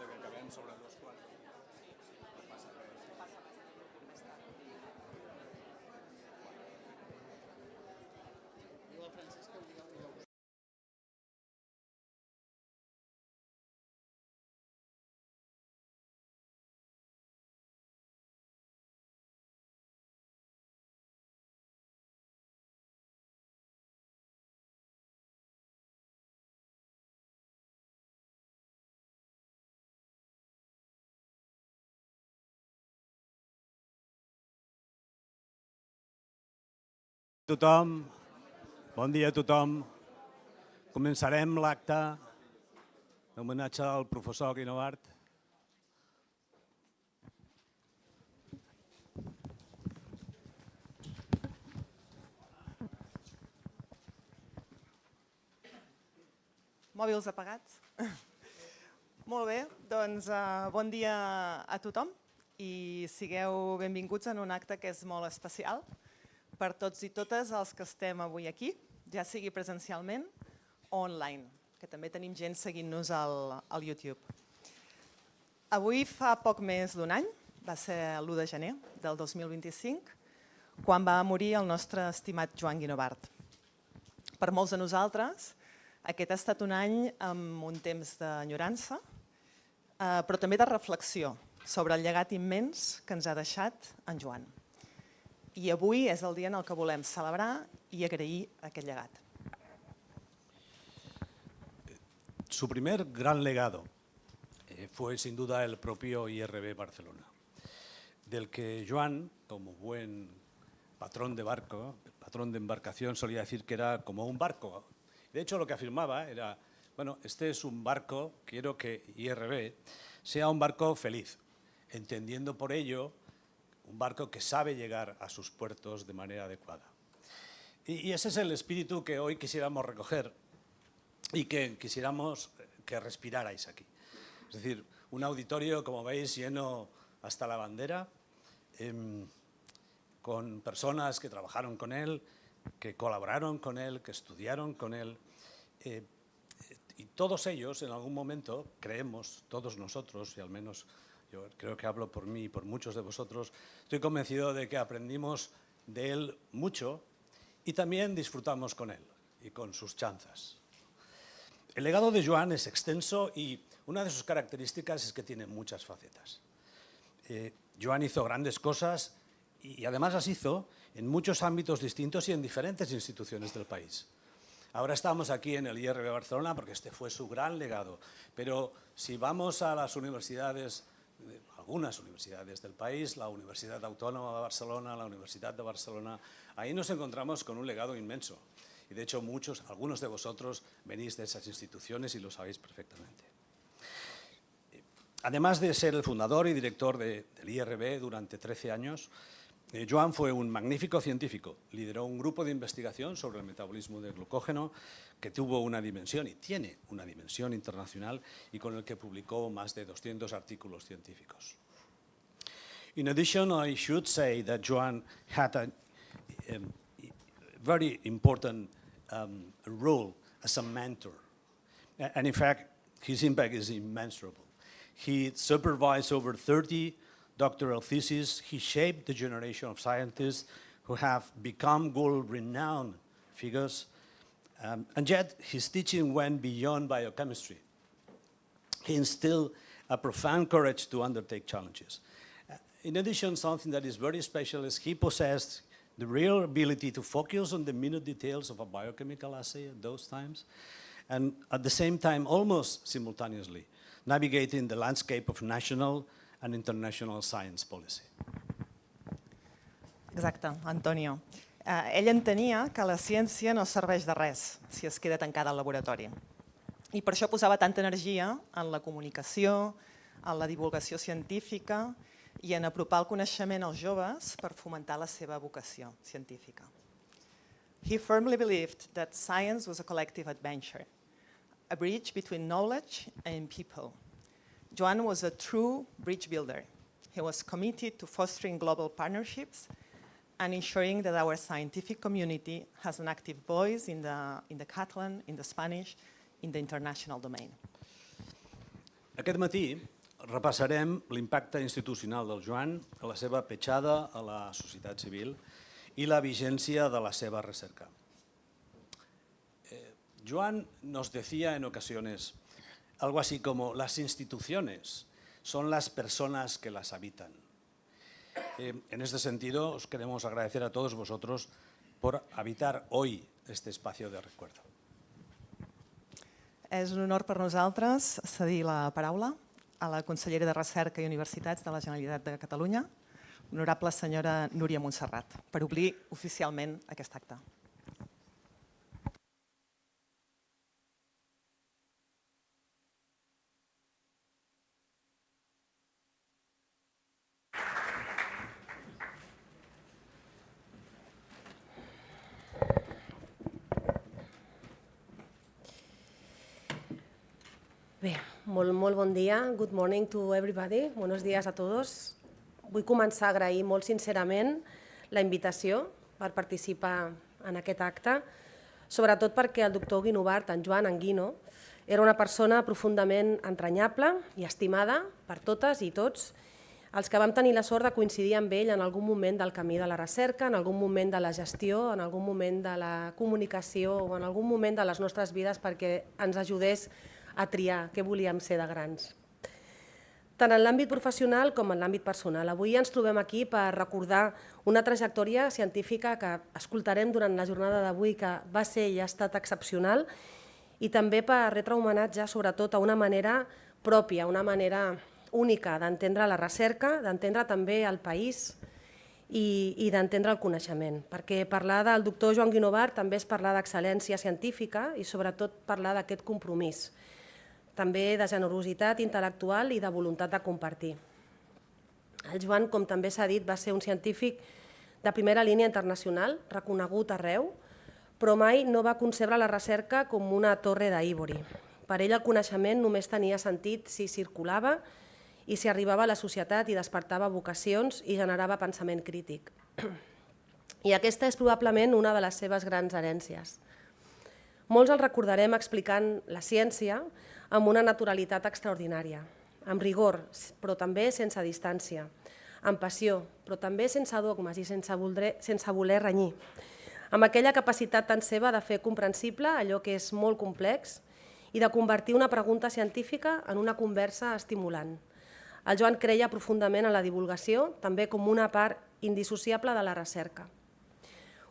compte que acabem sobre 2:15. No passa res. Diu el Francesc que ho digueu millor. Tothom, bon dia a tothom. Començarem l'acte d'homenatge al professor Guinovart. Mòbils apagats? Molt bé, doncs bon dia a tothom i sigueu benvinguts en un acte que és molt especial per tots i totes els que estem avui aquí, ja sigui presencialment o online, que també tenim gent seguint-nos al YouTube. Avui fa poc més d'un any, va ser l'1 de gener del 2025, quan va morir el nostre estimat Joan Guinovart. Per molts de nosaltres, aquest ha estat un any amb un temps d'enyorança, però també de reflexió sobre el llegat immens que ens ha deixat en Joan. I avui és el dia en el que volem celebrar i agrair aquest llegat. Su primer gran legado fue sin duda el propio IRB Barcelona, del que Joan, como buen patrón de barco, patrón de embarcación, solía decir que era como un barco. De hecho, lo que afirmaba era, bueno, este es un barco, quiero que IRB sea un barco feliz, entendiendo por ello un barco que sabe llegar a sus puertos de manera adecuada. Y ese es el espíritu que hoy quisiéramos recoger y que quisiéramos que respirarais aquí. Es decir, un auditorio, como veis, lleno hasta la bandera, con personas que trabajaron con él, que colaboraron con él, que estudiaron con él. Y todos ellos, en algún momento, creemos, todos nosotros, y al menos yo creo que hablo por mí y por muchos de vosotros, estoy convencido de que aprendimos de él mucho y también disfrutamos con él y con sus chanzas. El legado de Joan es extenso y una de sus características es que tiene muchas facetas. Joan hizo grandes cosas y además las hizo en muchos ámbitos distintos y en diferentes instituciones del país. Ahora estamos aquí en el IRB Barcelona porque este fue su gran legado, pero si vamos a las universidades, algunas universidades del país, la Universidad Autónoma de Barcelona, la Universidad de Barcelona, ahí nos encontramos con un legado inmenso. Y de hecho algunos de vosotros venís de esas instituciones y lo sabéis perfectamente. Además de ser el fundador y director del IRB durante 13 años, Joan fue un magnífico científico. Lideró un grupo de investigación sobre el metabolismo del glucógeno que tuvo una dimensión y tiene una dimensión internacional y con el que publicó más de 200 artículos científicos. In addition, I should say that Joan had a very important role as a mentor. And in fact, his impact is immeasurable. He supervised over 30 doctoral theses. He shaped the generation of scientists who have become world-renowned figures. And yet, his teaching went beyond biochemistry. He instilled a profound courage to undertake challenges. In addition, something that is very special is he possessed the real ability to focus on the minute details of a biochemical assay at those times, and at the same time, almost simultaneously, navigating the landscape of national and international science policy. Exacte, Antonio. Ell entenia que la ciència no serveix de res si es queda tancada al laboratori. I per això posava tanta energia en la comunicació, en la divulgació científica i en apropar el coneixement als joves per fomentar la seva vocació científica. He firmly believed that science was a collective adventure, a bridge between knowledge and people. Joan was a true bridge builder. He was committed to fostering global partnerships and ensuring that our scientific community has an active voice in the Catalan, in the Spanish, in the international domain. Aquest matí repassarem l'impacte institucional del Joan, la seva petjada a la societat civil i la vigència de la seva recerca. Joan nos decía en ocasiones algo así como: las instituciones son las personas que las habitan. En este sentido, os queremos agradecer a todos vosotros por habitar hoy este espacio de recuerdo. És un honor per nosaltres cedir la paraula a la consellera de Recerca i Universitats de la Generalitat de Catalunya, l'honorable senyora Núria Montserrat, per obrir oficialment aquest acte. Bé, molt bon dia. Good morning to everybody. Buenos días a todos. Vull començar a agrair molt sincerament la invitació per participar en aquest acte, sobretot perquè el doctor Guinovart, en Joan, en Guino, era una persona profundament entranyable i estimada per totes i tots els que vam tenir la sort de coincidir amb ell en algun moment del camí de la recerca, en algun moment de la gestió, en algun moment de la comunicació o en algun moment de les nostres vides perquè ens ajudés a triar què volíem ser de grans. Tant en l'àmbit professional com en l'àmbit personal. Avui ens trobem aquí per recordar una trajectòria científica que escoltarem durant la jornada d'avui, que va ser i ha estat excepcional, i també per retre homenatge sobretot a una manera pròpia, una manera única d'entendre la recerca, d'entendre també el país i d'entendre el coneixement. Perquè parlar del doctor Joan Guinovart també és parlar d'excel·lència científica i sobretot parlar d'aquest compromís, també de generositat intel·lectual i de voluntat de compartir. El Joan, com també s'ha dit, va ser un científic de primera línia internacional, reconegut arreu, però mai no va concebre la recerca com una torre d'Ivori. Per ell el coneixement només tenia sentit si circulava i si arribava a la societat i despertava vocacions i generava pensament crític. I aquesta és probablement una de les seves grans herències. Molts el recordarem explicant la ciència amb una naturalitat extraordinària, amb rigor, però també sense distància, amb passió, però també sense dogmes i sense voler renyir, amb aquella capacitat tan seva de fer comprensible allò que és molt complex i de convertir una pregunta científica en una conversa estimulant. El Joan creia profundament en la divulgació, també com una part indissociable de la recerca.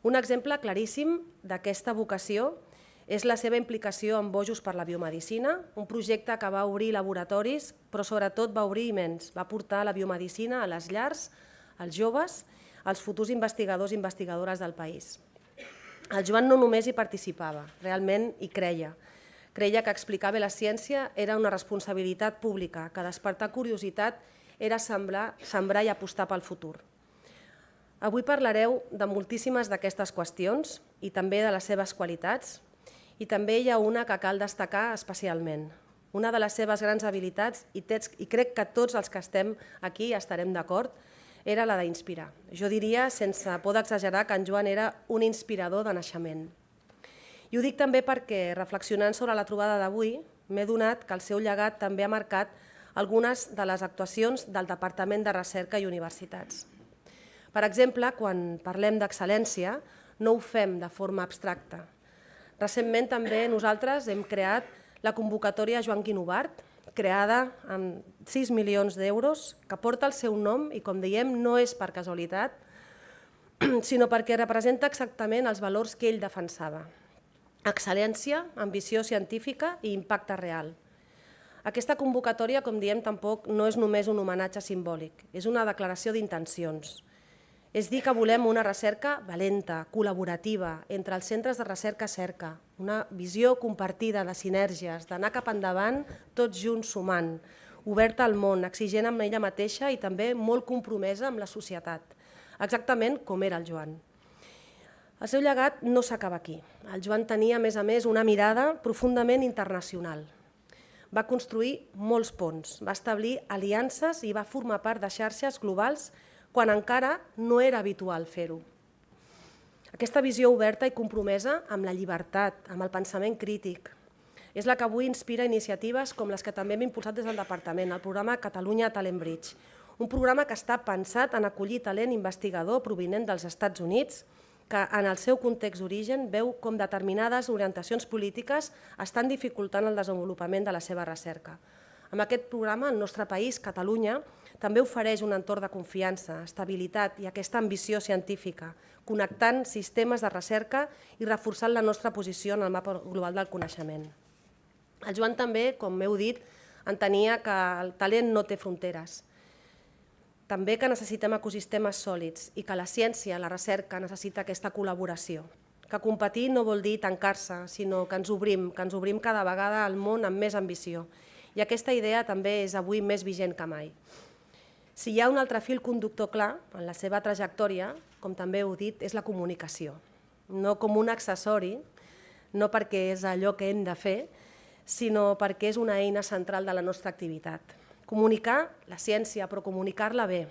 Un exemple claríssim d'aquesta vocació és la seva implicació en Bojos per la biomedicina, un projecte que va obrir laboratoris, però sobretot va obrir immensos, va portar la biomedicina a les llars, als joves, als futurs investigadors i investigadores del país. El Joan no només hi participava, realment hi creia. Creia que explicar bé la ciència era una responsabilitat pública, que despertar curiositat era sembrar i apostar pel futur. Avui parlareu de moltíssimes d'aquestes qüestions i també de les seves qualitats, i també hi ha una que cal destacar especialment. Una de les seves grans habilitats, i crec que tots els que estem aquí estarem d'acord, era la d'inspirar. Jo diria, sense por d'exagerar, que en Joan era un inspirador de naixement. I ho dic també perquè, reflexionant sobre la trobada d'avui, m'he adonat que el seu llegat també ha marcat algunes de les actuacions del Departament de Recerca i Universitats. Per exemple, quan parlem d'excel·lència, no ho fem de forma abstracta. Recentment també nosaltres hem creat la convocatòria Joan Guinovart, creada amb 6 milions d'euros, que porta el seu nom i, com diem, no és per casualitat, sinó perquè representa exactament els valors que ell defensava. Excel·lència, ambició científica i impacte real. Aquesta convocatòria, com diem, tampoc no és només un homenatge simbòlic, és una declaració d'intencions. És dir que volem una recerca valenta, col·laborativa, entre els centres de recerca cerca, una visió compartida de sinergies, d'anar cap endavant tots junts sumant, oberta al món, exigent amb ella mateixa i també molt compromesa amb la societat, exactament com era el Joan. El seu llegat no s'acaba aquí. El Joan tenia, a més, una mirada profundament internacional. Va construir molts ponts, va establir aliances i va formar part de xarxes globals quan encara no era habitual fer-ho. Aquesta visió oberta i compromesa amb la llibertat, amb el pensament crític, És la que avui inspira iniciatives com les que també hem impulsat des del Departament, el programa Catalunya Talent Bridge, un programa que està pensat en acollir talent investigador provinent dels Estats Units, que en el seu context d'origen veu com determinades orientacions polítiques estan dificultant el desenvolupament de la seva recerca. Amb aquest programa, el nostre país, Catalunya, també ofereix un entorn de confiança, estabilitat i aquesta ambició científica, connectant sistemes de recerca i reforçant la nostra posició en el mapa global del coneixement. El Joan també, com m'heu dit, entenia que el talent no té fronteres. També que necessitem ecosistemes sòlids i que la ciència, la recerca, necessita aquesta col·laboració. Que competir no vol dir tancar-se, sinó que ens obrim cada vegada al món amb més ambició. I aquesta idea també és avui més vigent que mai. Si hi ha un altre fil conductor clar en la seva trajectòria, com també heu dit, és la comunicació. No com un accessori, no perquè és allò que hem de fer, sinó perquè és una eina central de la nostra activitat. Comunicar la ciència, però comunicar-la bé.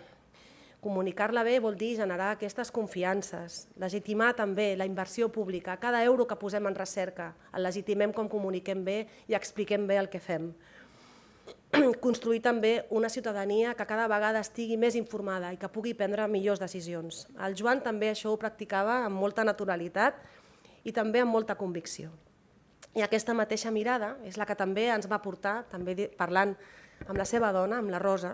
Comunicar-la bé vol dir generar aquestes confiances, legitimar també la inversió pública. Cada euro que posem en recerca el legitimem com comuniquem bé i expliquem bé el que fem. Construir també una ciutadania que cada vegada estigui més informada i que pugui prendre millors decisions. El Joan també això ho practicava amb molta naturalitat i també amb molta convicció. I aquesta mateixa mirada és la que també ens va portar, també parlant amb la seva dona, amb la Rosa,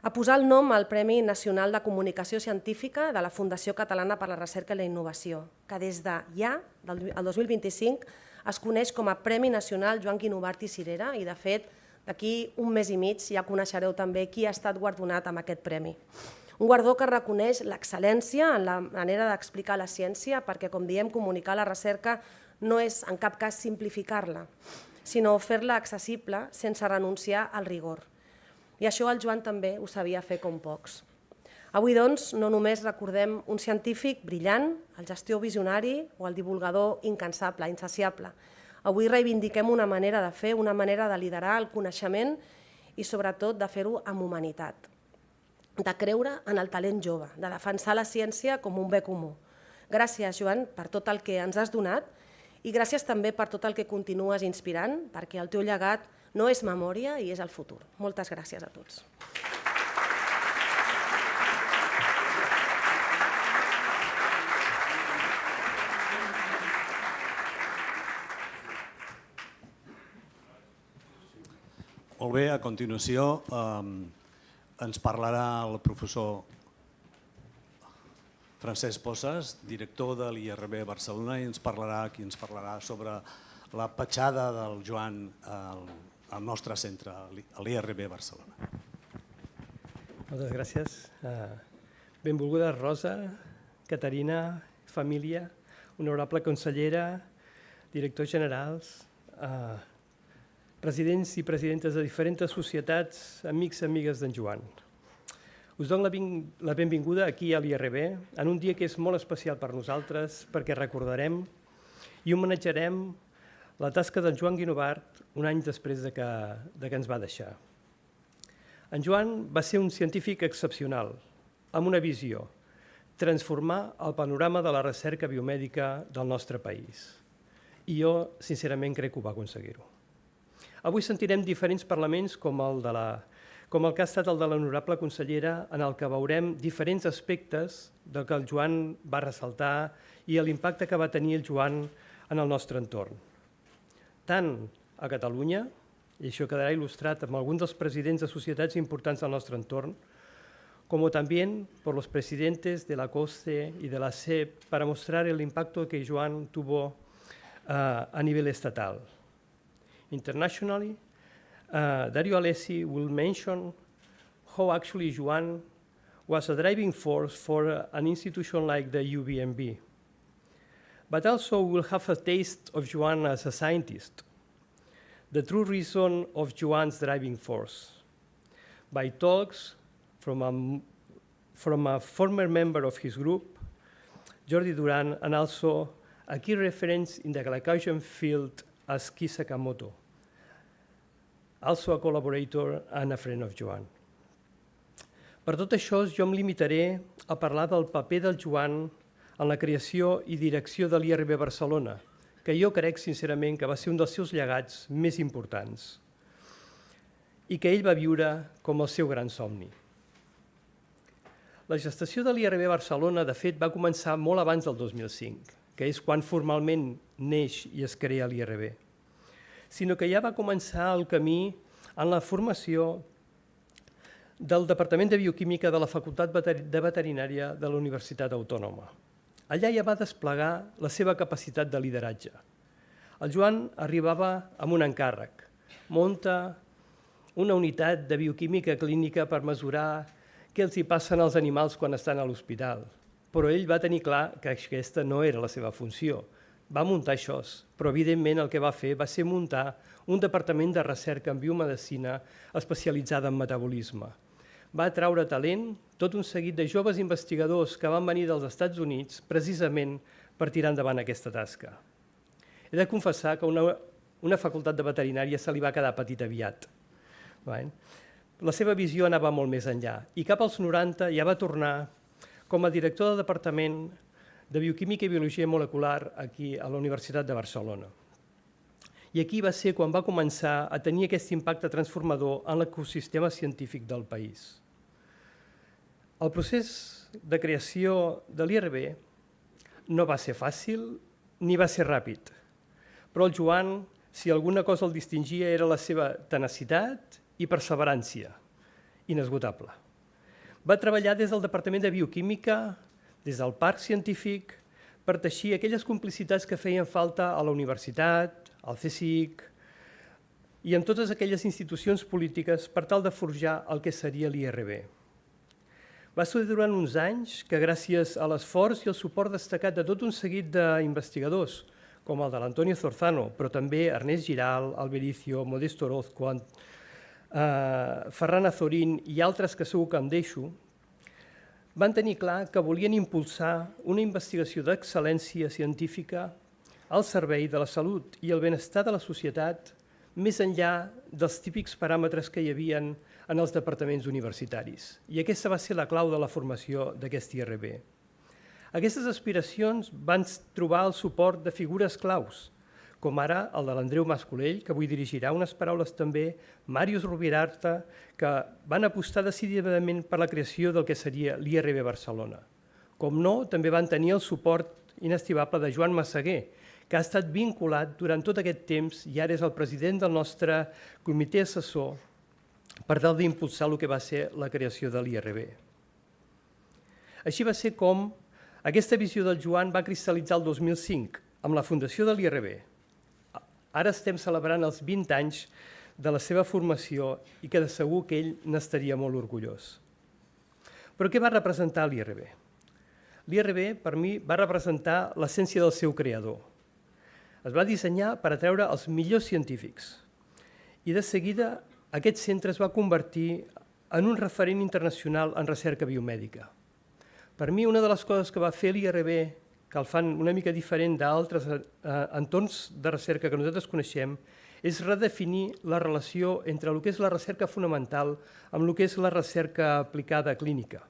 a posar el nom al Premi Nacional de Comunicació Científica de la Fundació Catalana per la Recerca i la Innovació, que des de ja, el 2025, es coneix com a Premi Nacional Joan Guinovart i Cirera i, de fet, d'aquí un mes i mig ja coneixereu també qui ha estat guardonat amb aquest premi. Un guardó que reconeix l'excel·lència en la manera d'explicar la ciència, perquè, com diem, comunicar la recerca no és en cap cas simplificar-la, sinó fer-la accessible sense renunciar al rigor. I això el Joan també ho sabia fer com pocs. Avui, doncs, no només recordem un científic brillant, el gestor visionari o el divulgador incansable, insaciable. Avui reivindiquem una manera de fer, una manera de liderar el coneixement i, sobretot, de fer-ho amb humanitat, de creure en el talent jove, de defensar la ciència com un bé comú. Gràcies, Joan, per tot el que ens has donat i gràcies també per tot el que continues inspirant, perquè el teu llegat no és memòria i és el futur. Moltes gràcies a tots. Molt bé, a continuació ens parlarà el professor Francesc Posas, director de l'IRB Barcelona, i ens parlarà sobre la petjada del Joan al nostre centre, a l'IRB Barcelona. Moltes gràcies. Benvolguda Rosa, Caterina, família, honorable consellera, directors generals, presidents i presidentes de diferents societats, amics i amigues d'en Joan. Us dono la benvinguda aquí a l'IRB en un dia que és molt especial per nosaltres perquè recordarem i homenatjarem la tasca d'en Joan Guinovart un any després de que ens va deixar. En Joan va ser un científic excepcional, amb una visió, transformar el panorama de la recerca biomèdica del nostre país. I jo, sincerament, crec que ho va aconseguir-ho. Avui sentirem diferents parlaments com el que ha estat el de l'honorable consellera, en el que veurem diferents aspectes del que el Joan va ressaltar i l'impacte que va tenir el Joan en el nostre entorn. Tant a Catalunya, i això quedarà il·lustrat amb alguns dels presidents de societats importants del nostre entorn, como también por los presidentes de la COSCE y de la SEP para mostrar el impacto que Joan tuvo a nivel estatal. Internationally, Dario Alessi will mention how actually Joan was a driving force for an institution like the UBMB. But also we'll have a taste of Joan as a scientist, the true reason of Joan's driving force, by talks from a former member of his group, Jordi Duran, and also a key reference in the glycogen field as Ki Sakamoto, also a collaborator and a friend of Joan. Per tot això, jo em limitaré a parlar del paper del Joan en la creació i direcció de l'IRB Barcelona, que jo crec sincerament que va ser un dels seus llegats més importants i que ell va viure com el seu gran somni. La gestació de l'IRB Barcelona, de fet, va començar molt abans del 2005, que és quan formalment neix i es crea l'IRB, sinó que ja va començar el camí en la formació del Departament de Bioquímica de la Facultat de Veterinària de la Universitat Autònoma. Allà ja va desplegar la seva capacitat de lideratge. El Joan arribava amb un encàrrec. Munta una unitat de bioquímica clínica per mesurar què els hi passen als animals quan estan a l'hospital. Però ell va tenir clar que aquesta no era la seva funció. Va muntar això, però evidentment el que va fer va ser muntar un departament de recerca en biomedicina especialitzada en metabolisme. Va atraure talent, tot un seguit de joves investigadors que van venir dels Estats Units precisament per tirar endavant aquesta tasca. He de confessar que una facultat de veterinària se li va quedar petit aviat. La seva visió anava molt més enllà i cap als 90 ja va tornar com a director del Departament de Bioquímica i Biologia Molecular aquí a la Universitat de Barcelona. I aquí va ser quan va començar a tenir aquest impacte transformador en l'ecosistema científic del país. El procés de creació de l'IRB no va ser fàcil ni va ser ràpid, però el Joan, si alguna cosa el distingia, era la seva tenacitat i perseverància, inesgotable. Va treballar des del Departament de Bioquímica, des del Parc Científic, per teixir aquelles complicitats que feien falta a la universitat, al civic i en totes aquelles institucions polítiques per tal de forjar el que seria l'IRB. Va ser durant uns anys que, gràcies a l'esforç i el suport destacat de tot un seguit d'investigadors, com el de l'Antonio Zorzano, però també Ernest Giral, Albericio, Modesto Orozco, Ferran Azorín i altres que segur que em deixo, van tenir clar que volien impulsar una investigació d'excel·lència científica al servei de la salut i el benestar de la societat més enllà dels típics paràmetres que hi havia en els departaments universitaris. I aquesta va ser la clau de la formació d'aquest IRB. Aquestes aspiracions van trobar el suport de figures claus, com ara el de l'Andreu Mascolell, que avui dirigirà unes paraules també, Màrius Rubirarta, que van apostar decididament per la creació del que seria l'IRB Barcelona. Com no, també van tenir el suport inestimable de Joan Massaguer, que ha estat vinculat durant tot aquest temps i ara és el president del nostre comitè assessor per tal d'impulsar el que va ser la creació de l'IRB. Així va ser com aquesta visió del Joan va cristal·litzar el 2005 amb la fundació de l'IRB. Ara estem celebrant els 20 anys de la seva formació i que de segur que ell n'estaria molt orgullós. Però què va representar l'IRB? L'IRB, per mi, va representar l'essència del seu creador. Es va dissenyar per atreure els millors científics i de seguida aquest centre es va convertir en un referent internacional en recerca biomèdica. Per mi, una de les coses que va fer l'IRB, que el fan una mica diferent d'altres entorns de recerca que nosaltres coneixem, és redefinir la relació entre el que és la recerca fonamental amb el que és la recerca aplicada clínica,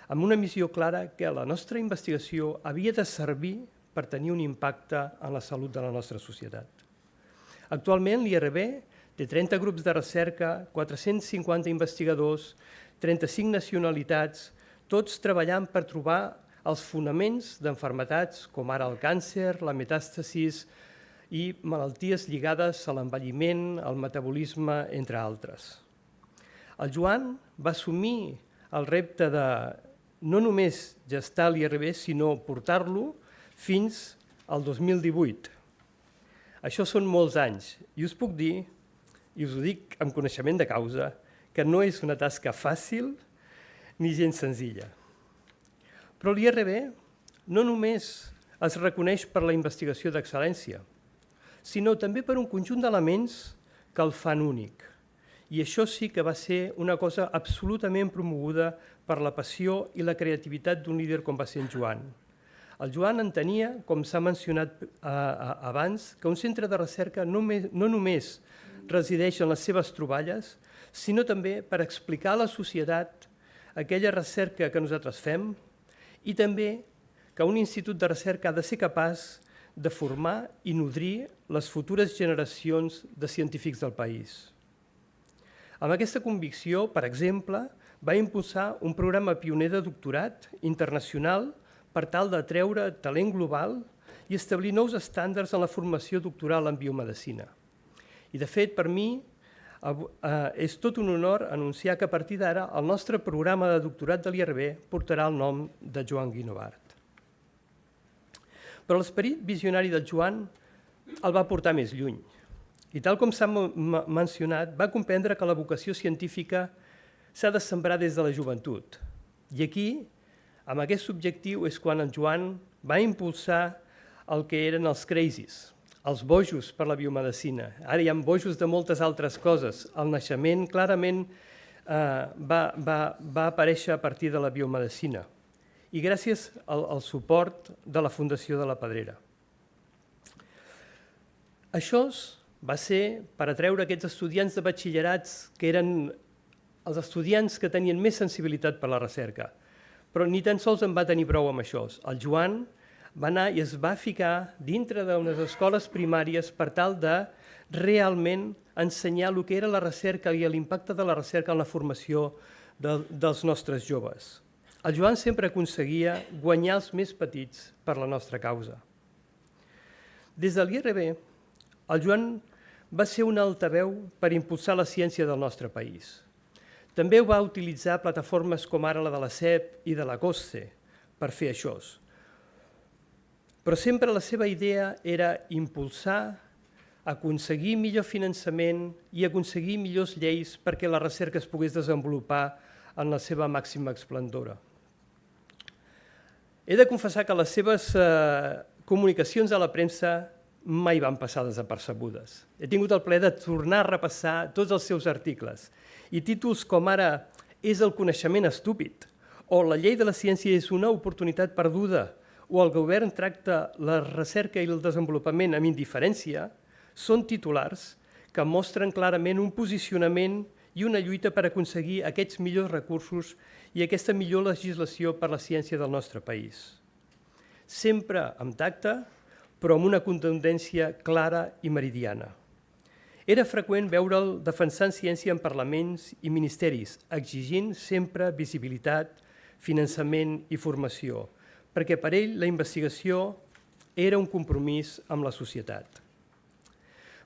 amb una missió clara que la nostra investigació havia de servir per tenir un impacte en la salut de la nostra societat. Actualment, l'IRB té 30 grups de recerca, 450 investigadors, 35 nacionalitats, tots treballant per trobar els fonaments d'enfermetats com ara el càncer, la metàstasis i malalties lligades a l'envelliment, al metabolisme, entre altres. El Joan va assumir el repte de no només gestar l'IRB, sinó portar-lo fins al 2018. Això són molts anys i us puc dir, i us ho dic amb coneixement de causa, que no és una tasca fàcil ni gens senzilla. Però l'IRB no només es reconeix per la investigació d'excel·lència, sinó també per un conjunt d'elements que el fan únic. I això sí que va ser una cosa absolutament promoguda per la passió i la creativitat d'un líder com va ser en Joan. El Joan entenia, com s'ha mencionat abans, que un centre de recerca no només resideix en les seves troballes, sinó també per explicar a la societat aquella recerca que nosaltres fem i també que un institut de recerca ha de ser capaç de formar i nodrir les futures generacions de científics del país. Amb aquesta convicció, per exemple, va impulsar un programa pioner de doctorat internacional per tal d'atreure talent global i establir nous estàndards en la formació doctoral en biomedicina. I, de fet, per mi és tot un honor anunciar que a partir d'ara el nostre programa de doctorat de l'IRB portarà el nom de Joan Guinovart. Però l'esperit visionari del Joan el va portar més lluny. I tal com s'ha mencionat, va comprendre que la vocació científica s'ha de sembrar des de la joventut. I aquí, amb aquest objectiu, és quan el Joan va impulsar el que eren els crazies, els bojos per la biomedicina. Ara hi ha bojos de moltes altres coses. El naixement clarament va aparèixer a partir de la biomedicina i gràcies al suport de la Fundació de la Pedrera. Això va ser per atreure aquests estudiants de batxillerats que eren els estudiants que tenien més sensibilitat per la recerca. Però ni tan sols en va tenir prou amb això. El Joan va anar i es va ficar dintre d'unes escoles primàries per tal de realment ensenyar el que era la recerca i l'impacte de la recerca en la formació dels nostres joves. El Joan sempre aconseguia guanyar els més petits per la nostra causa. Des de l'IRB, el Joan va ser un altaveu per impulsar la ciència del nostre país. També va utilitzar plataformes com ara la de la CEP i de la COSCE per fer això. Però sempre la seva idea era impulsar, aconseguir millor finançament i aconseguir millors lleis perquè la recerca es pogués desenvolupar en la seva màxima esplendora. He de confessar que les seves comunicacions a la premsa mai van passar desapercebudes. He tingut el plaer de tornar a repassar tots els seus articles i títols com ara «És el coneixement estúpid» o «La llei de la ciència és una oportunitat perduda» o «El govern tracta la recerca i el desenvolupament amb indiferència» són titulars que mostren clarament un posicionament i una lluita per aconseguir aquests millors recursos i aquesta millor legislació per a la ciència del nostre país. Sempre amb tacte, però amb una contundència clara i meridiana. Era freqüent veure'l defensant ciència en parlaments i ministeris, exigint sempre visibilitat, finançament i formació, perquè per ell la investigació era un compromís amb la societat.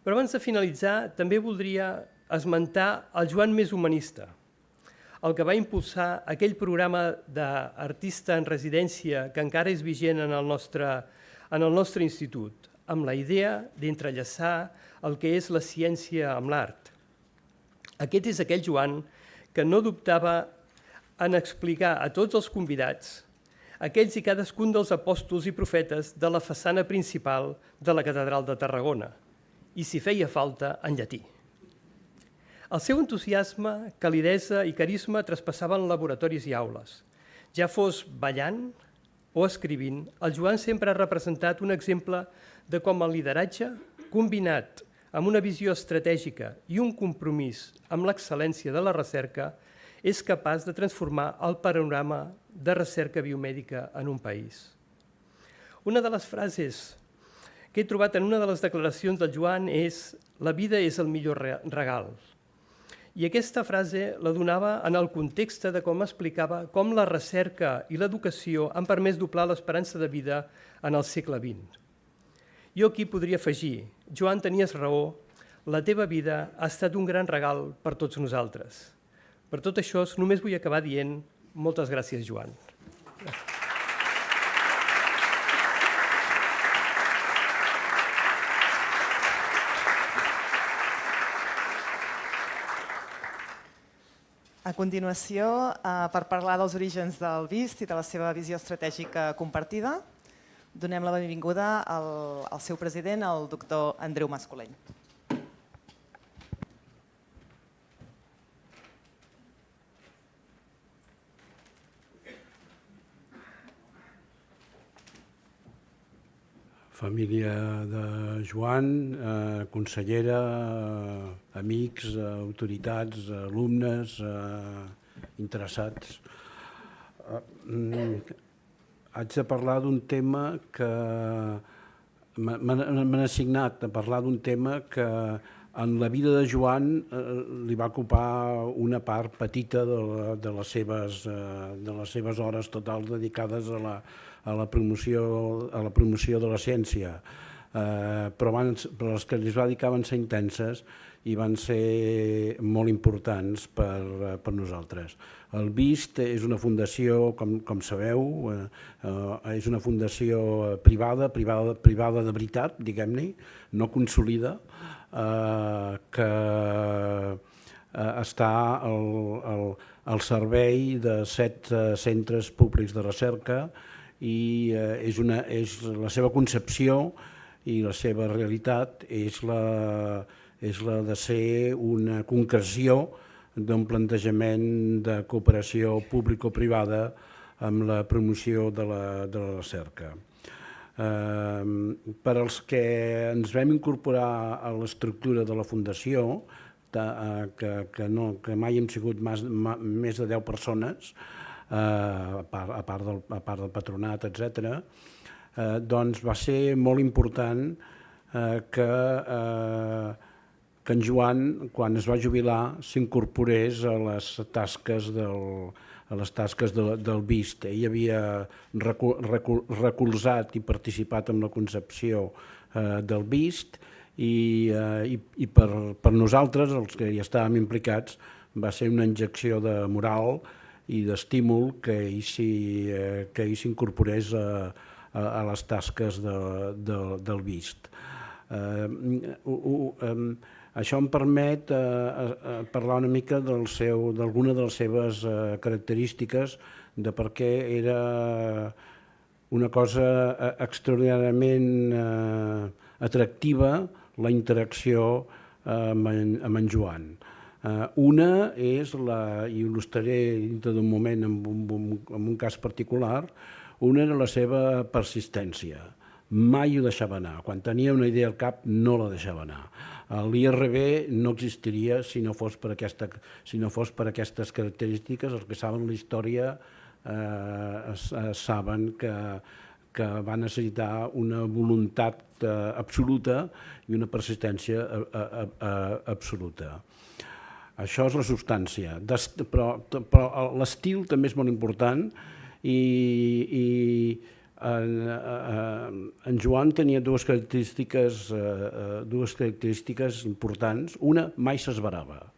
Però abans de finalitzar, també voldria esmentar el Joan més humanista, el que va impulsar aquell programa d'artista en residència que encara és vigent en el nostre institut, amb la idea d'entrellaçar el que és la ciència amb l'art. Aquest és aquell Joan que no dubtava en explicar a tots els convidats aquells i cadascun dels apòstols i profetes de la façana principal de la Catedral de Tarragona, i si feia falta, en llatí. El seu entusiasme, calidesa i carisma traspassaven laboratoris i aules. Ja fos ballant o escrivint, el Joan sempre ha representat un exemple de com el lideratge, combinat amb una visió estratègica i un compromís amb l'excel·lència de la recerca, és capaç de transformar el panorama de recerca biomèdica en un país. Una de les frases que he trobat en una de les declaracions del Joan és «La vida és el millor regal». I aquesta frase la donava en el context de com explicava com la recerca i l'educació han permès doblar l'esperança de vida en el segle XX. Jo aquí podria afegir, Joan, tenies raó, la teva vida ha estat un gran regal per tots nosaltres. Per tot això, només vull acabar dient moltes gràcies, Joan. A continuació, per parlar dels orígens del VIST i de la seva visió estratègica compartida, donem la benvinguda al seu president, el doctor Andreu Mascolell. Família de Joan, consellera, amics, autoritats, alumnes, interessats. Haig de parlar d'un tema que m'han assignat a parlar d'un tema que en la vida de Joan li va ocupar una part petita de les seves hores totals dedicades a la promoció de la ciència. Però les que li va dedicar van ser intenses i van ser molt importants per nosaltres. El VIST és una fundació, com sabeu, és una fundació privada de veritat, diguem-ne, no consolida, que està al servei de 7 centres públics de recerca i la seva concepció i la seva realitat és la de ser una concreció d'un plantejament de cooperació público-privada amb la promoció de la recerca. Per als que ens vam incorporar a l'estructura de la Fundació, que mai hem sigut més de 10 persones, a part del patronat, etc., doncs va ser molt important que en Joan, quan es va jubilar, s'incorporés a les tasques del VIST. Ell havia recolzat i participat en la concepció del VIST i per nosaltres, els que hi estàvem implicats, va ser una injecció de moral i d'estímul que ell s'incorporés a les tasques del VIST. Això em permet parlar una mica d'alguna de les seves característiques, de per què era una cosa extraordinàriament atractiva la interacció amb en Joan. Una és, i il·lustraré dintre d'un moment amb un cas particular, una era la seva persistència. Mai ho deixava anar. Quan tenia una idea al cap no la deixava anar. L'IRB no existiria si no fos per aquestes característiques. Els que saben la història saben que va necessitar una voluntat absoluta i una persistència absoluta. Això és la substància, però l'estil també és molt important i en Joan tenia dues característiques importants. Una, mai s'esverava.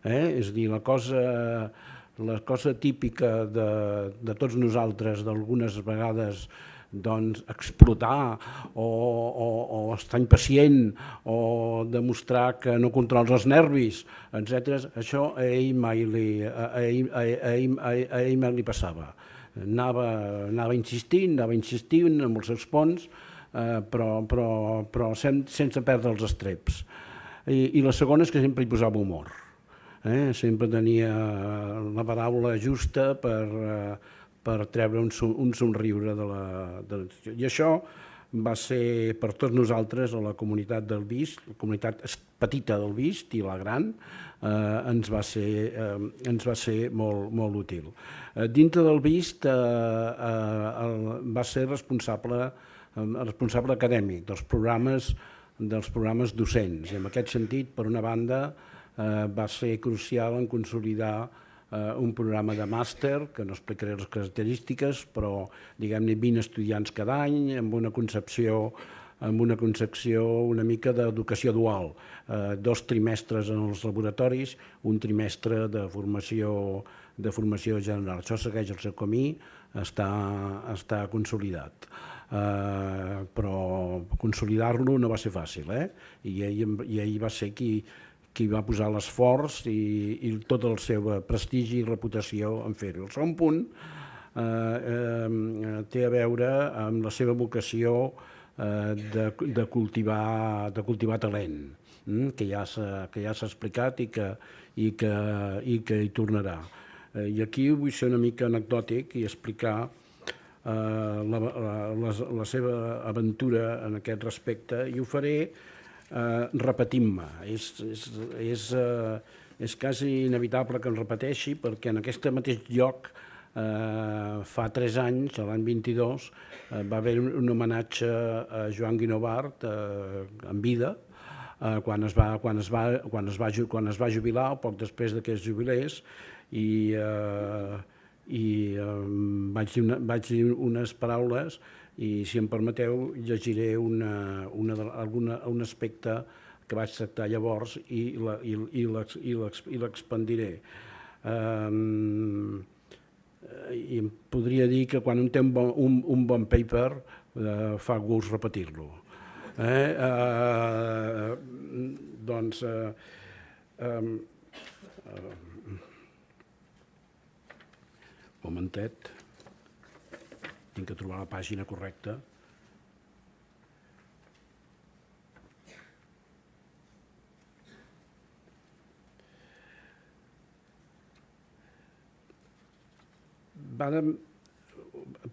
És a dir, la cosa típica de tots nosaltres, d'algunes vegades explotar o estar impacient o demostrar que no controles els nervis, etc. Això a ell mai li passava. Anava insistint amb els seus ponts, però sense perdre els estreps. I la segona és que sempre hi posava humor. Sempre tenia la paraula justa per treure un somriure de la situació. I això va ser per tots nosaltres, a la comunitat del VIST, la comunitat petita del VIST i la gran, ens va ser molt útil. Dintre del VIST va ser responsable acadèmic dels programes docents. I en aquest sentit, per una banda, va ser crucial en consolidar un programa de màster, que no explicaré les característiques, però diguem-ne 20 estudiants cada any, amb una concepció una mica d'educació dual. 2 trimestres en els laboratoris, un trimestre de formació general. Això segueix el seu camí, està consolidat. Però consolidar-lo no va ser fàcil, i ell va ser qui va posar l'esforç i tot el seu prestigi i reputació en fer-ho. El segon punt té a veure amb la seva vocació de cultivar talent, que ja s'ha explicat i que hi tornarà. I aquí vull ser una mica anecdòtic i explicar la seva aventura en aquest respecte, i ho faré repetint-me. És quasi inevitable que em repeteixi, perquè en aquest mateix lloc fa 3 anys, l'any 22, va haver un homenatge a Joan Guinovart en vida, quan es va jubilar, o poc després que es jubilés, i vaig dir unes paraules i, si em permeteu, llegiré un aspecte que vaig tractar llavors i l'expandiré. I em podria dir que quan un té un bon paper fa gust repetir-lo. Doncs un momentet, tinc que trobar la pàgina correcta.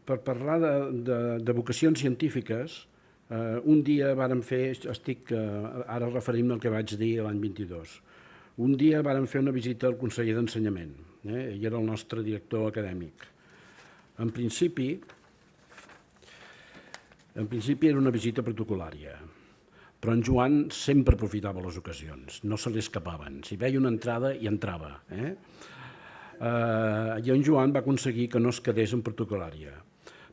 Per parlar de vocacions científiques, un dia vàrem fer, ara referim al que vaig dir l'any 22, un dia vàrem fer una visita al conseller d'Ensenyament, ell era el nostre director acadèmic. En principi era una visita protocolària, però en Joan sempre aprofitava les ocasions, no se li escapaven, si veia una entrada hi entrava. I en Joan va aconseguir que no es quedés en protocolària.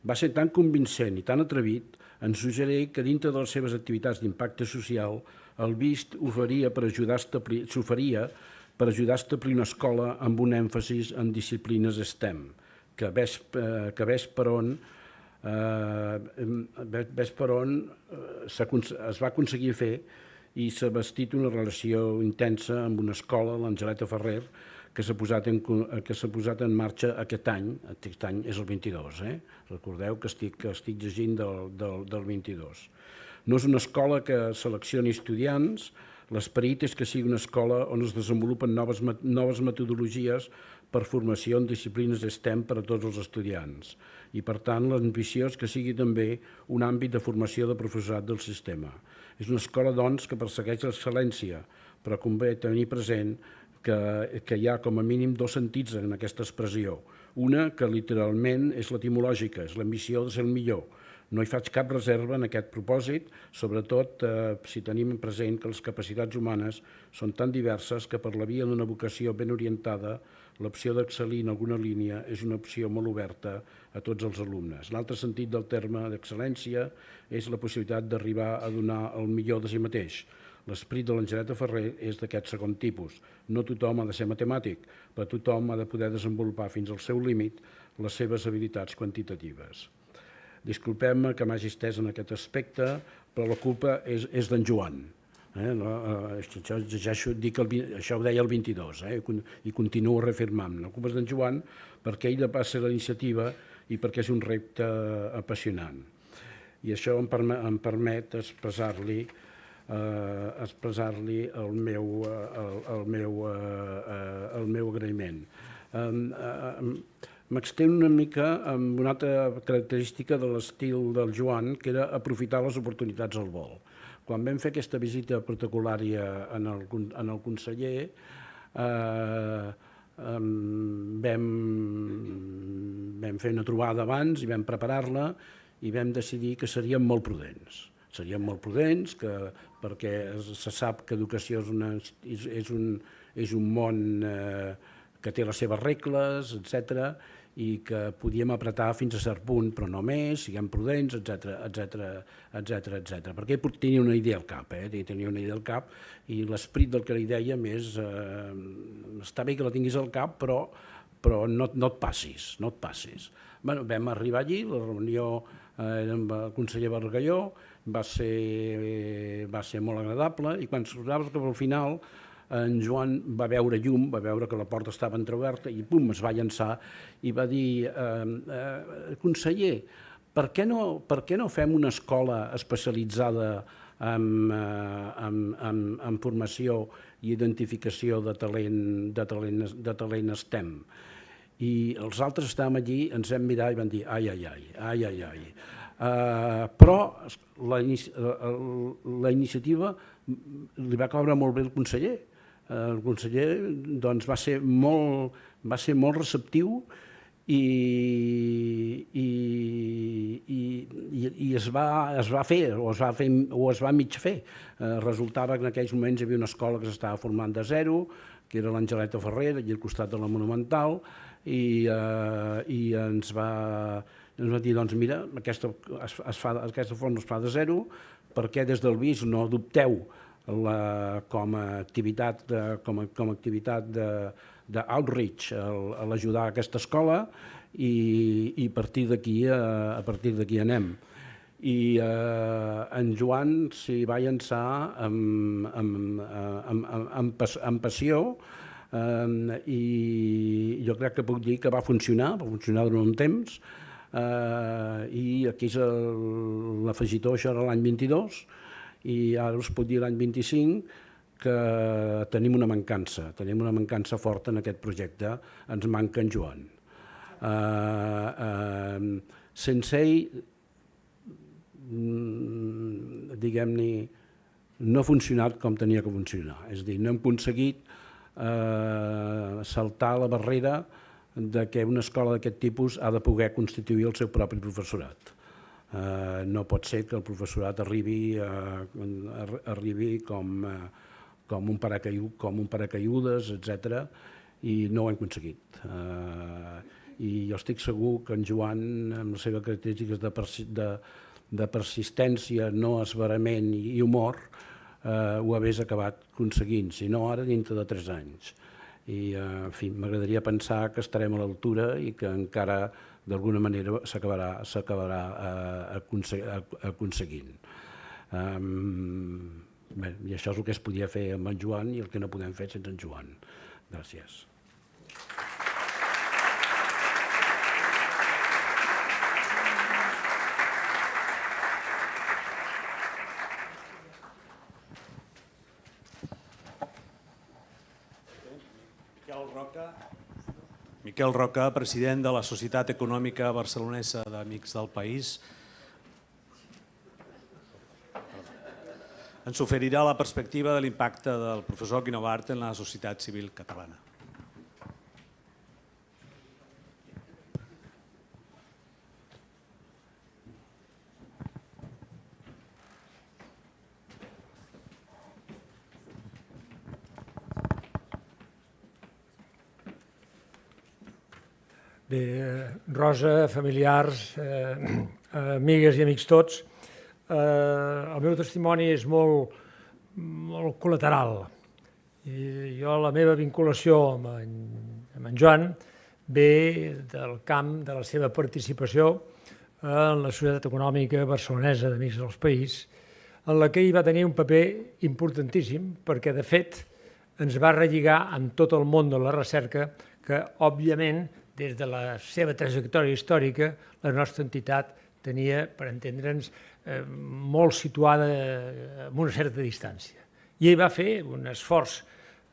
Va ser tan convincent i tan atrevit en suggerir que dintre de les seves activitats d'impacte social el BIST s'oferia per ajudar a establir una escola amb un èmfasis en disciplines STEM, que ves per on es va aconseguir fer i s'ha bastit una relació intensa amb una escola, l'Angeleta Ferrer, que s'ha posat en marxa aquest any és el 22, recordeu que estic llegint del 22. No és una escola que seleccioni estudiants, l'esperit és que sigui una escola on es desenvolupen noves metodologies per formació en disciplines STEM per a tots els estudiants i, per tant, l'ambició és que sigui també un àmbit de formació de professorat del sistema. És una escola, doncs, que persegueix l'excel·lència, però convé tenir present que hi ha com a mínim 2 sentits en aquesta expressió. Una, que literalment és l'etimològica, és l'ambició de ser el millor. No hi faig cap reserva en aquest propòsit, sobretot si tenim present que les capacitats humanes són tan diverses que per la via d'una vocació ben orientada, l'opció d'excel·lir en alguna línia és una opció molt oberta a tots els alumnes. L'altre sentit del terme d'excel·lència és la possibilitat d'arribar a donar el millor de si mateix. L'esperit de l'Angeleta Ferrer és d'aquest segon tipus. No tothom ha de ser matemàtic, però tothom ha de poder desenvolupar fins al seu límit les seves habilitats quantitatives. Disculpem-me que m'hagi estès en aquest aspecte, però la culpa és d'en Joan. Això ho deia el 22 i continuo reafirmant. La culpa és d'en Joan perquè ell va ser la iniciativa i perquè és un repte apassionant. I això em permet expressar-li el meu agraïment. M'extenc una mica amb una altra característica de l'estil del Joan, que era aprofitar les oportunitats al vol. Quan vam fer aquesta visita protocolària en el conseller, vam fer una trobada abans i vam preparar-la i vam decidir que seríem molt prudents. Seríem molt prudents perquè se sap que l'educació és un món que té les seves regles, etc., i que podíem apretar fins a cert punt, però no més, siguem prudents, etc. Perquè ell tenia una idea al cap, i l'esperit del que li dèiem és està bé que la tinguis al cap, però no et passis, no et passis. Vam arribar allí, la reunió amb el conseller Bargalló, va ser molt agradable, i quan s'observava que al final en Joan va veure llum, va veure que la porta estava entreoberta i pum, es va llançar i va dir: conseller, per què no fem una escola especialitzada en formació i identificació de talent STEM? I els altres estàvem allí, ens vam mirar i vam dir ai. Però la iniciativa li va caure molt bé al conseller. El conseller va ser molt receptiu i es va fer, o es va mig fer. Resultava que en aquells moments hi havia una escola que s'estava formant de zero, que era l'Angeleta Ferrer, allà al costat de la Monumental, i ens va dir, doncs mira, aquesta forma es fa de zero, perquè des del BIS no adopteu com a activitat d'outreach a l'ajudar a aquesta escola, i a partir d'aquí anem. I en Joan s'hi va llançar amb passió, i jo crec que puc dir que va funcionar durant un temps, i aquí és l'afegitó, això era l'any 22, i ara us puc dir l'any 25 que tenim una mancança forta en aquest projecte, ens manca en Joan. Sense ell, diguem-ne, no ha funcionat com tenia que funcionar. És a dir, no hem aconseguit saltar la barrera de que una escola d'aquest tipus ha de poder constituir el seu propi professorat. No pot ser que el professorat arribi com un paracaigudes, etc., i no ho hem aconseguit. I jo estic segur que en Joan, amb les seves característiques de persistència, no esverament i humor, ho hagués acabat aconseguint, si no ara dintre de 3 anys. I, en fi, m'agradaria pensar que estarem a l'altura i que encara d'alguna manera s'acabarà aconseguint. Bé, i això és el que es podia fer amb en Joan i el que no podem fer sense en Joan. Gràcies. Miquel Roca, president de la Societat Econòmica Barcelonesa d'Amics del País, ens oferirà la perspectiva de l'impacte del professor Guinovart en la societat civil catalana. Bé, Rosa, familiars, amigues i amics tots, el meu testimoni és molt col·lateral. Jo, la meva vinculació amb en Joan ve del camp de la seva participació en la Societat Econòmica Barcelonesa d'Amics del País, en la que ell va tenir un paper importantíssim perquè, de fet, ens va relligar amb tot el món de la recerca que, òbviament, des de la seva trajectòria històrica, la nostra entitat tenia, per entendre'ns, molt situada amb una certa distància. I ell va fer un esforç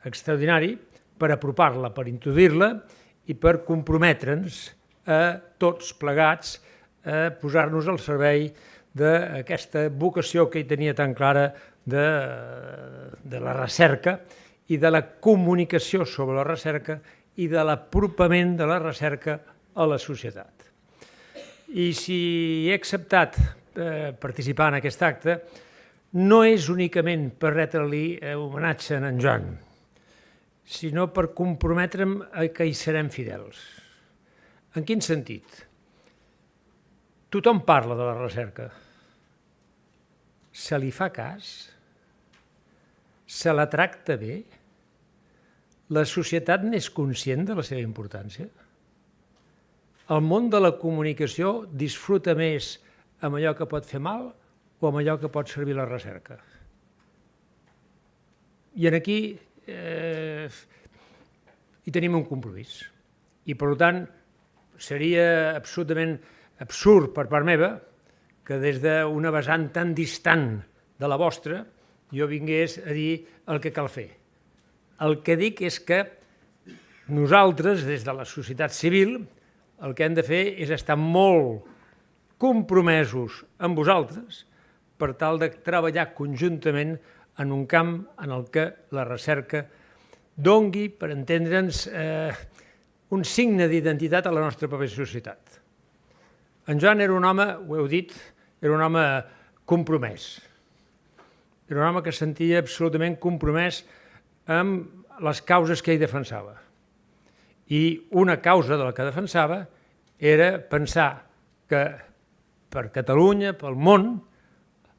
extraordinari per apropar-la, per introduir-la i per comprometre'ns a tots plegats a posar-nos al servei d'aquesta vocació que ell tenia tan clara de la recerca i de la comunicació sobre la recerca i de l'apropament de la recerca a la societat. I si he acceptat participar en aquest acte, no és únicament per retre-li homenatge a en Joan, sinó per comprometre'm que hi serem fidels. En quin sentit? Tothom parla de la recerca. Se li fa cas? Se la tracta bé? La societat n'és conscient de la seva importància? El món de la comunicació disfruta més amb allò que pot fer mal o amb allò que pot servir la recerca? I aquí hi tenim un compromís. I, per tant, seria absolutament absurd per part meva que des d'una vessant tan distant de la vostra jo vingués a dir el que cal fer. El que dic és que nosaltres, des de la societat civil, el que hem de fer és estar molt compromesos amb vosaltres per tal de treballar conjuntament en un camp en el que la recerca dongui, per entendre'ns, un signe d'identitat a la nostra pròpia societat. En Joan era un home, ho heu dit, era un home compromès. Era un home que es sentia absolutament compromès amb les causes que ell defensava. I una causa de la que defensava era pensar que per Catalunya, pel món,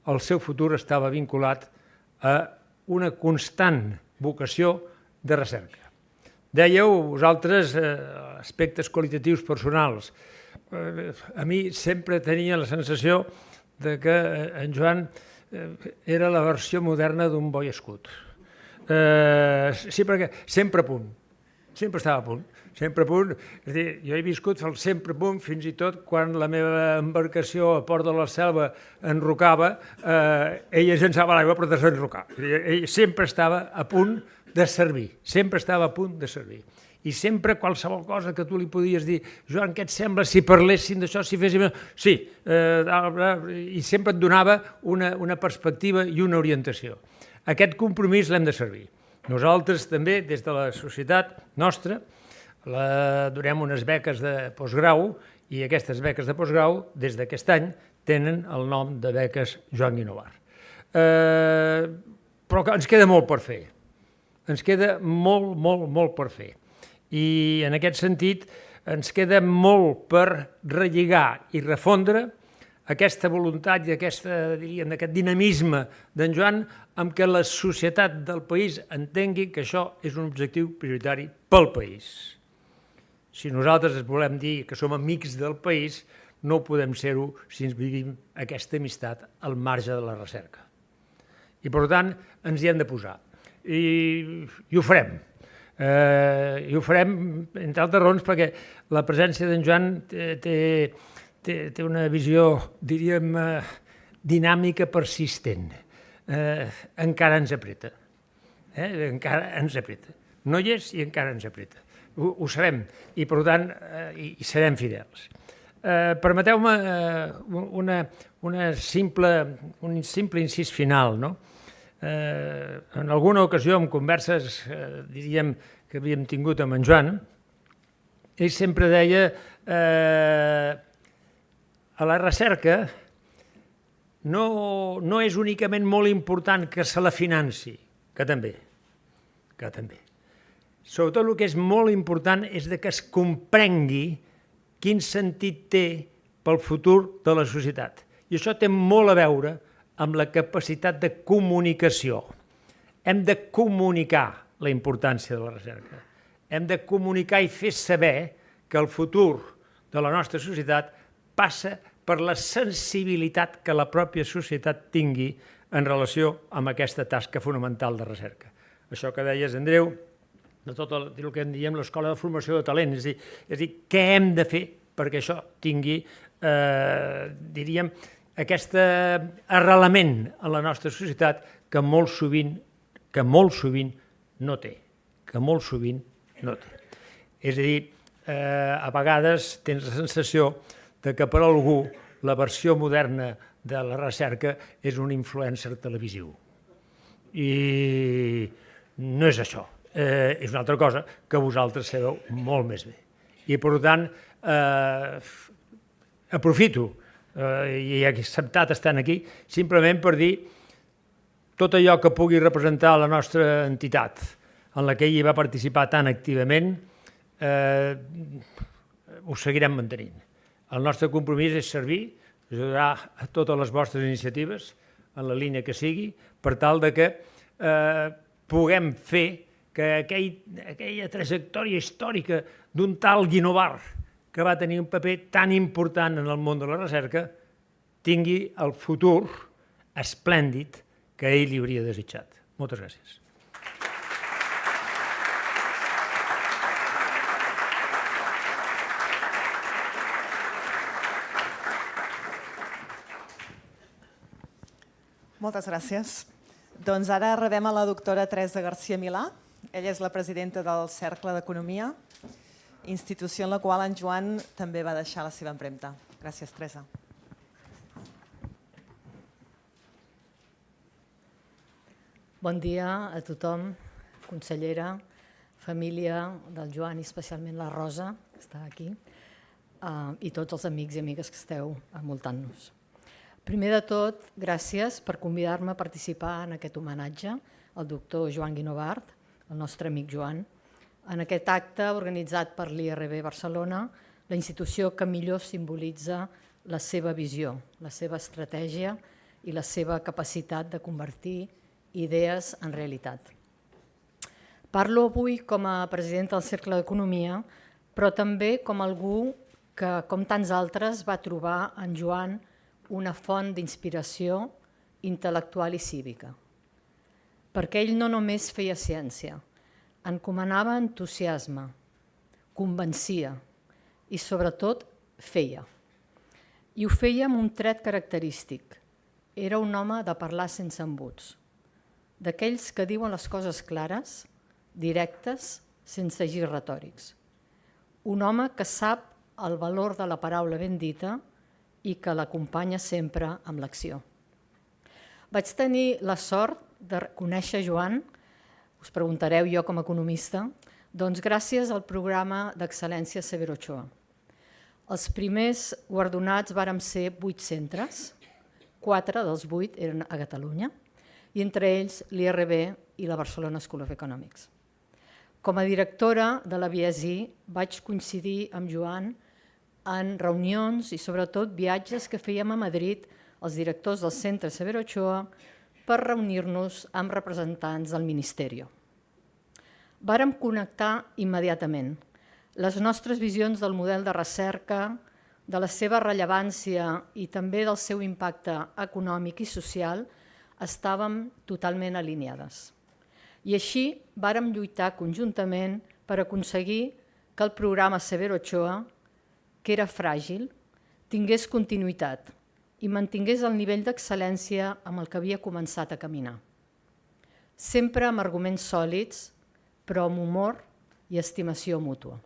el seu futur estava vinculat a una constant vocació de recerca. Dèieu vosaltres aspectes qualitatius personals. A mi sempre tenia la sensació de que en Joan era la versió moderna d'un Boy Scout. Sí, perquè sempre a punt, sempre estava a punt, sempre a punt. És a dir, jo he viscut el sempre a punt fins i tot quan la meva embarcació a Port de la Selva enrocava, ell es llançava a l'aigua per desenrocar. Ell sempre estava a punt de servir, sempre estava a punt de servir. I sempre qualsevol cosa que tu li podies dir, Joan, què et sembla si parléssim d'això, si féssim... Sí, i sempre et donava una perspectiva i una orientació. Aquest compromís l'hem de servir. Nosaltres també, des de la societat nostra, donem unes beques de postgrau i aquestes beques de postgrau, des d'aquest any, tenen el nom de beques Joan Guinovart. Però ens queda molt per fer. Ens queda molt, molt, molt per fer. I en aquest sentit ens queda molt per relligar i refondre aquesta voluntat i aquest dinamisme d'en Joan amb què la societat del país entengui que això és un objectiu prioritari pel país. Si nosaltres volem dir que som amics del país, no podem ser-ho si ens vivim aquesta amistat al marge de la recerca. I, per tant, ens hi hem de posar. I ho farem. I ho farem, entre altres raons, perquè la presència d'en Joan té una visió, diríem, dinàmica persistent. Encara ens apreta. Encara ens apreta. No hi és i encara ens apreta. Ho sabem i, per tant, hi serem fidels. Permeteu-me un simple incís final, no? En alguna ocasió, en converses, diríem, que havíem tingut amb en Joan, ell sempre deia a la recerca no és únicament molt important que se la financi, que també. Sobretot el que és molt important és que es comprengui quin sentit té pel futur de la societat. I això té molt a veure amb la capacitat de comunicació. Hem de comunicar la importància de la recerca. Hem de comunicar i fer saber que el futur de la nostra societat passa per la sensibilitat que la pròpia societat tingui en relació amb aquesta tasca fonamental de recerca. Això que deies, Andreu, de tot el que en diem l'escola de formació de talent, és a dir, què hem de fer perquè això tingui, diríem, aquest arrelament en la nostra societat que molt sovint no té. És a dir, a vegades tens la sensació que per algú la versió moderna de la recerca és un influencer televisiu. I no és això, és una altra cosa que vosaltres sabeu molt més bé. I, per tant, aprofito i he acceptat estar aquí simplement per dir tot allò que pugui representar la nostra entitat en la que ell va participar tan activament, ho seguirem mantenint. El nostre compromís és servir, ajudar a totes les vostres iniciatives en la línia que sigui, per tal que puguem fer que aquella trajectòria històrica d'un tal Guinovart, que va tenir un paper tan important en el món de la recerca, tingui el futur esplèndid que ell li hauria desitjat. Moltes gràcies. Moltes gràcies. Doncs ara rebem a la doctora Teresa García Milà. Ella és la presidenta del Cercle d'Economia, institució en la qual en Joan també va deixar la seva empremta. Gràcies, Teresa. Bon dia a tothom, consellera. família del Joan i especialment la Rosa, que està aquí, i tots els amics i amigues que esteu envoltant-nos. Primer de tot, gràcies per convidar-me a participar en aquest homenatge al doctor Joan Guinovart, el nostre amic Joan, en aquest acte organitzat per l'IRB Barcelona, la institució que millor simbolitza la seva visió, la seva estratègia i la seva capacitat de convertir idees en realitat. Parlo avui com a presidenta del Cercle d'Economia, però també com algú que, com tants altres, va trobar en Joan una font d'inspiració intel·lectual i cívica. Perquè ell no només feia ciència, encomanava entusiasme, convencia i, sobretot, feia. I ho feia amb un tret característic. Era un home de parlar sense embuts, d'aquells que diuen les coses clares, directes, sense girs retòrics. Un home que sap el valor de la paraula ben dita i que l'acompanya sempre amb l'acció. Vaig tenir la sort de conèixer Joan, us preguntareu jo com a economista, doncs gràcies al programa d'excel·lència Severo Ochoa. Els primers guardonats vàrem ser 8 centres, 4 dels 8 eren a Catalunya, i entre ells l'IRB i la Barcelona School of Economics. Com a directora de la BSI vaig coincidir amb Joan en reunions i sobretot viatges que fèiem a Madrid els directors del centre Severo Ochoa per reunir-nos amb representants del Ministeri. Vàrem connectar immediatament. Les nostres visions del model de recerca, de la seva rellevància i també del seu impacte econòmic i social estàvem totalment alineades. I així vàrem lluitar conjuntament per aconseguir que el programa Severo Ochoa, que era fràgil, tingués continuïtat i mantingués el nivell d'excel·lència amb el que havia començat a caminar. Sempre amb arguments sòlids, però amb humor i estimació mútua.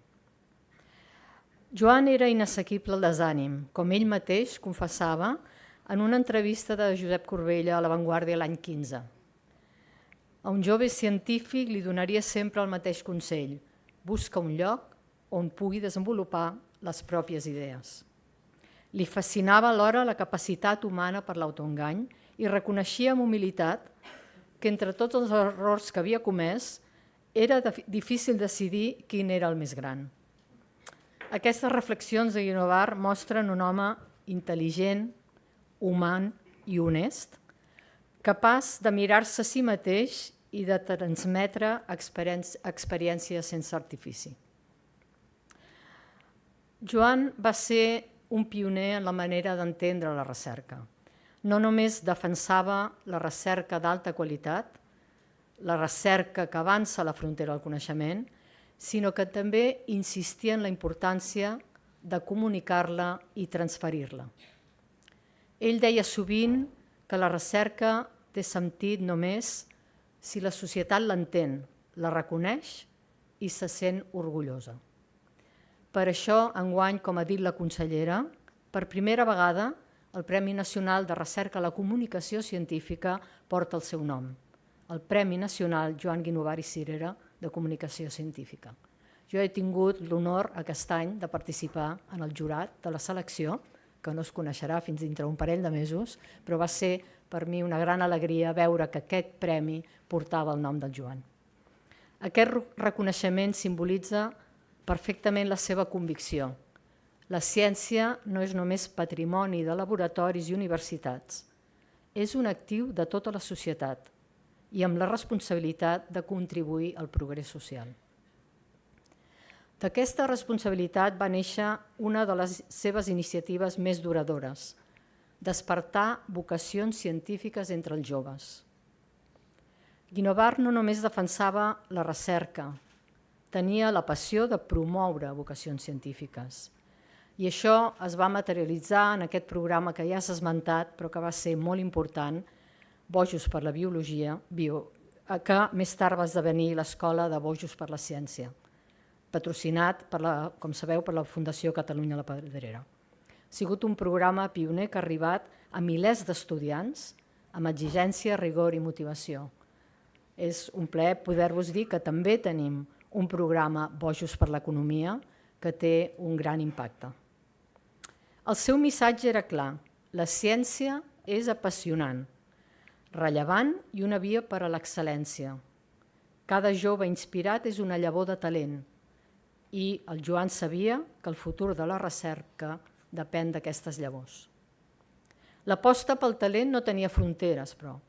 Joan era inassequible al desànim, com ell mateix confessava en una entrevista de Josep Corbella a La Vanguardia l'any 15. A un jove científic li donaria sempre el mateix consell: busca un lloc on pugui desenvolupar les pròpies idees. Li fascinava alhora la capacitat humana per l'autoengany i reconeixia amb humilitat que entre tots els errors que havia comès era difícil decidir quin era el més gran. Aquestes reflexions de Guinovart mostren un home intel·ligent, humà i honest, capaç de mirar-se a si mateix i de transmetre experiències sense artifici. Joan va ser un pioner en la manera d'entendre la recerca. No només defensava la recerca d'alta qualitat, la recerca que avança a la frontera del coneixement, sinó que també insistia en la importància de comunicar-la i transferir-la. Ell deia sovint que la recerca té sentit només si la societat l'entén, la reconeix i se sent orgullosa. Per això, enguany, com ha dit la consellera, per primera vegada el Premi Nacional de Recerca a la Comunicació Científica porta el seu nom, el Premi Nacional Joan Guinovart i Cirera de Comunicació Científica. Jo he tingut l'honor aquest any de participar en el jurat de la selecció, que no es coneixerà fins dintre un parell de mesos, però va ser per mi una gran alegria veure que aquest premi portava el nom del Joan. Aquest reconeixement simbolitza perfectament la seva convicció. La ciència no és només patrimoni de laboratoris i universitats, és un actiu de tota la societat i amb la responsabilitat de contribuir al progrés social. D'aquesta responsabilitat va néixer una de les seves iniciatives més duradores, despertar vocacions científiques entre els joves. Guinovart no només defensava la recerca, tenia la passió de promoure vocacions científiques. I això es va materialitzar en aquest programa que ja s'ha esmentat, però que va ser molt important, Bojos per la Biologia, que més tard va esdevenir l'Escola de Bojos per la Ciència, patrocinat, com sabeu, per la Fundació Catalunya la Pedrera. Ha sigut un programa pioner que ha arribat a milers d'estudiants amb exigència, rigor i motivació. És un plaer poder-vos dir que també tenim un programa Bojos per l'Economia que té un gran impacte. El seu missatge era clar: la ciència és apassionant, rellevant i una via per a l'excel·lència. Cada jove inspirat és una llavor de talent i el Joan sabia que el futur de la recerca depèn d'aquestes llavors. L'aposta pel talent no tenia fronteres, però.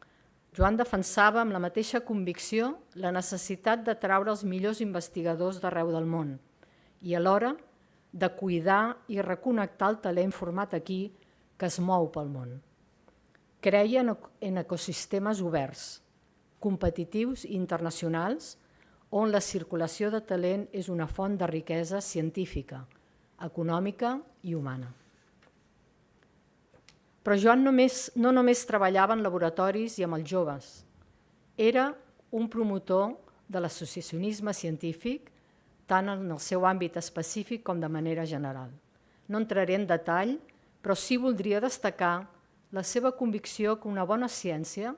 Joan defensava amb la mateixa convicció la necessitat de traure els millors investigadors d'arreu del món i alhora de cuidar i reconnectar el talent format aquí que es mou pel món. Creia en ecosistemes oberts, competitius i internacionals, on la circulació de talent és una font de riquesa científica, econòmica i humana. Però Joan no només treballava en laboratoris i amb els joves. Era un promotor de l'associacionisme científic, tant en el seu àmbit específic com de manera general. No entraré en detall, però sí voldria destacar la seva convicció que una bona ciència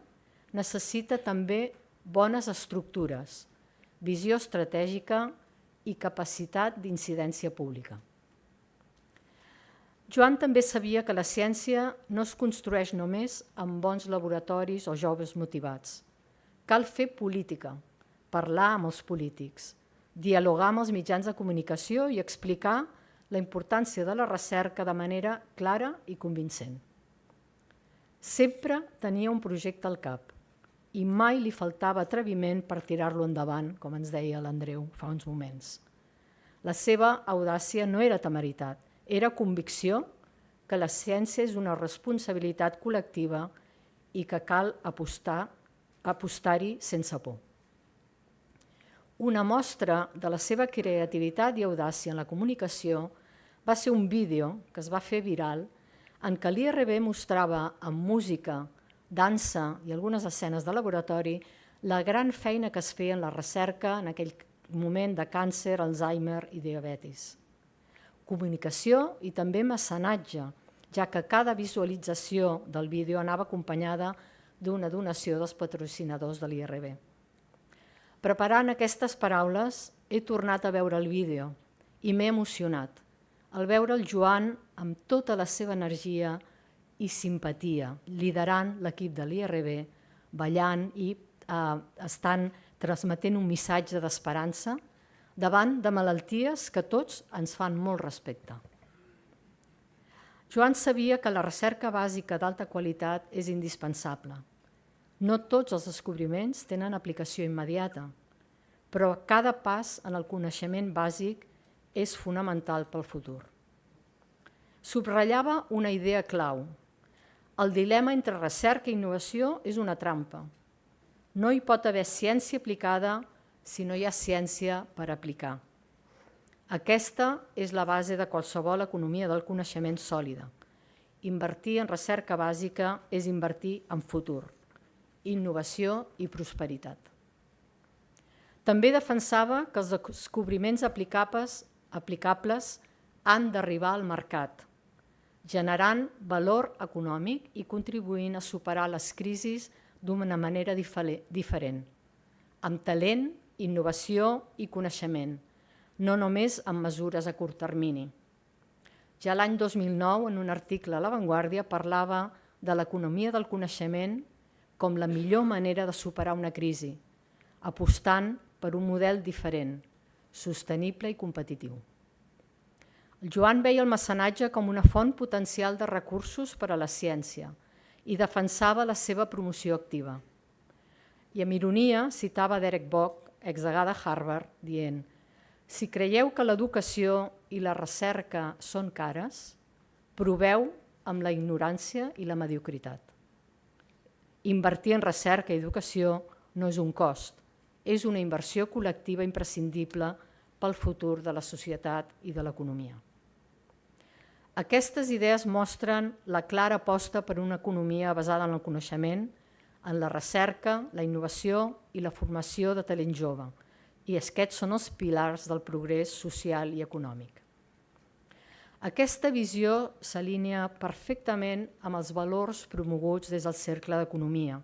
necessita també bones estructures, visió estratègica i capacitat d'incidència pública. Joan també sabia que la ciència no es construeix només amb bons laboratoris o joves motivats. Cal fer política, parlar amb els polítics, dialogar amb els mitjans de comunicació i explicar la importància de la recerca de manera clara i convincent. Sempre tenia un projecte al cap i mai li faltava atreviment per tirar-lo endavant, com ens deia l'Andreu fa uns moments. La seva audàcia no era temeritat, era convicció que la ciència és una responsabilitat col·lectiva i que cal apostar-hi sense por. Una mostra de la seva creativitat i audàcia en la comunicació va ser un vídeo que es va fer viral en què l'IRB mostrava amb música, dansa i algunes escenes de laboratori la gran feina que es feia en la recerca en aquell moment de càncer, Alzheimer i diabetis. Comunicació i també mecenatge, ja que cada visualització del vídeo anava acompanyada d'una donació dels patrocinadors de l'IRB. Preparant aquestes paraules, he tornat a veure el vídeo i m'he emocionat al veure el Joan amb tota la seva energia i simpatia, liderant l'equip de l'IRB, ballant i estan transmetent un missatge d'esperança davant de malalties que tots ens fan molt respecte. Joan sabia que la recerca bàsica d'alta qualitat és indispensable. No tots els descobriments tenen aplicació immediata, però cada pas en el coneixement bàsic és fonamental pel futur. Subratllava una idea clau. El dilema entre recerca i innovació és una trampa. No hi pot haver ciència aplicada si no hi ha ciència per aplicar. Aquesta és la base de qualsevol economia del coneixement sòlida. Invertir en recerca bàsica és invertir en futur, innovació i prosperitat. També defensava que els descobriments aplicables han d'arribar al mercat, generant valor econòmic i contribuint a superar les crisis d'una manera diferent, amb talent, innovació i coneixement, no només amb mesures a curt termini. Ja l'any 2009, en un article a La Vanguardia, parlava de l'economia del coneixement com la millor manera de superar una crisi, apostant per un model diferent, sostenible i competitiu. El Joan veia el mecenatge com una font potencial de recursos per a la ciència i defensava la seva promoció activa. I amb ironia citava Derek Bock, exdegà de Harvard, dient: si creieu que l'educació i la recerca són cares, proveu amb la ignorància i la mediocritat. Invertir en recerca i educació no és un cost, és una inversió col·lectiva imprescindible pel futur de la societat i de l'economia. Aquestes idees mostren la clara aposta per una economia basada en el coneixement, en la recerca, la innovació i la formació de talent jove, i aquests són els pilars del progrés social i econòmic. Aquesta visió s'alinea perfectament amb els valors promoguts des del Cercle d'Economia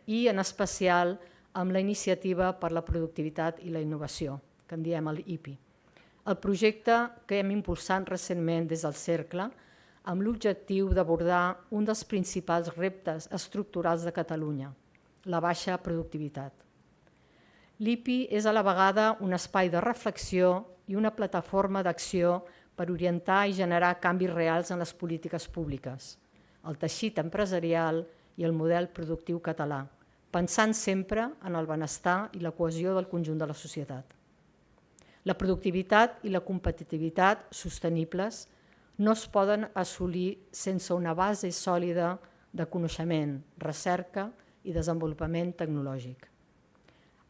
i, en especial, amb la iniciativa per la productivitat i la innovació, que en diem l'IPI. El projecte que hem impulsat recentment des del Cercle amb l'objectiu d'abordar un dels principals reptes estructurals de Catalunya, la baixa productivitat. L'IPI és a la vegada un espai de reflexió i una plataforma d'acció per orientar i generar canvis reals en les polítiques públiques, el teixit empresarial i el model productiu català, pensant sempre en el benestar i la cohesió del conjunt de la societat. La productivitat i la competitivitat sostenibles no es poden assolir sense una base sòlida de coneixement, recerca i desenvolupament tecnològic.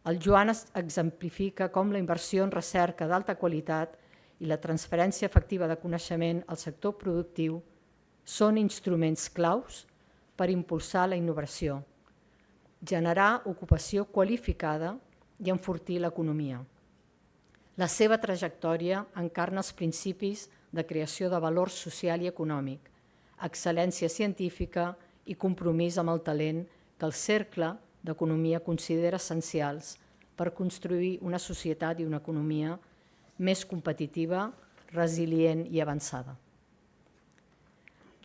El Joan exemplifica com la inversió en recerca d'alta qualitat i la transferència efectiva de coneixement al sector productiu són instruments claus per impulsar la innovació, generar ocupació qualificada i enfortir l'economia. La seva trajectòria encarna els principis de creació de valor social i econòmic, excel·lència científica i compromís amb el talent que el Cercle d'Economia considera essencials per construir una societat i una economia més competitiva, resilient i avançada.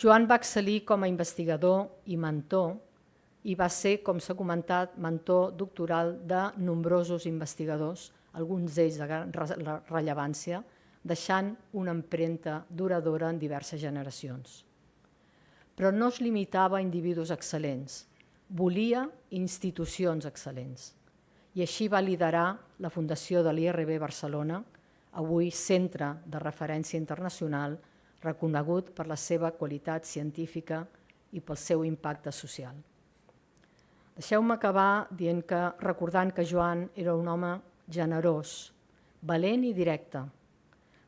Joan va excel·lir com a investigador i mentor i va ser, com s'ha comentat, mentor doctoral de nombrosos investigadors, alguns d'ells de gran rellevància, deixant una empremta duradora en diverses generacions. Però no es limitava a individus excel·lents, volia institucions excel·lents. I així va liderar la fundació de l'IRB Barcelona, avui centre de referència internacional, reconegut per la seva qualitat científica i pel seu impacte social. Deixeu-me acabar recordant que Joan era un home generós, valent i directe,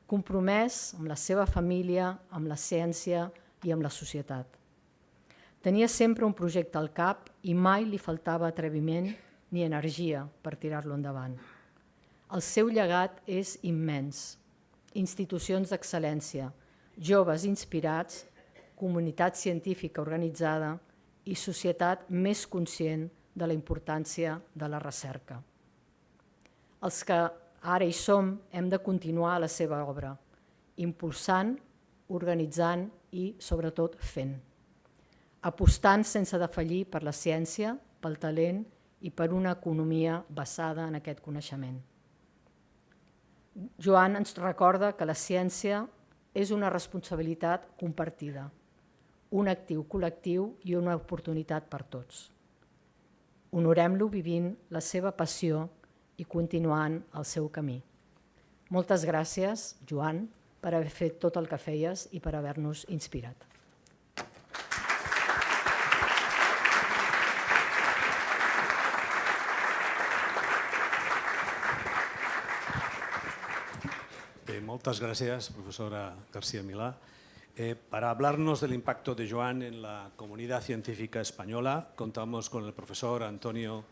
compromès amb la seva família, amb la ciència i amb la societat. Tenia sempre un projecte al cap i mai li faltava atreviment ni energia per tirar-lo endavant. El seu llegat és immens. Institucions d'excel·lència, joves inspirats, comunitat científica organitzada i societat més conscient de la importància de la recerca. Els que ara hi som hem de continuar la seva obra, impulsant, organitzant i, sobretot, fent. Apostant sense defallir per la ciència, pel talent i per una economia basada en aquest coneixement. Joan ens recorda que la ciència és una responsabilitat compartida, un actiu col·lectiu i una oportunitat per tots. Honorem-lo vivint la seva passió i continuant el seu camí. Moltes gràcies, Joan, per haver fet tot el que feies i per haver-nos inspirat. Muchas gracias, profesora García Milá. Para hablarnos del impacto de Joan en la comunidad científica española, contamos con el profesor Antonio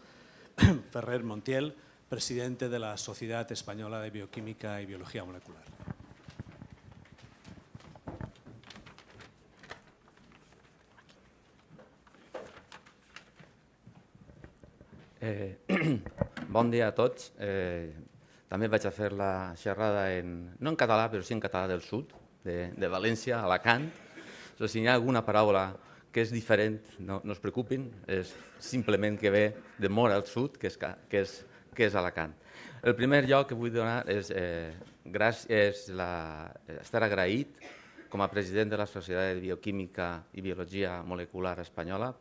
Ferrer Montiel, presidente de la Sociedad Española de Bioquímica y Biología Molecular. Bon dia a tots. També vaig a fer la xerrada no en català, però sí en català del sud, de València, Alacant. Si hi ha alguna paraula que és diferent, no es preocupin, és simplement que ve de molt al sud, que és Alacant. El primer lloc que vull donar és estar agraït com a president de la Societat de Bioquímica i Biologia Molecular Espanyola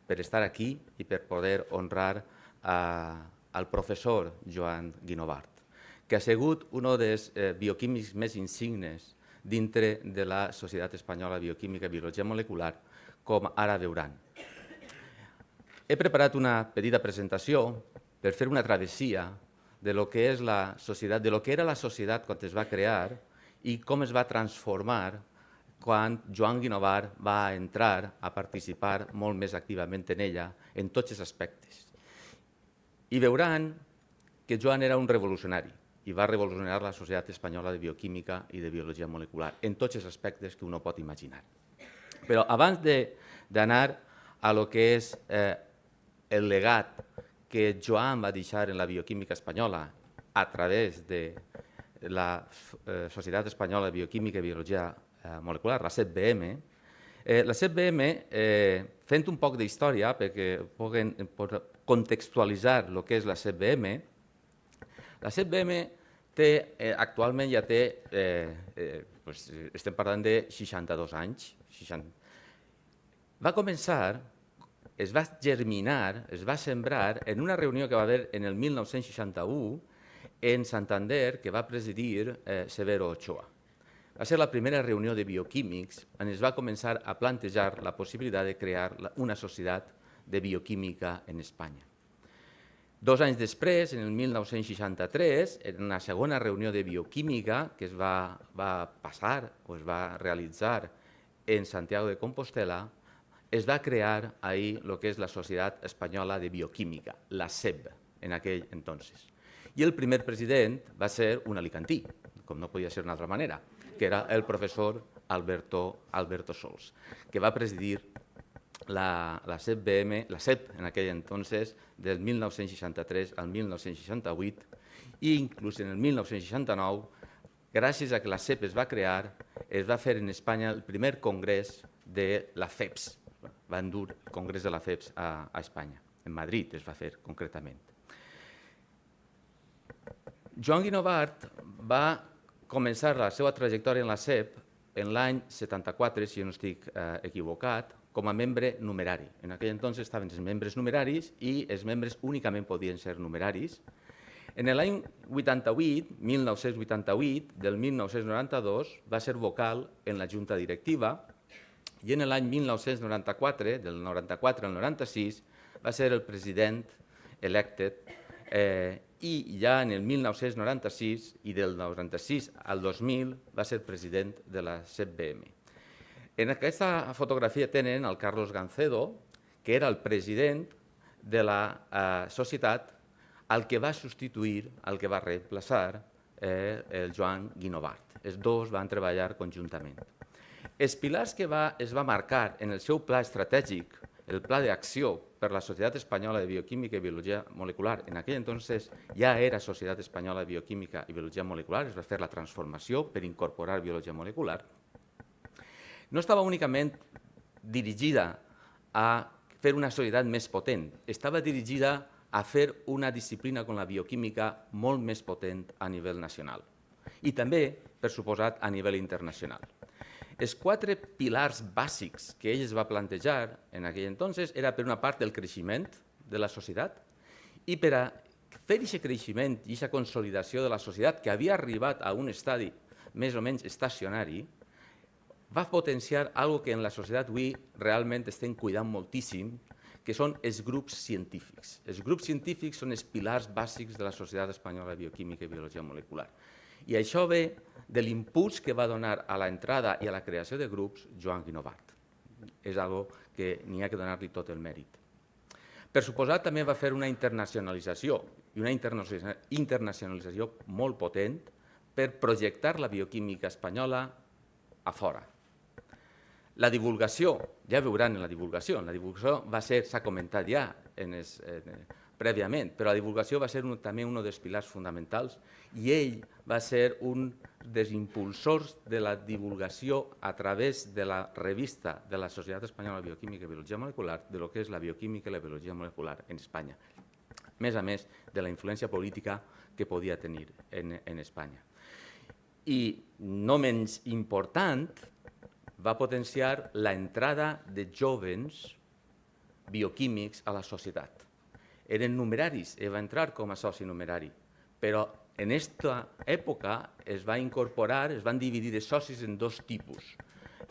per estar aquí i per poder honrar al professor Joan Guinovart, que ha sigut un dels bioquímics més insignes dintre de la Societat Espanyola de Bioquímica i Biologia Molecular, com ara veuran. He preparat una petita presentació per fer una travessia de lo que és la societat, de lo que era la societat quan es va crear i com es va transformar quan Joan Guinovart va entrar a participar molt més activament en ella en tots els aspectes. I veuran que Joan era un revolucionari i va revolucionar la Societat Espanyola de Bioquímica i de Biologia Molecular en tots els aspectes que uno pot imaginar. Però abans d'anar a lo que és el legat que Joan va deixar en la bioquímica espanyola a través de la Societat Espanyola de Bioquímica i Biologia Molecular, la CEBM. La CEBM, fent un poc d'història perquè puguin contextualitzar el que és la CEBM actualment ja té, estem parlant de 62 anys. Va començar, es va germinar, es va sembrar en una reunió que va haver en el 1961 en Santander, que va presidir Severo Ochoa. Va ser la primera reunió de bioquímics on es va començar a plantejar la possibilitat de crear una societat de bioquímica en Espanya. 2 anys després, en el 1963, en una segona reunió de bioquímica que es va passar o es va realitzar en Santiago de Compostela, es va crear ahí el que és la Societat Espanyola de Bioquímica, la SEB, en aquell entonces. I el primer president va ser un alicantí, com no podia ser d'una altra manera, que era el professor Alberto Sols, que va presidir la CEP en aquell entonces, del 1963 al 1968, i inclús en el 1969, gràcies a que la CEP es va crear, es va fer en Espanya el primer congrés de la FEPS. Va endur el congrés de la FEPS a Espanya. En Madrid es va fer, concretament. Joan Guinovart va començar la seva trajectòria en la CEP en l'any 74, si no estic equivocat, com a membre numerari. En aquell entonces estaven els membres numeraris i els membres únicament podien ser numeraris. En l'any 1988, del 1992, va ser vocal en la Junta Directiva i en l'any 1994, del 94 al 96, va ser el president elected i ja en el 1996 i del 96 al 2000 va ser president de la CEBM. En aquesta fotografia tenen el Carlos Gancedo, que era el president de la societat al que va substituir, al que va reemplaçar el Joan Guinovart. Els dos van treballar conjuntament. Els pilars que es va marcar en el seu pla estratègic, el pla d'acció per la Societat Espanyola de Bioquímica i Biologia Molecular, en aquell entonces ja era Societat Espanyola de Bioquímica i Biologia Molecular, es va fer la transformació per incorporar biologia molecular, no estava únicament dirigida a fer una societat més potent, estava dirigida a fer una disciplina com la bioquímica molt més potent a nivell nacional i també, per suposat, a nivell internacional. Els 4 pilars bàsics que ell es va plantejar en aquell entonces era, per una part, el creixement de la societat i per a fer aquest creixement i aquesta consolidació de la societat que havia arribat a un estadi més o menys estacionari, va potenciar algo que en la societat avui realment estem cuidant moltíssim, que són els grups científics. Els grups científics són els pilars bàsics de la Societat Espanyola de Bioquímica i Biologia Molecular. I això ve de l'impuls que va donar a l'entrada i a la creació de grups Joan Guinovart. És algo que n'hi ha que donar-li tot el mèrit. Per suposat, també va fer una internacionalització, i una internacionalització molt potent per projectar la bioquímica espanyola a fora. La divulgació, ja veuran en la divulgació va ser, s'ha comentat ja prèviament, però la divulgació va ser també un dels pilars fonamentals i ell va ser un dels impulsors de la divulgació a través de la revista de la Societat Espanyola de Bioquímica i Biologia Molecular de lo que és la bioquímica i la biologia molecular en Espanya, a més de la influència política que podia tenir en Espanya. I no menys important, va potenciar l'entrada de jóvens bioquímics a la societat. Eren numeraris, ell va entrar com a soci numerari, però en aquesta època es va incorporar, es van dividir els socis en 2 tipus.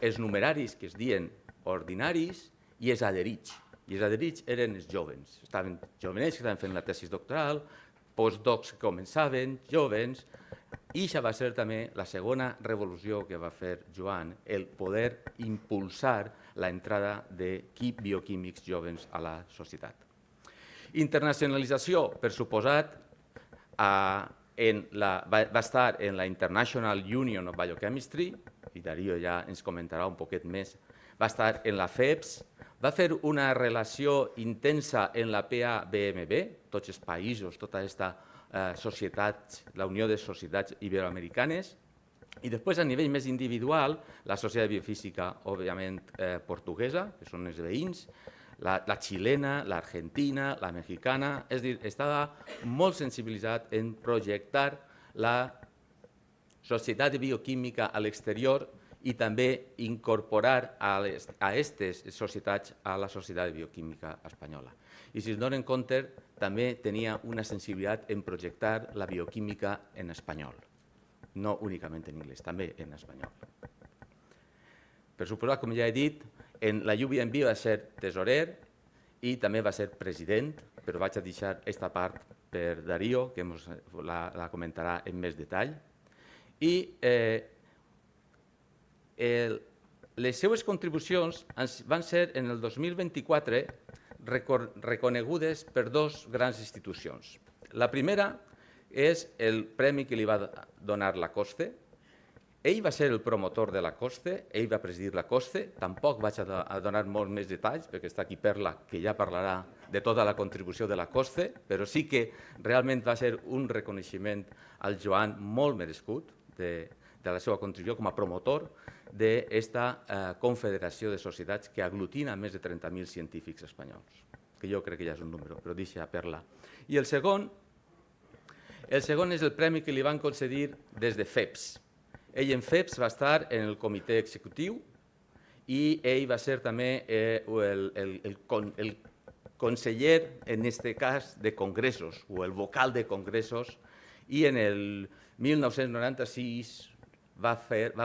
Els numeraris, que es diuen ordinaris, i els adherits. I els adherits eren els jóvens. Estaven jovenets que estaven fent la tesi doctoral, postdocs que començaven, jóvens, i això va ser també la segona revolució que va fer Joan, el poder impulsar l'entrada de bioquímics jóvens a la societat. Internacionalització, per suposat, va estar en la International Union of Biochemistry, i Darío ja ens comentarà un poquet més, va estar en la FEPS, Va fer una relació intensa en la PA-BMB, tots els països, tota aquesta societat, la Unió de Societats Iberoamericanes, i després, a nivell més individual, la Societat de Biofísica, òbviament, portuguesa, que són els veïns, la xilena, l'argentina, la mexicana, és a dir, estava molt sensibilitzat en projectar la Societat de Bioquímica a l'exterior i també incorporar a aquestes societats a la Societat de Bioquímica espanyola. I si es donen compte, també tenia una sensibilitat en projectar la bioquímica en espanyol, no únicament en anglès, també en espanyol. Per suposar, com ja he dit, en la UBMB va ser tesorer i també va ser president, però vaig a deixar aquesta part per Darío, que la comentarà en més detall. I les seues contribucions van ser en el 2024 reconegudes per dues grans institucions. La primera és el premi que li va donar la COSCE. Ell va ser el promotor de la COSCE, ell va presidir la COSCE, tampoc vaig a donar molts més detalls, perquè està aquí Perla, que ja parlarà de tota la contribució de la COSCE, però sí que realment va ser un reconeixement al Joan molt merescut de la seva contribució com a promotor d'aquesta confederació de societats que aglutina més de 30.000 científics espanyols, que jo crec que ja és un número, però deixa Perla. I el segon és el premi que li van concedir des de FEPS. Ell en FEPS va estar en el comitè executiu i ell va ser també el conseller, en aquest cas, de congressos, o el vocal de congressos, i en el 1996 va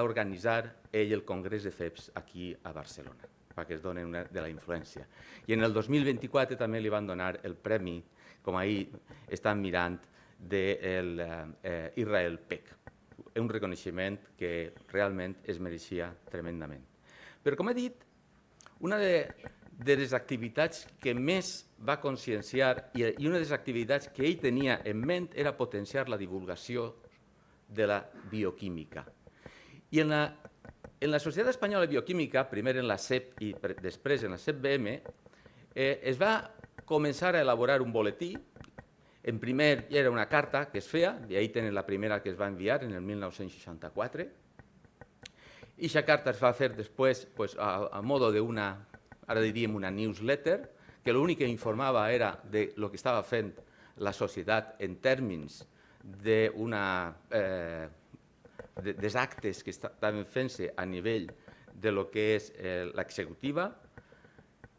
organitzar ell el congrés de FEPS aquí a Barcelona, perquè es donen de la influència. I en el 2024 també li van donar el premi, com ahir estan mirant, d'Israel PEC, un reconeixement que realment es mereixia tremendament. Però, com he dit, una de les activitats que més va conscienciar i una de les activitats que ell tenia en ment era potenciar la divulgació de la bioquímica. I en la Societat Espanyola de Bioquímica, primer en la CEP i després en la CEP-BM, es va començar a elaborar un boletí. En primer era una carta que es feia, i ahí tenen la primera que es va enviar en el 1964. I aquesta carta es va fer després a modo d'una, ara diríem una newsletter, que l'únic que informava era de lo que estava fent la societat en termes dels actes que estaven fent-se a nivell de lo que és l'executiva.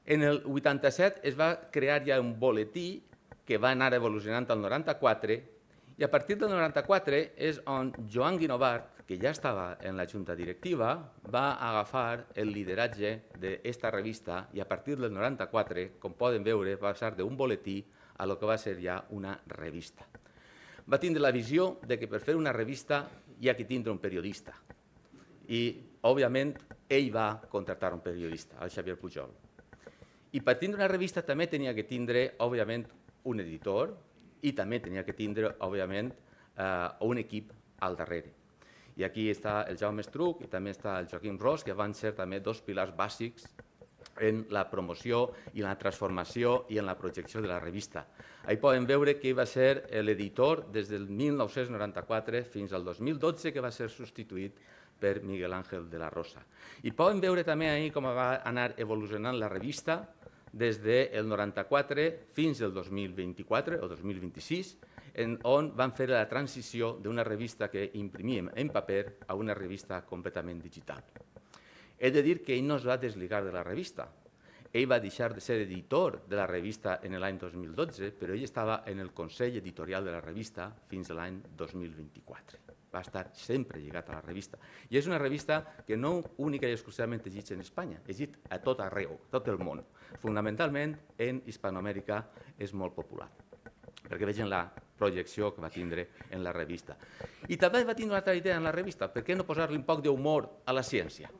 En el 87 es va crear ja un boletí que va anar evolucionant al 94, i a partir del 94 és on Joan Guinovart, que ja estava en la junta directiva, va agafar el lideratge d'esta revista i a partir del 94, com poden veure, va passar d'un boletí a lo que va ser ja una revista. Va tindre la visió de que per fer una revista hi ha que tindre un periodista. I, òbviament, ell va contractar un periodista, el Xavier Pujol. I per tindre una revista també tenia que tindre, òbviament, un editor i també tenia que tindre, òbviament, un equip al darrere. I aquí està el Jaume Estruc i també està el Joaquim Ros, que van ser també dos pilars bàsics en la promoció i la transformació i en la projecció de la revista. Ahí poden veure que va ser l'editor des del 1994 fins al 2012, que va ser substituït per Miguel Ángel de la Rosa. I poden veure també ahí com va anar evolucionant la revista des del 94 fins al 2024 o 2026, on van fer la transició d'una revista que imprimíem en paper a una revista completament digital. He de dir que ell no es va desligar de la revista. Ell va deixar de ser editor de la revista en l'any 2012, però ell estava en el consell editorial de la revista fins a l'any 2024. Va estar sempre lligat a la revista. I és una revista que no única i exclusivament es llegit en Espanya, es llegit a tot arreu, tot el món. Fonamentalment, en Hispanoamèrica és molt popular, perquè vegin la projecció que va tindre en la revista. I també va tindre una altra idea en la revista, per què no posar-li un poc d'humor a la ciència?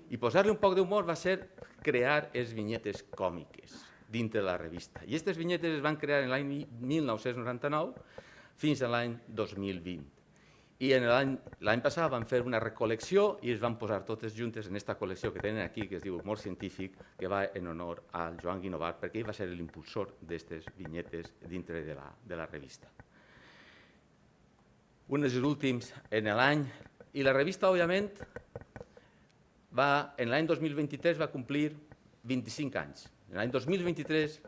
I posar-li un poc d'humor va ser crear les vinyetes còmiques dintre de la revista. I aquestes vinyetes es van crear en l'any 1999 fins a l'any 2020. I l'any passat van fer una recol·lecció i es van posar totes juntes en aquesta col·lecció que tenen aquí, que es diu Humor Científic, que va en honor al Joan Guinovart, perquè ell va ser l'impulsor d'aquestes vinyetes dintre de la revista. Un dels últims en l'any, i la revista, òbviament, en l'any 2023 va complir 25 anys. En l'any 2023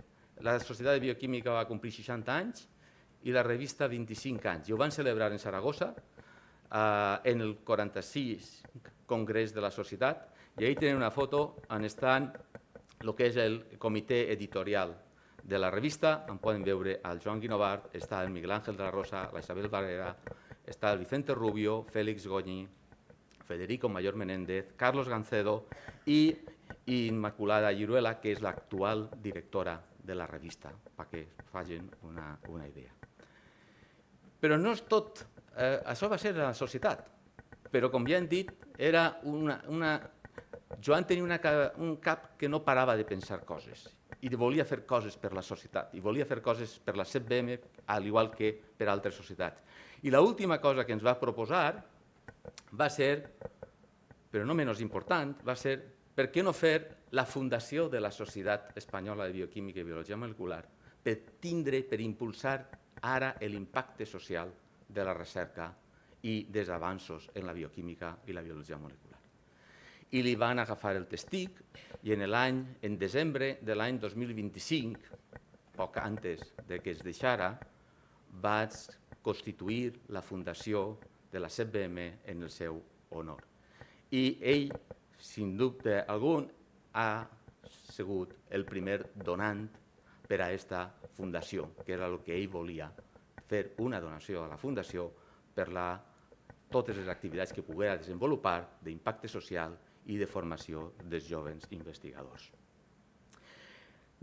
la Societat de Bioquímica va complir 60 anys i la revista 25 anys. I ho van celebrar en Saragossa, en el 46 congrés de la societat, i ahí tenen una foto on estan el que és el comitè editorial de la revista. En poden veure el Joan Guinovart, està el Miguel Ángel de la Rosa, la Isabel Barrera, està el Vicente Rubio, Félix Goñi, Federico Mayor Menéndez, Carlos Gancedo i Inmaculada Lliruela, que és l'actual directora de la revista, perquè facin una idea. Però no és tot. Això va ser la societat, però com ja hem dit, Joan tenia un cap que no parava de pensar coses i volia fer coses per la societat, i volia fer coses per la CBM, al igual que per altres societats. I l'última cosa que ens va proposar va ser, però no menys important, va ser per què no fer la fundació de la Societat Espanyola de Bioquímica i Biologia Molecular per impulsar ara l'impacte social de la recerca i dels avanços en la bioquímica i la biologia molecular. I li van agafar el testic i en desembre de l'any 2025, poc antes que es deixara, vaig constituir la fundació de la CBM en el seu honor. I ell, sin dubte algun, ha sigut el primer donant per a aquesta fundació, que era el que ell volia, fer una donació a la fundació per totes les activitats que poguera desenvolupar d'impacte social i de formació dels joves investigadors.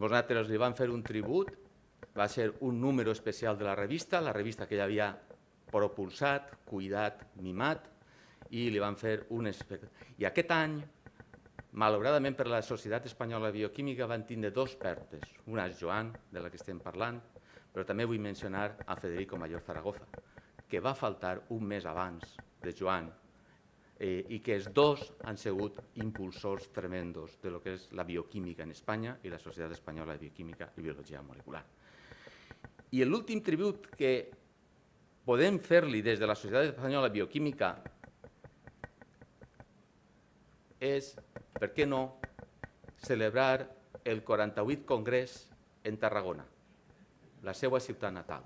Nosaltres li vam fer un tribut, va ser un número especial de la revista que ell havia propulsat, cuidat, mimat, i li van fer un espectacle. I aquest any, malauradament per la Societat Espanyola de Bioquímica, van tindre dos pertes. Una és Joan, de la que estem parlant, però també vull mencionar a Federico Mayor Zaragoza, que va faltar un mes abans de Joan i que els dos han sigut impulsors tremendos de lo que és la bioquímica en Espanya i la Societat Espanyola de Bioquímica i Biologia Molecular. I l'últim tribut que podem fer-li des de la Societat Espanyola de Bioquímica és, per què no, celebrar el 48 Congrés en Tarragona, la seva ciutat natal.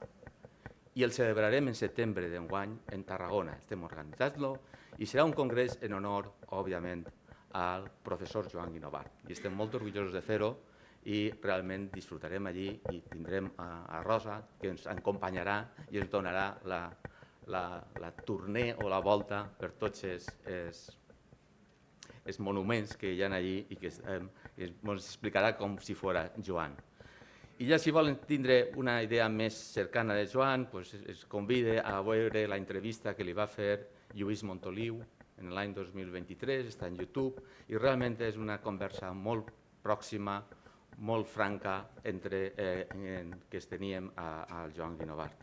I el celebrarem en setembre d'enguany en Tarragona. Estem organitzant-lo i serà un congrés en honor, òbviament, al professor Joan Guinovart. I estem molt orgullosos de fer-ho i realment disfrutarem allí i tindrem a Rosa, que ens acompanyarà i ens donarà la tournée o la volta per tots els monuments que hi ha allí i que ens explicarà com si fos Joan. I ja si volen tindre una idea més cercana de Joan, es convida a veure la entrevista que li va fer Lluís Montoliu en l'any 2023, està en YouTube, i realment és una conversa molt pròxima, molt franca, que teníem al Joan Guinovart.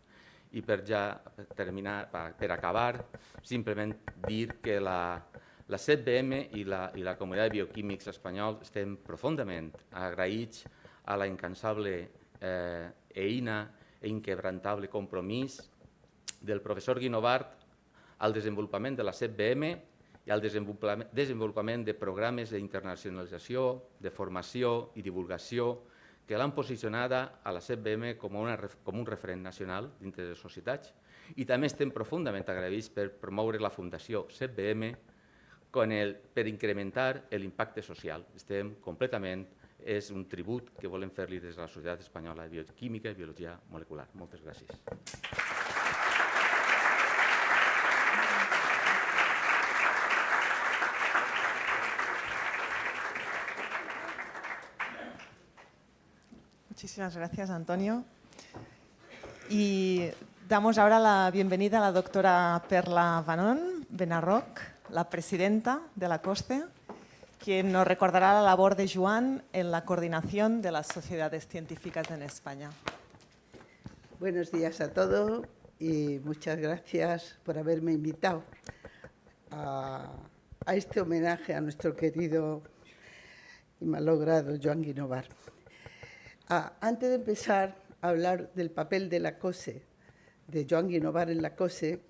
I per ja terminar, per acabar, simplement dir que la CBM i la comunitat de bioquímics espanyols estem profundament agraïts a la incansable eina i inquebrantable compromís del professor Guinovart al desenvolupament de la CBM i al desenvolupament de programes d'internacionalització, de formació i divulgació que l'han posicionada a la CBM com un referent nacional dintre de les societats. I també estem profundament agraïts per promoure la Fundació CBM per incrementar l'impacte social. Estem completament, és un tribut que volem fer-li des de la Societat Espanyola de Bioquímica i Biologia Molecular. Moltes gràcies. Muchísimas gracias, Antonio. Y damos ahora la bienvenida a la doctora Perla Vanón Benarroch, la presidenta de la COSCE, quien nos recordará la labor de Joan en la coordinación de las sociedades científicas en España. Buenos días a todos. y muchas gracias por haberme invitado a este homenaje a nuestro querido y malogrado Joan Guinovart. Antes de empezar a hablar del papel de la COSE, de Joan Guinovart en la COSE,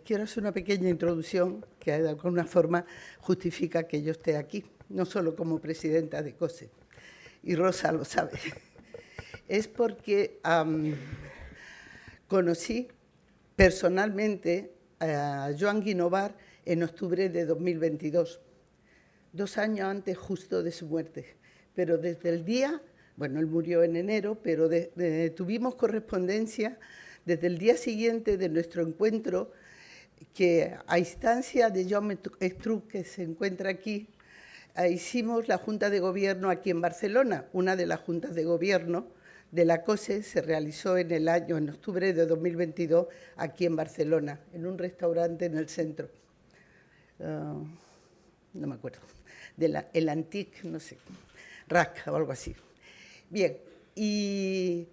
quiero hacer una pequeña introducción que de alguna forma justifica que yo esté aquí, no solo como presidenta de COSE, y Rosa lo sabe. Es porque conocí personalmente a Joan Guinovart en octubre de 2022, 2 años antes justo de su muerte. Pero desde el día, bueno, él murió en enero, pero tuvimos correspondencia desde el día siguiente de nuestro encuentro, que a instancia de Joan J, que se encuentra aquí, hicimos la Junta de Gobierno aquí en Barcelona. Una de las juntas de gobierno de la COSE se realizó en octubre de 2022 aquí en Barcelona, en un restaurante en el centro. No me acuerdo, el Antic, no sé, RAC o algo así. Bien, y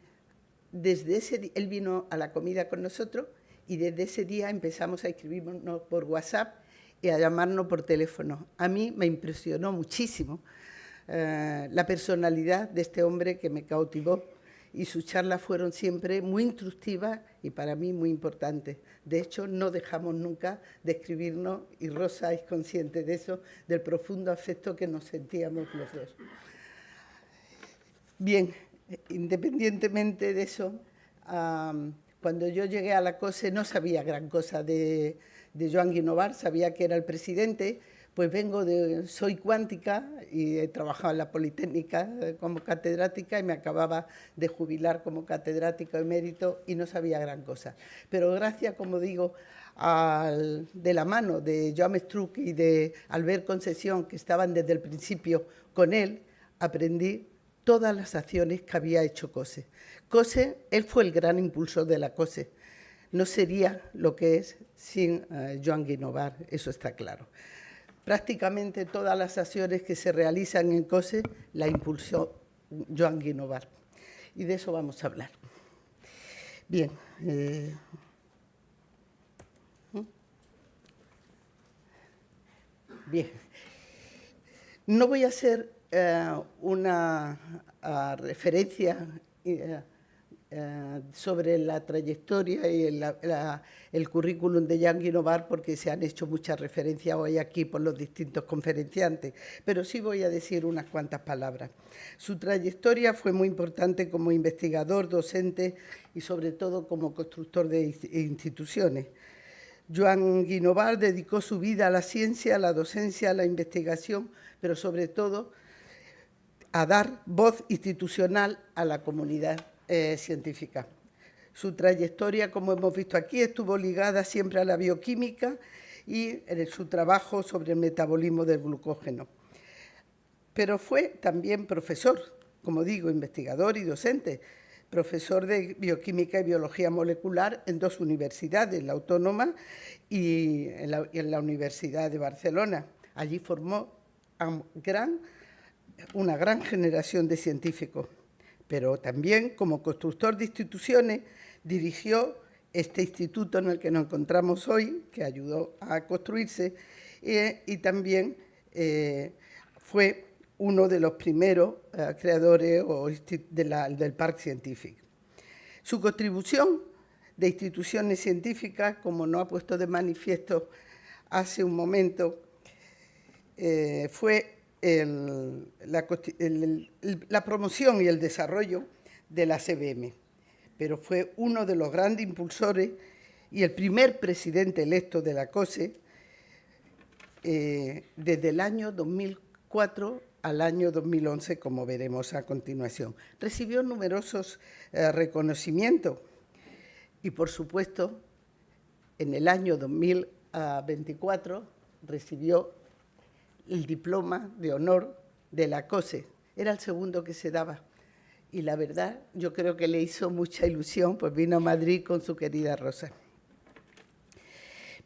desde ese día, él vino a la comida con nosotros y desde ese día empezamos a escribirnos por WhatsApp y a llamarnos por teléfono. A mí me impresionó muchísimo la personalidad de este hombre que me cautivó, y sus charlas fueron siempre muy instructivas y para mí muy importantes. De hecho, no dejamos nunca de escribirnos, y Rosa es consciente de eso, del profundo afecto que nos sentíamos los dos. Bien, independientemente de eso, cuando yo llegué a la COSE no sabía gran cosa de Joan Guinovart, sabía que era el presidente. Pues soy cuántica y he trabajado en la Politécnica como catedrática y me acababa de jubilar como catedrática emérito y no sabía gran cosa. Pero gracias, como digo, de la mano de Joan J y de Albert Concesión, que estaban desde el principio con él, aprendí todas las acciones que había hecho COSE. COSE, él fue el gran impulsor de la COSE. No sería lo que es sin Joan Guinovart, eso está claro. Prácticamente todas las acciones que se realizan en COSE la impulsó Joan Guinovart. Y de eso vamos a hablar. Bien. Bien. No voy a hacer una referencia sobre la trayectoria y el currículum de Joan Guinovart, porque se han hecho muchas referencias hoy aquí por los distintos conferenciantes, pero sí voy a decir unas cuantas palabras. Su trayectoria fue muy importante como investigador, docente y sobre todo como constructor de instituciones. Joan Guinovart dedicó su vida a la ciencia, a la docencia, a la investigación, pero sobre todo a dar voz institucional a la comunidad científica. Su trayectoria, como hemos visto aquí, estuvo ligada siempre a la bioquímica y en su trabajo sobre el metabolismo del glucógeno. Pero fue también profesor, como digo, investigador y docente, profesor de bioquímica y biología molecular en 2 universidades, la Autónoma y en la Universidad de Barcelona. Allí formó una gran generación de científicos, pero también como constructor de instituciones dirigió este instituto en el que nos encontramos hoy, que ayudó a construirse, y también fue uno de los primeros creadores del Parc Científic. Su contribución de instituciones científicas, como nos ha puesto de manifiesto hace un momento, fue la promoción y el desarrollo de la CBM, pero fue uno de los grandes impulsores y el primer presidente electo de la COSE desde el año 2004 al año 2011, como veremos a continuación. Recibió numerosos reconocimientos y, por supuesto, en el año 2024 recibió el diploma de honor de la COSE. Era el segundo que se daba. Y la verdad, yo creo que le hizo mucha ilusión, pues vino a Madrid con su querida Rosa.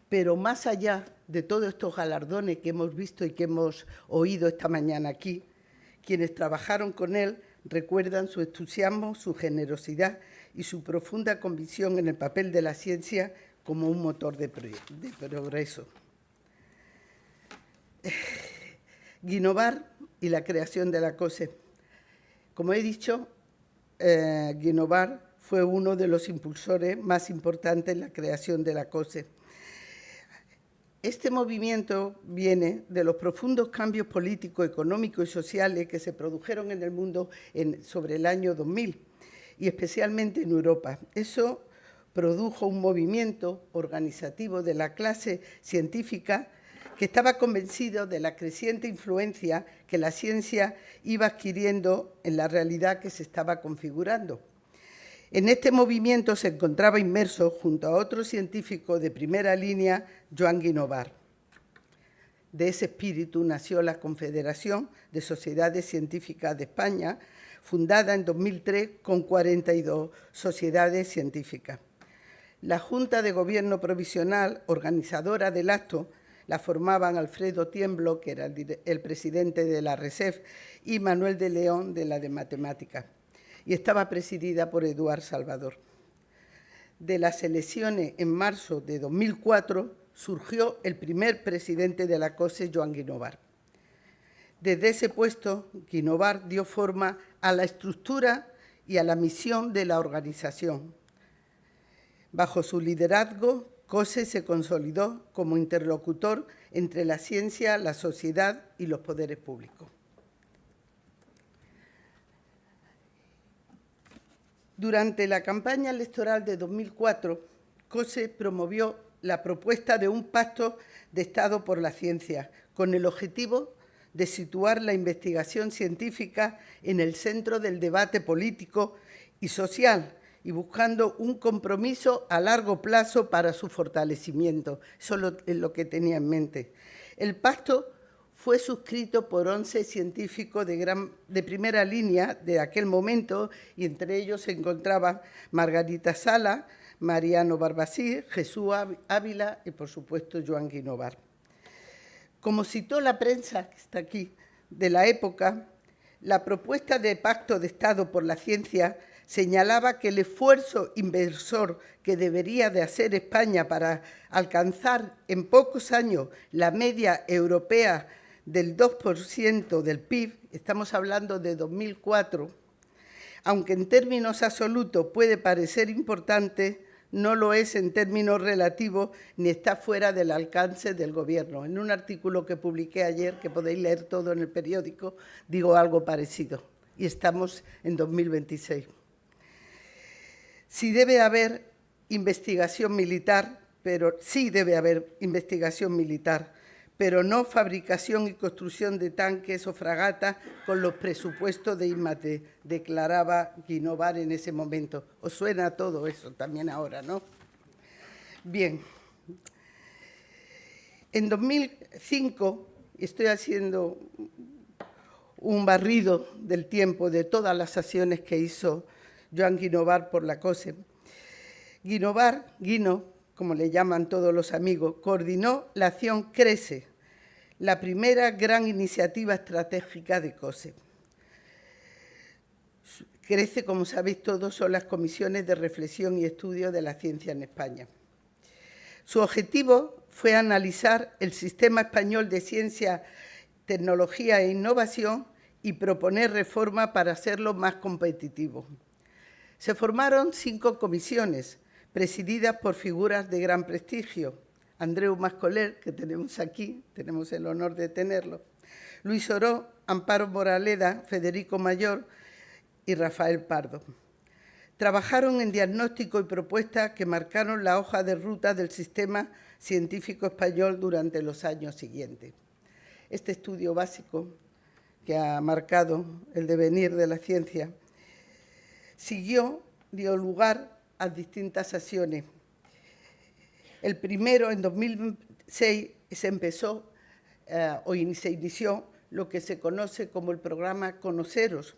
Pero más allá de todos estos galardones que hemos visto y que hemos oído esta mañana aquí, quienes trabajaron con él recuerdan su entusiasmo, su generosidad y su profunda convicción en el papel de la ciencia como un motor de progreso. Guinovart y la creación de la COSE. Como he dicho, Guinovart fue uno de los impulsores más importantes en la creación de la COSE. Este movimiento viene de los profundos cambios políticos, económicos y sociales que se produjeron en el mundo sobre el año 2000 y especialmente en Europa. Eso produjo un movimiento organizativo de la clase científica que estaba convencido de la creciente influencia que la ciencia iba adquiriendo en la realidad que se estaba configurando. En este movimiento se encontraba inmerso, junto a otro científico de primera línea, Joan Guinovart. De ese espíritu nació la Confederación de Sociedades Científicas de España, fundada en 2003 con 42 sociedades científicas. La Junta de Gobierno Provisional, organizadora del acto, la formaban Alfredo Tiemblo, que era el presidente de la RESEF, y Manuel de León, de la de Matemáticas, y estaba presidida por Eduard Salvador. De las elecciones en marzo de 2004 surgió el primer presidente de la COSE, Joan Guinovart. Desde ese puesto, Guinovart dio forma a la estructura y a la misión de la organización. Bajo su liderazgo, COSE se consolidó como interlocutor entre la ciencia, la sociedad y los poderes públicos. Durante la campaña electoral de 2004, COSE promovió la propuesta de un pacto de Estado por la ciencia, con el objetivo de situar la investigación científica en el centro del debate político y social, y buscando un compromiso a largo plazo para su fortalecimiento. Eso es lo que tenía en mente. El pacto fue suscrito por 11 científicos de primera línea de aquel momento, y entre ellos se encontraban Margarita Sala, Mariano Barbasí, Jesús Ávila y, por supuesto, Joan Guinovart. Como citó la prensa, que está aquí, de la época, la propuesta de pacto de Estado por la ciencia señalaba que el esfuerzo inversor que debería de hacer España para alcanzar en pocos años la media europea del 2% del PIB, estamos hablando de 2004, aunque en términos absolutos puede parecer importante, no lo es en términos relativos ni está fuera del alcance del Gobierno. En un artículo que publiqué ayer, que podéis leer todo en el periódico, digo algo parecido, y estamos en 2026. Sí debe haber investigación militar, pero no fabricación y construcción de tanques o fragatas con los presupuestos de I+D, declaraba Guinovart en ese momento. ¿Os suena todo eso también ahora, no? Bien. En 2005, estoy haciendo un barrido del tiempo de todas las acciones que hizo Joan Guinovart por la COSE. Guinovart, Guino, como le llaman todos los amigos, coordinó la acción CRECE, la primera gran iniciativa estratégica de COSE. CRECE, como sabéis todos, son las comisiones de reflexión y estudio de la ciencia en España. Su objetivo fue analizar el sistema español de ciencia, tecnología e innovación y proponer reformas para hacerlo más competitivo. Se formaron 5 comisiones, presididas por figuras de gran prestigio. Andreu Mascoler, que tenemos aquí, tenemos el honor de tenerlo, Luis Oró, Amparo Moraleda, Federico Mayor y Rafael Pardo. Trabajaron en diagnóstico y propuestas que marcaron la hoja de ruta del sistema científico español durante los años siguientes. Este estudio básico, que ha marcado el devenir de la ciencia, dio lugar a distintas acciones. El primero, en 2006, se inició lo que se conoce como el programa Conoceros,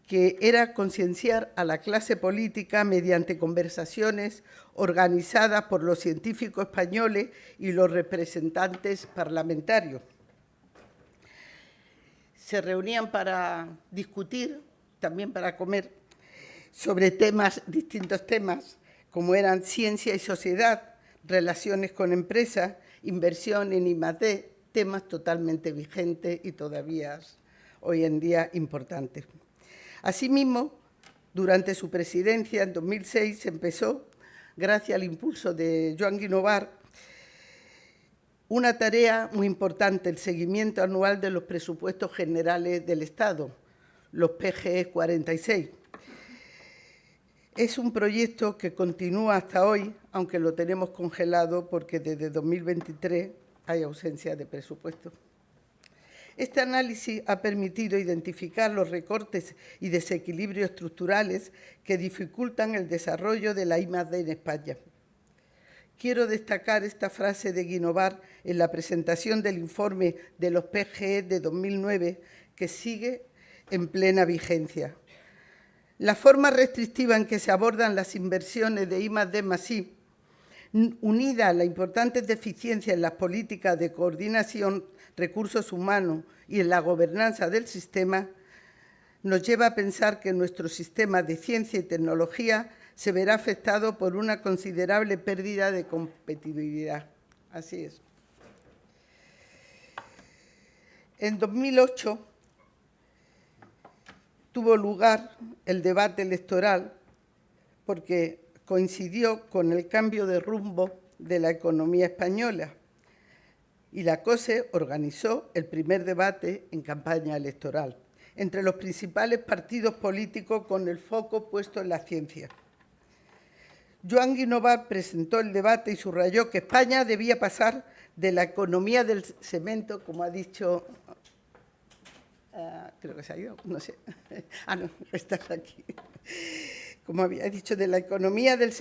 que era concienciar a la clase política mediante conversaciones organizadas por los científicos españoles y los representantes parlamentarios. Se reunían para discutir, también para comer, sobre distintos temas, como eran ciencia y sociedad, relaciones con empresas, inversión en I+D, temas totalmente vigentes y todavía hoy en día importantes. Asimismo, durante su presidencia, en 2006, se empezó, gracias al impulso de Joan Guinovart, una tarea muy importante, el seguimiento anual de los presupuestos generales del Estado, los PGE 46. Es un proyecto que continúa hasta hoy, aunque lo tenemos congelado porque desde 2023 hay ausencia de presupuesto. Este análisis ha permitido identificar los recortes y desequilibrios estructurales que dificultan el desarrollo de la I+D en España. Quiero destacar esta frase de Guinovart en la presentación del informe de los PGE de 2009, que sigue en plena vigencia. La forma restrictiva en que se abordan las inversiones de I+D+I, unida a la importante deficiencia en las políticas de coordinación, recursos humanos y en la gobernanza del sistema, nos lleva a pensar que nuestro sistema de ciencia y tecnología se verá afectado por una considerable pérdida de competitividad. Así es. En 2008 tuvo lugar el debate electoral porque coincidió con el cambio de rumbo de la economía española y la COSE organizó el primer debate en campaña electoral entre los principales partidos políticos con el foco puesto en la ciencia. Joan Guinovart presentó el debate y subrayó que España debía pasar de la economía del cemento, como ha dicho, creo que se ha ido, no sé, no, estás aquí, como había dicho, de la economía del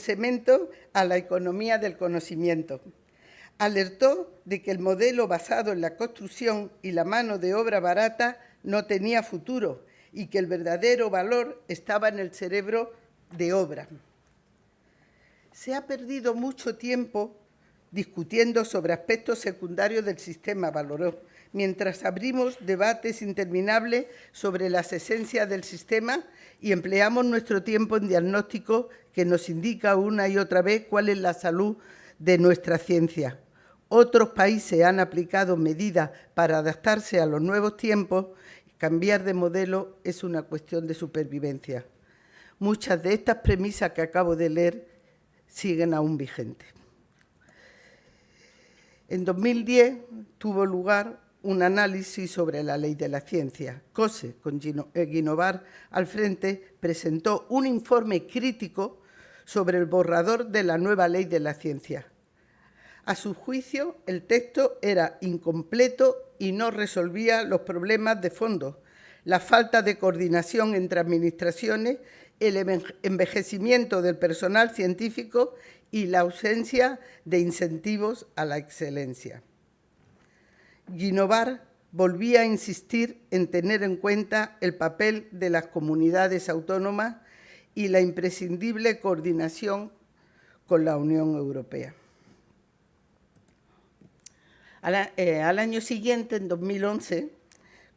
cemento a la economía del conocimiento. Alertó de que el modelo basado en la construcción y la mano de obra barata no tenía futuro y que el verdadero valor estaba en el cerebro de obra. Se ha perdido mucho tiempo discutiendo sobre aspectos secundarios del sistema, valoró, mientras abrimos debates interminables sobre las esencias del sistema y empleamos nuestro tiempo en diagnóstico que nos indica una y otra vez cuál es la salud de nuestra ciencia. Otros países han aplicado medidas para adaptarse a los nuevos tiempos. Cambiar de modelo es una cuestión de supervivencia. Muchas de estas premisas que acabo de leer siguen aún vigentes. En 2010 tuvo lugar un análisis sobre la ley de la ciencia. COSE, con Guinovart al frente, presentó un informe crítico sobre el borrador de la nueva ley de la ciencia. A su juicio, el texto era incompleto y no resolvía los problemas de fondo, la falta de coordinación entre administraciones, el envejecimiento del personal científico y la ausencia de incentivos a la excelencia. Guinovart volvía a insistir en tener en cuenta el papel de las comunidades autónomas y la imprescindible coordinación con la Unión Europea. Al año siguiente, en 2011,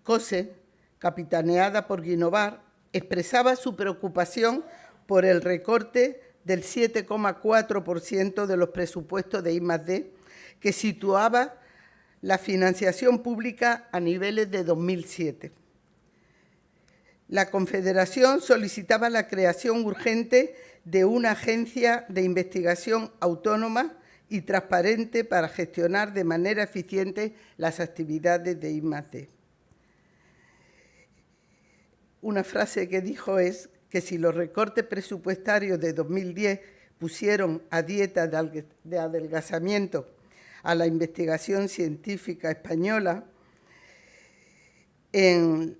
COSE, capitaneada por Guinovart, expresaba su preocupación por el recorte del 7,4% de los presupuestos de I+D, que situaba la financiación pública a niveles de 2007. La Confederación solicitaba la creación urgente de una agencia de investigación autónoma y transparente para gestionar de manera eficiente las actividades de I+D. Una frase que dijo es que si los recortes presupuestarios de 2010 pusieron a dieta de adelgazamiento a la investigación científica española, en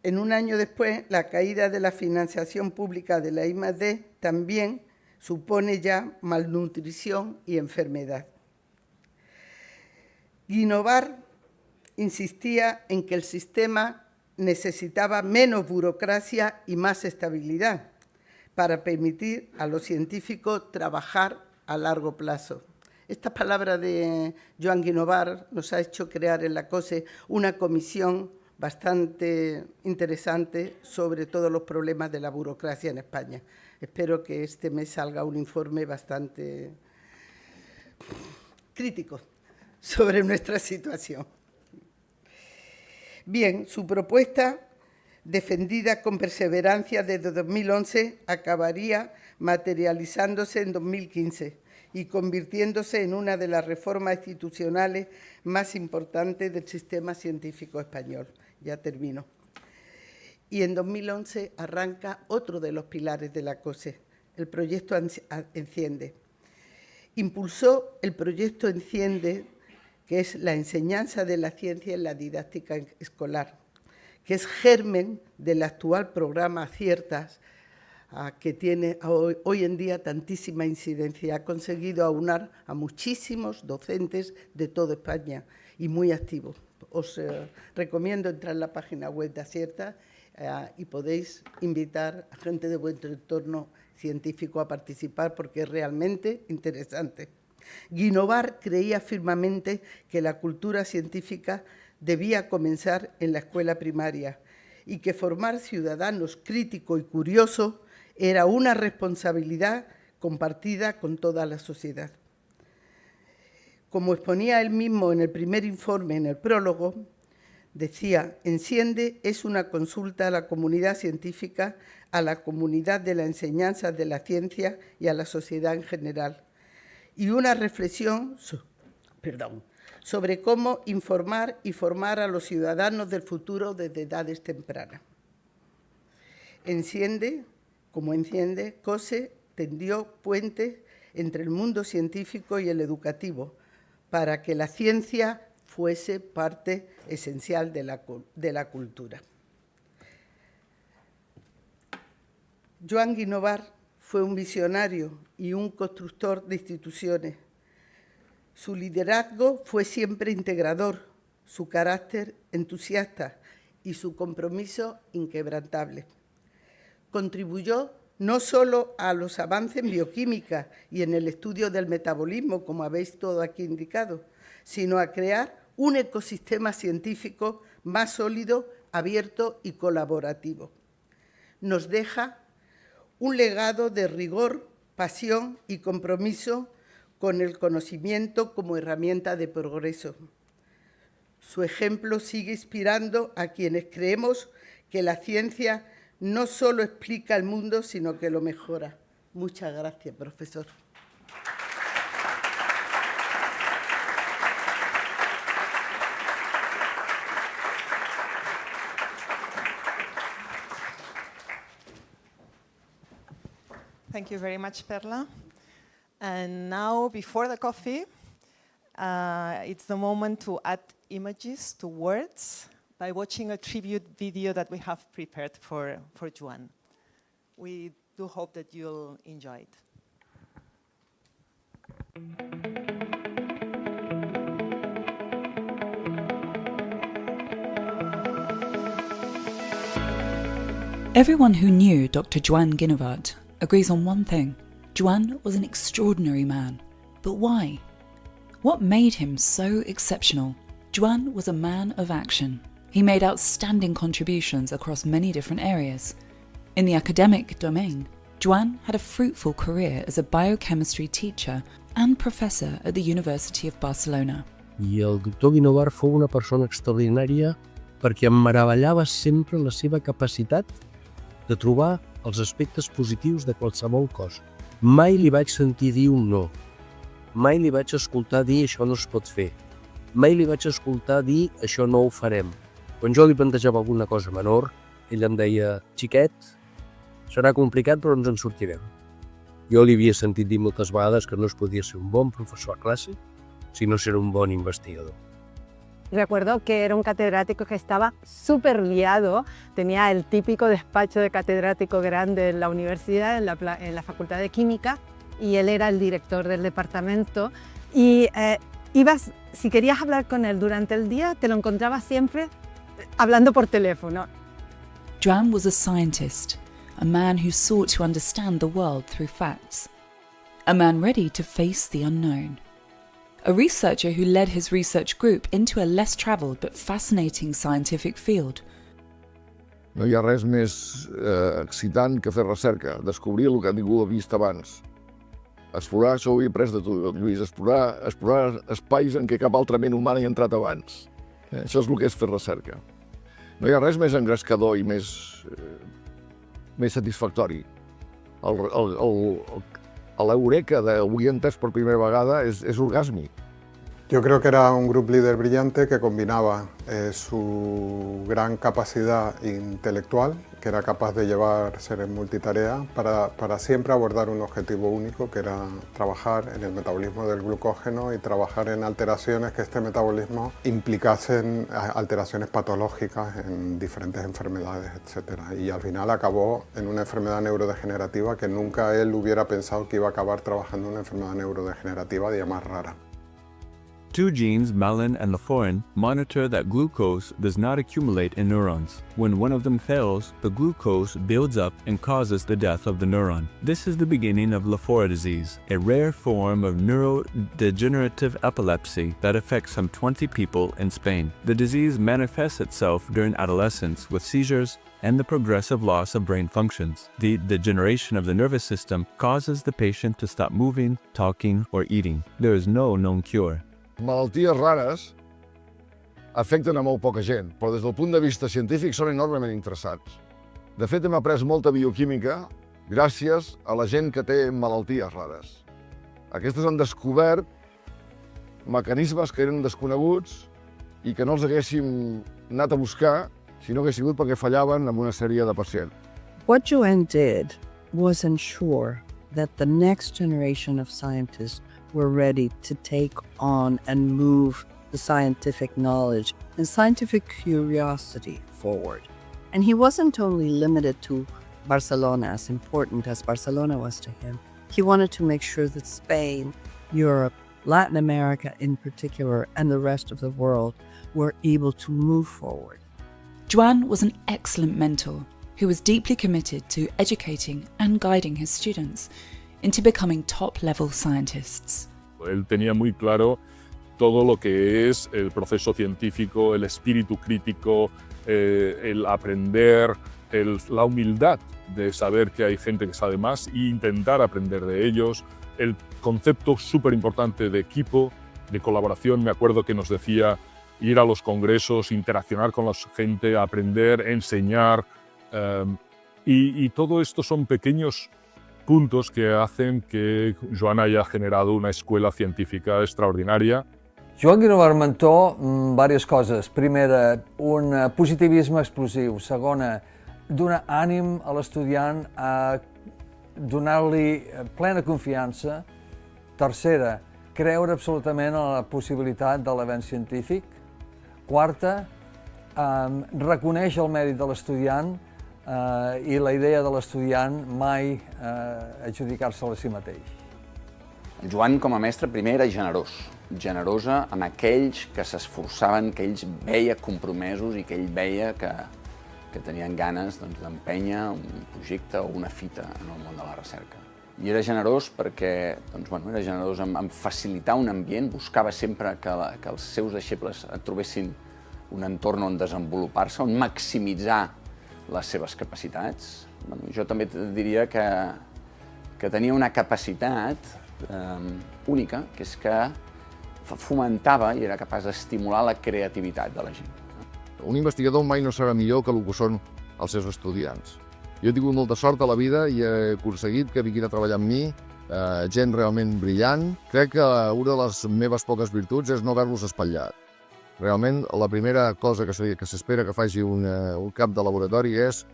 un año después la caída de la financiación pública de la I+D también supone ya malnutrición y enfermedad. Guinovart insistía en que el sistema necesitaba menos burocracia y más estabilidad para permitir a los científicos trabajar a largo plazo. Estas palabras de Joan Guinovart nos ha hecho crear en la COSE una comisión bastante interesante sobre todos los problemas de la burocracia en España. Espero que este mes salga un informe bastante crítico sobre nuestra situación. Bien, su propuesta, defendida con perseverancia desde 2011, acabaría materializándose en 2015 y convirtiéndose en una de las reformas institucionales más importantes del sistema científico español. Ya termino. Y en 2011 arranca otro de los pilares de la COSE, el proyecto Enciende. Impulsó el proyecto Enciende, que es la enseñanza de la ciencia en la didáctica escolar, que es germen del actual programa Aciertas, que tiene hoy en día tantísima incidencia. Ha conseguido aunar a muchísimos docentes de toda España y muy activos. Os recomiendo entrar en la página web de Aciertas y podéis invitar a gente de vuestro entorno científico a participar porque es realmente interesante. Guinovart creía firmemente que la cultura científica debía comenzar en la escuela primaria y que formar ciudadanos críticos y curiosos era una responsabilidad compartida con toda la sociedad. Como exponía él mismo en el primer informe, en el prólogo, decía: Enciende es una consulta a la comunidad científica, a la comunidad de la enseñanza de la ciencia y a la sociedad en general, y una reflexión sobre cómo informar y formar a los ciudadanos del futuro desde edades tempranas. Enciende, como Enciende, COSE tendió puentes entre el mundo científico y el educativo para que la ciencia fuese parte esencial de la cultura. Joan Guinovart fue un visionario y un constructor de instituciones. Su liderazgo fue siempre integrador, su carácter entusiasta y su compromiso inquebrantable. Contribuyó no solo a los avances en bioquímica y en el estudio del metabolismo, como habéis todo aquí indicado, sino a crear un ecosistema científico más sólido, abierto y colaborativo. Nos deja un legado de rigor, pasión y compromiso con el conocimiento como herramienta de progreso. Su ejemplo sigue inspirando a quienes creemos que la ciencia no solo explica el mundo, sino que lo mejora. Muchas gracias, profesor. Thank you very much, Perla. And now, before the coffee, it's the moment to add images to words by watching a tribute video that we have prepared for Joan. We do hope that you'll enjoy it. Everyone who knew Dr. Joan Guinovart agrees on one thing. Joan was an extraordinary man. But why? What made him so exceptional? Joan was a man of action. He made outstanding contributions across many different areas. In the academic domain, Joan had a fruitful career as a biochemistry teacher and professor at the University of Barcelona. I el doctor Guinovart fou una persona extraordinària perquè em meravellava sempre la seva capacitat de trobar els aspectes positius de qualsevol cosa. Mai li vaig sentir dir un no. Mai li vaig escoltar dir això no es pot fer. Mai li vaig escoltar dir això no ho farem. Quan jo li plantejava alguna cosa menor, ell em deia: xiquet, serà complicat però ens en sortirem. Jo li havia sentit dir moltes vegades que no es podia ser un bon professor a classe, sinó ser un bon investigador. Recuerdo que era un catedrático que estaba súper liado, tenía el típico despacho de catedrático grande en la universidad, en la Facultad de Química, y él era el director del departamento. Y si querías hablar con él durante el día, te lo encontrabas siempre hablando por teléfono. Joan was a scientist, a man who sought to understand the world through facts, a man ready to face the unknown. a researcher who led his research group into a less travelled but fascinating scientific field. No hi ha res més excitant que fer recerca, descobrir el que ningú ha vist abans. Explorar, això ho he après de tu, Lluís, explorar espais en què cap altra ment humana hi ha entrat abans. Això és el que és fer recerca. No hi ha res més engrescador i més satisfactori. L'eureka d'avui entès per primera vegada és orgàsmic. Yo creo que era un group leader brillante que combinaba su gran capacidad intelectual, que era capaz de ser en multitarea, para siempre abordar un objetivo único, que era trabajar en el metabolismo del glucógeno y trabajar en alteraciones que este metabolismo implicasen alteraciones patológicas en diferentes enfermedades, etc. Y al final acabó en una enfermedad neurodegenerativa que nunca él hubiera pensado que iba a acabar trabajando en una enfermedad neurodegenerativa de más rara. Two genes, Malin and Laforin, monitor that glucose does not accumulate in neurons. When one of them fails, the glucose builds up and causes the death of the neuron. This is the beginning of Laforin disease, a rare form of neurodegenerative epilepsy that affects some 20 people in Spain. The disease manifests itself during adolescence with seizures and the progressive loss of brain functions. The degeneration of the nervous system causes the patient to stop moving, talking, or eating. There is no known cure. Malalties rares afecten a molt poca gent, però des del punt de vista científic són enormement interessants. De fet, hem après molta bioquímica gràcies a la gent que té malalties rares. Aquestes han descobert mecanismes que eren desconeguts i que no els haguéssim anat a buscar si no hagués sigut perquè fallaven amb una sèrie de pacients. What Joan did was ensure that the next generation of scientists were ready to take on and move the scientific knowledge and scientific curiosity forward. And he wasn't only limited to Barcelona, as important as Barcelona was to him. He wanted to make sure that Spain, Europe, Latin America in particular, and the rest of the world were able to move forward. Joan was an excellent mentor who was deeply committed to educating and guiding his students into becoming top-level scientists. Él tenía muy claro todo lo que es el proceso científico, el espíritu crítico, el aprender, la humildad de saber que hay gente que sabe más e intentar aprender de ellos, el concepto súper importante de equipo, de colaboración. Me acuerdo que nos decía ir a los congresos, interaccionar con la gente, aprender, enseñar, y todo esto son pequeños puntos que hacen que Joan haya generado una escuela científica extraordinaria. Joan Guinovart mentó diverses coses. Primera, un positivisme explosiu. Segona, donar ànim a l'estudiant, a donar-li plena confiança. Tercera, creure absolutament en la possibilitat de l'avenç científic. Quarta, reconèixer el mèrit de l'estudiant i la idea de l'estudiant mai adjudicar-se-la a si mateix. Joan, com a mestre, primer era generosa amb aquells que s'esforçaven, que ells veia compromesos i que ell veia que tenien ganes d'empènyer un projecte o una fita en el món de la recerca. I era generós perquè era generós en facilitar un ambient, buscava sempre que els seus deixebles trobessin un entorn on desenvolupar-se, on maximitzar les seves capacitats. Jo també diria que tenia una capacitat única, que és que fomentava i era capaç d'estimular la creativitat de la gent. Un investigador mai no serà millor que el que són els seus estudiants. Jo he tingut molta sort a la vida i he aconseguit que vinguin a treballar amb mi gent realment brillant. Crec que una de les meves poques virtuts és no haver-los espatllat. Realment, la primera cosa que s'espera que faci un cap de laboratori és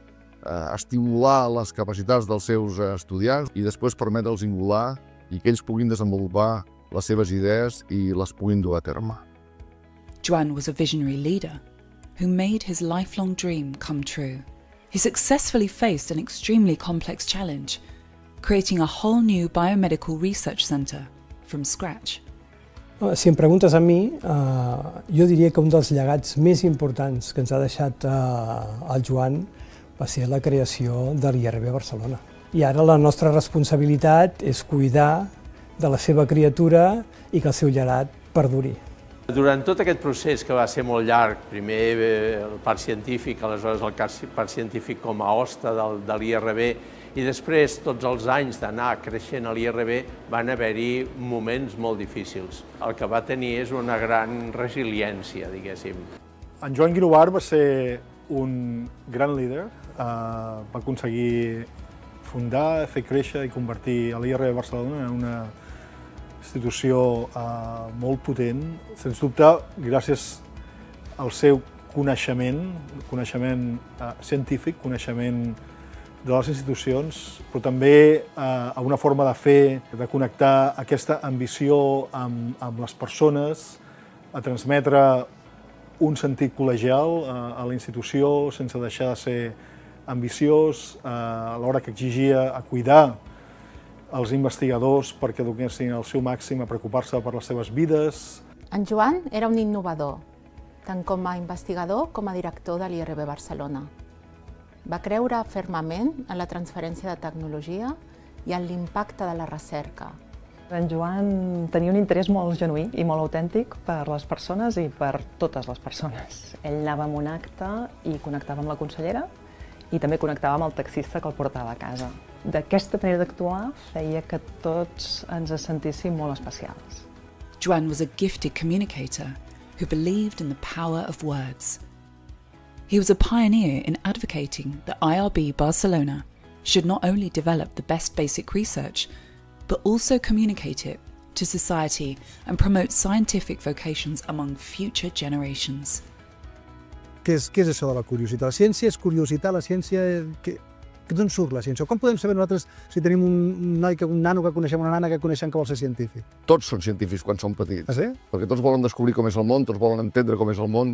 estimular les capacitats dels seus estudiants i després permetre'ls volar i que ells puguin desenvolupar les seves idees i les puguin dur a terme. Joan was a visionary leader who made his lifelong dream come true. He successfully faced an extremely complex challenge, creating a whole new biomedical research centre from scratch. Si em preguntes a mi, jo diria que un dels llegats més importants que ens ha deixat el Joan va ser la creació de l'IRB Barcelona. I ara la nostra responsabilitat és cuidar de la seva criatura i que el seu llegat perduri. Durant tot aquest procés, que va ser molt llarg, primer el Parc Científic, aleshores el Parc Científic com a hoste de l'IRB, i després tots els anys d'anar creixent a l'IRB van haver-hi moments molt difícils. El que va tenir és una gran resiliència, diguéssim. En Joan Guinovart va ser un gran líder, va aconseguir fundar, fer créixer i convertir l'IRB Barcelona en una institució molt potent, sens dubte gràcies al seu coneixement científic, coneixement de les institucions, però també a una forma de fer, de connectar aquesta ambició amb les persones, a transmetre un sentit col·legial a la institució sense deixar de ser ambiciós, alhora que exigia a cuidar els investigadors perquè donessin el seu màxim a preocupar-se per les seves vides. En Joan era un innovador, tant com a investigador com a director de l'IRB Barcelona. Va creure fermament en la transferència de tecnologia i en l'impacte de la recerca. En Joan tenia un interès molt genuí i molt autèntic per les persones i per totes les persones. Ell anava a un acte i connectava amb la consellera i també connectava amb el taxista que el portava a casa. D'aquesta manera d'actuar feia que tots ens sentíssim molt especials. Joan was a gifted communicator who believed in the power of words. He was a pioneer in advocating that IRB Barcelona should not only develop the best basic research, but also communicate it to society and promote scientific vocations among future generations. Què és això de la curiositat? La ciència és curiositat, la ciència... D'on surt la ciència? Com podem saber nosaltres si tenim un nano que coneixem, una nana que coneixem que vol ser científic? Tots són científics quan són petits. Ah, sí? Perquè tots volen descobrir com és el món, tots volen entendre com és el món,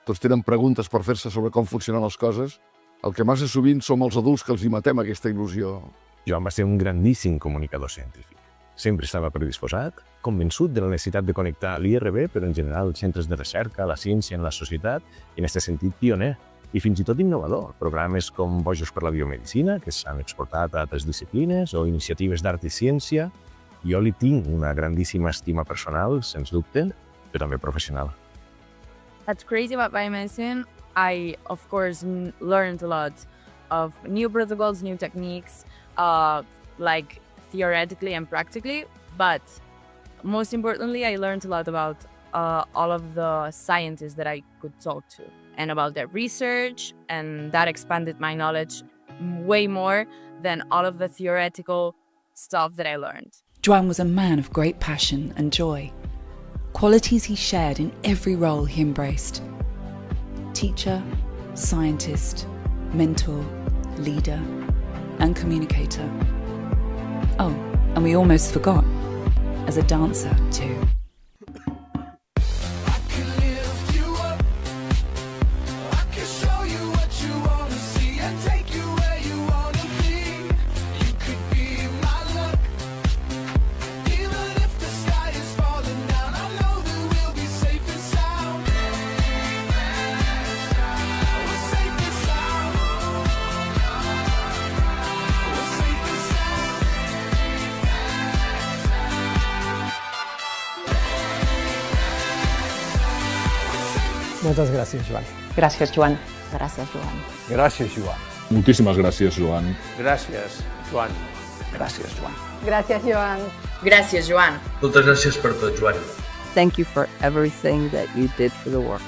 tots tenen preguntes per fer-se sobre com funcionen les coses. El que massa sovint som els adults que els hi matem aquesta il·lusió. Joan va ser un grandíssim comunicador científic. Sempre estava predisposat, convençut de la necessitat de connectar l'IRB, però en general els centres de recerca, la ciència en la societat, i en aquest sentit pioner. I fins i tot innovador. Programes com Bojos per la Biomedicina, que s'han exportat a altres disciplines, o iniciatives d'art i ciència. Jo li tinc una grandíssima estima personal, sens dubte, però també professional. At Crazy About Biomedicine, I, of course, learned a lot of new protocols, new techniques, like theoretically and practically, but most importantly, I learned a lot about all of the scientists that I could talk to, and about their research, and that expanded my knowledge way more than all of the theoretical stuff that I learned. Joan was a man of great passion and joy, qualities he shared in every role he embraced. Teacher, scientist, mentor, leader, and communicator. Oh, and we almost forgot, as a dancer too. Moltes gràcies, Joan. Gràcies, Joan. Gràcies, Joan. Gràcies, Joan. Moltíssimes gràcies, Joan. Gràcies, Joan. Gràcies, Joan. Gràcies, Joan. Gràcies, Joan. Moltes gràcies per tot, Joan. Thank you for everything that you did for the world.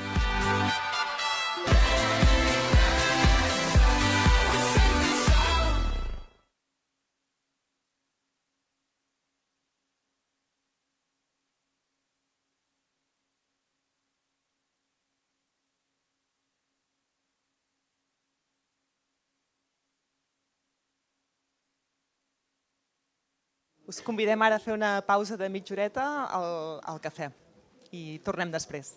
Us convidem ara a fer una pausa de mitja horeta al cafè i tornem després.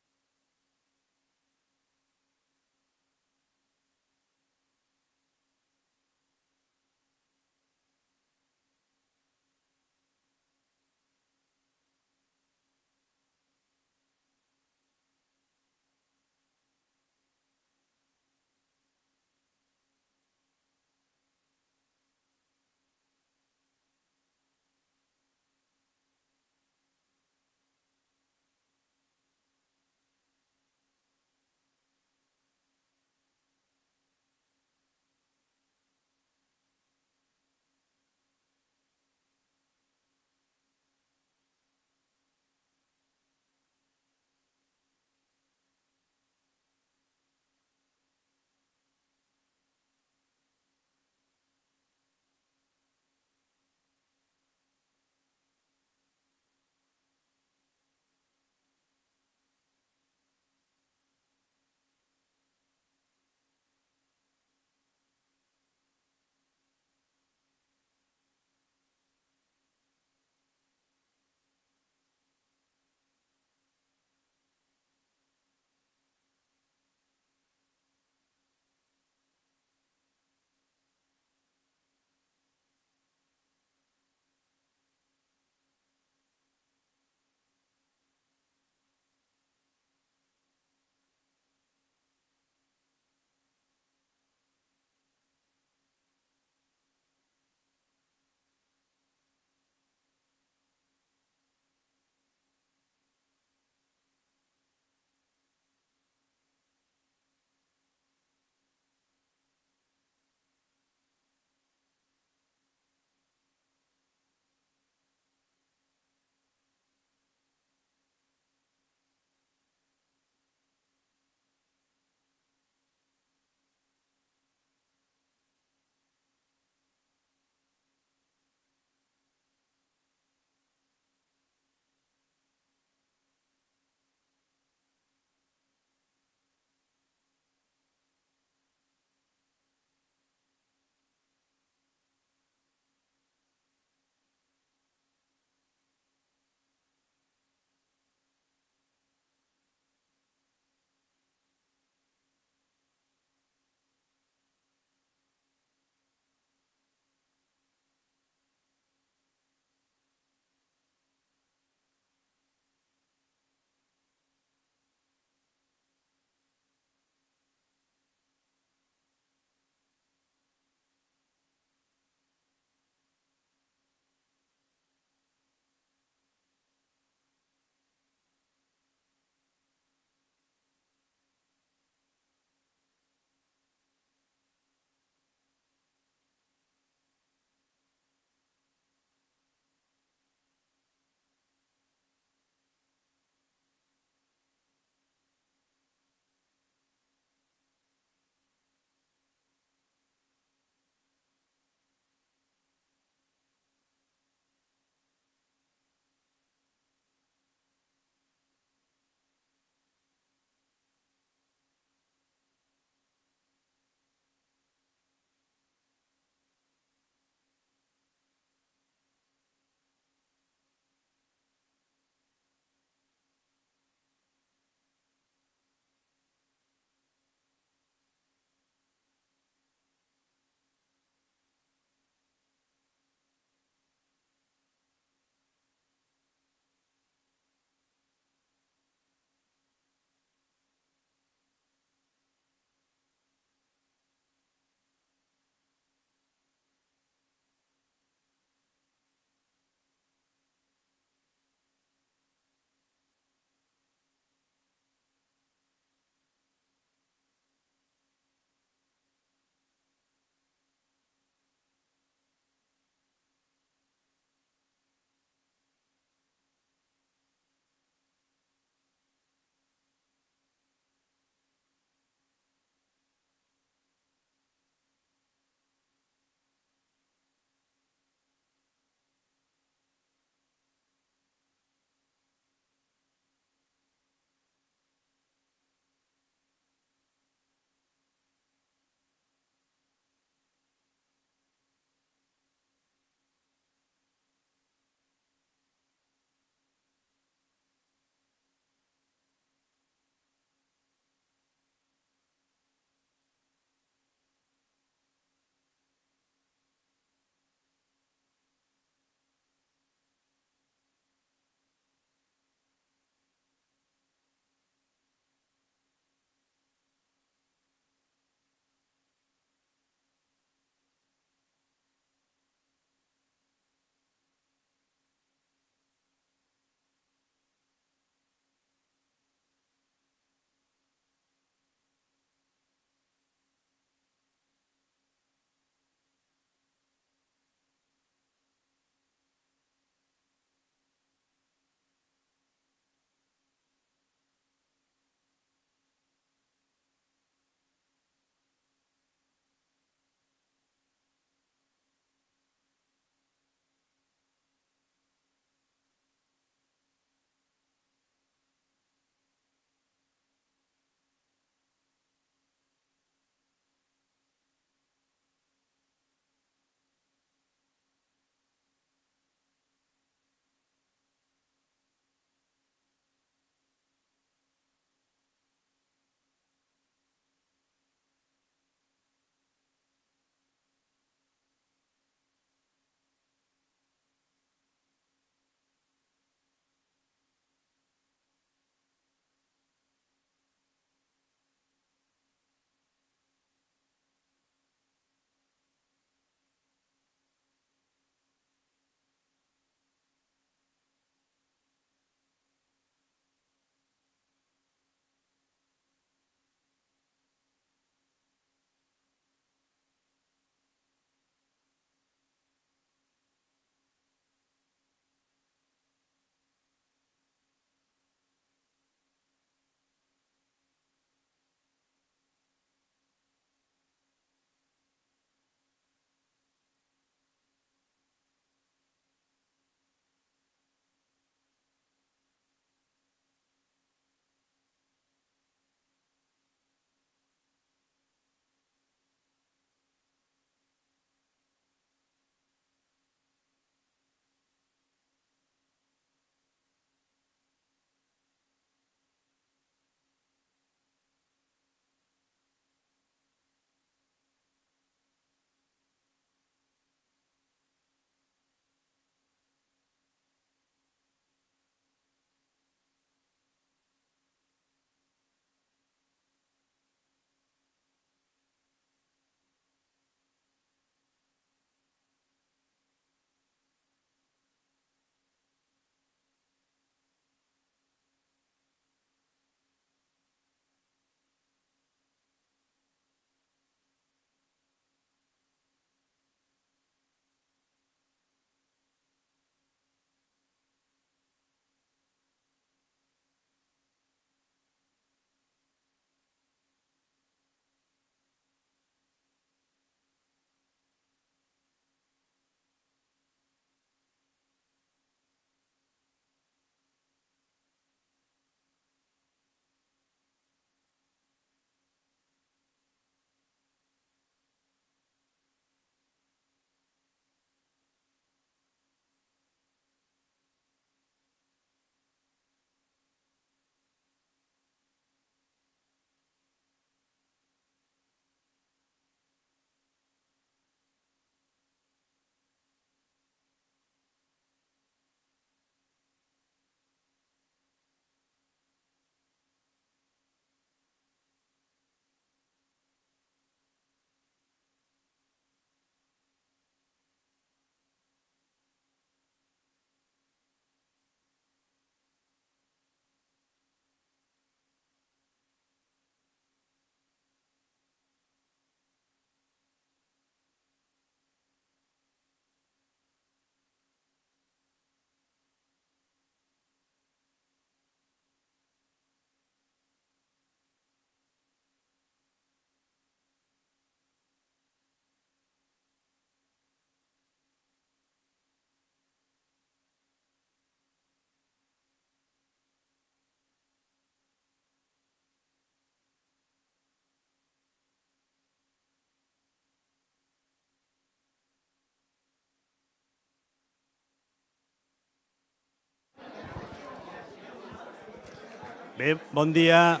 Bé, bon dia.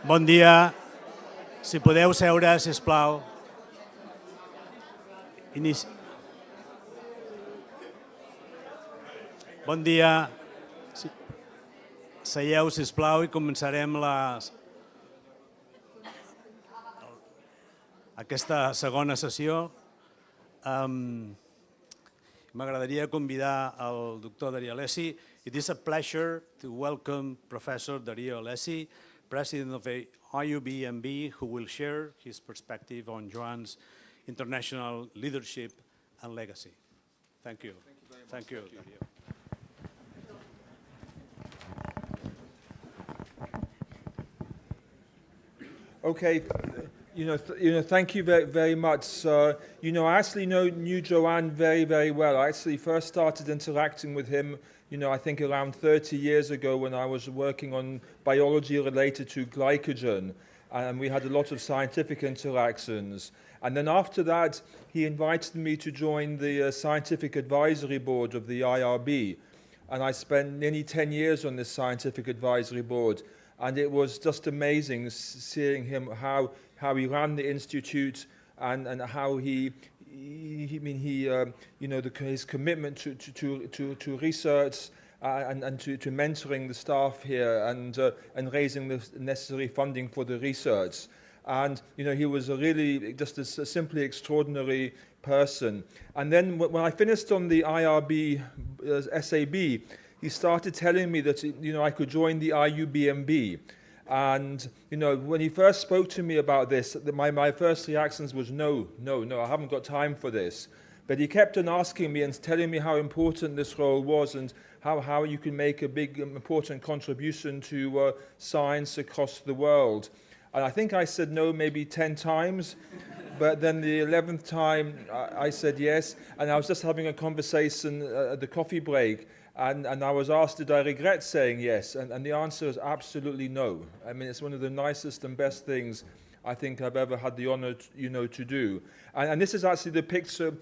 Bon dia. Si podeu seure, sisplau. Bon dia. Seieu, sisplau, i començarem aquesta segona sessió. M'agradaria convidar el doctor Darío Alessi. It is a pleasure to welcome Professor Darío Alessi, President of the IUBMB, who will share his perspective on Joan's international leadership and legacy. Thank you. Thank you, Darío. Okay, thank you very much. I actually knew Joan very, very well. I actually first started interacting with him, I think around 30 years ago when I was working on biology related to glycogen, and we had a lot of scientific interactions. And then after that, he invited me to join the scientific advisory board of the IRB, and I spent nearly 10 years on this scientific advisory board. And it was just amazing seeing him, how he ran the institute and how his commitment to research and to mentoring the staff here and raising the necessary funding for the research. And he was just a simply extraordinary person. And then when I finished on the IRB SAB, he started telling me that I could join the IUBMB. And when he first spoke to me about this, my first reactions was no, I haven't got time for this. But he kept on asking me and telling me how important this role was and how you can make a big important contribution to science across the world. And I think I said no maybe 10 times. But then the 11th time I said yes, and I was just having a conversation at the coffee break. And I was asked, did I regret saying yes? And the answer is absolutely no. I mean, it's one of the nicest and best things I think I've ever had the honor, to do. And this is actually the picture,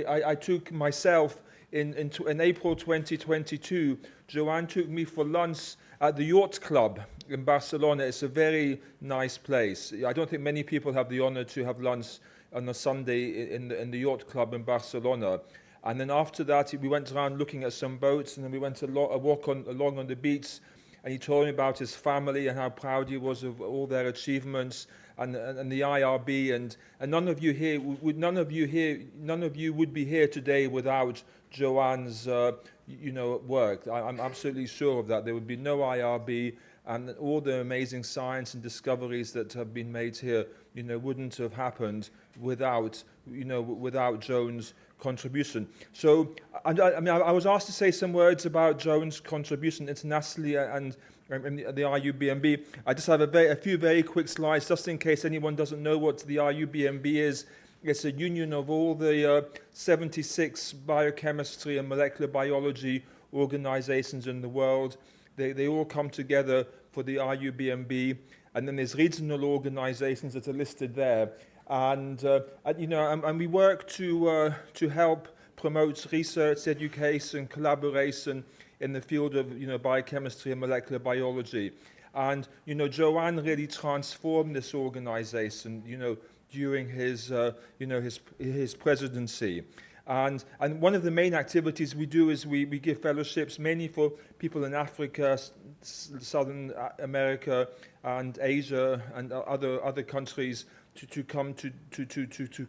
I took myself in April 2022. Joan took me for lunch at the Yacht Club in Barcelona. It's a very nice place. I don't think many people have the honor to have lunch on a Sunday in the Yacht Club in Barcelona. And then after that, we went around looking at some boats, and then we went a walk along on the beach, and he told me about his family and how proud he was of all their achievements and the IRB. And none of you would be here today without Joan's work. I'm absolutely sure of that. There would be no IRB, and all the amazing science and discoveries that have been made here, wouldn't have happened without Joan's contribution. So, I was asked to say some words about Joan's contribution internationally and the IUBMB. I just have a few very quick slides, just in case anyone doesn't know what the IUBMB is. It's a union of all the 76 biochemistry and molecular biology organizations in the world. They all come together for the IUBMB, and then there's regional organizations that are listed there. And we work to help promote research, education, collaboration in the field of biochemistry and molecular biology. And Joan really transformed this organization during his presidency. And one of the main activities we do is we give fellowships mainly for people in Africa, Southern America, and Asia, and other countries to come to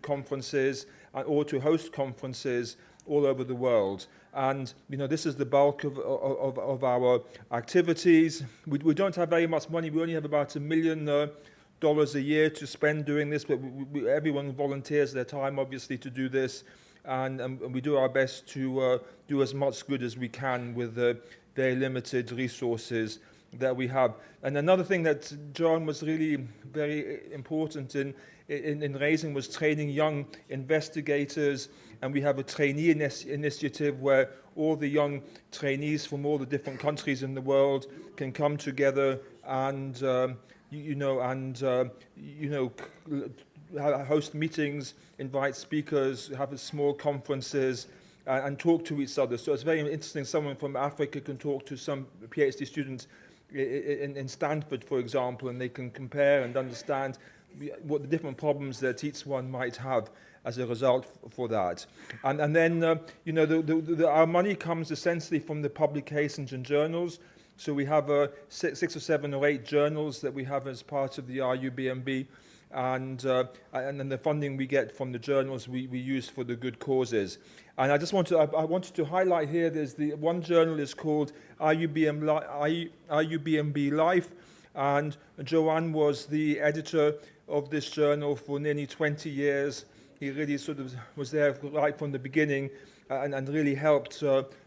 conferences or to host conferences all over the world. And this is the bulk of our activities. We don't have very much money. We only have about $1 million a year to spend doing this, but everyone volunteers their time, obviously, to do this. And we do our best to do as much good as we can with the very limited resources that we have. And another thing that Joan was really very important in raising was training young investigators. And we have a trainee initiative where all the young trainees from all the different countries in the world can come together and host meetings, invite speakers, have small conferences, and talk to each other. So it's very interesting. Someone from Africa can talk to some PhD students in Stanford, for example, and they can compare and understand what the different problems that each one might have as a result for that. And then, you know, our money comes essentially from the publications and journals. So we have 6 or 7 or 8 journals that we have as part of the IUBMB. And then the funding we get from the journals we use for the good causes. And I just wanted to highlight here, there's the one journal is called IUBMB Life, and Joan was the editor of this journal for nearly 20 years. He really sort of was there right from the beginning and really helped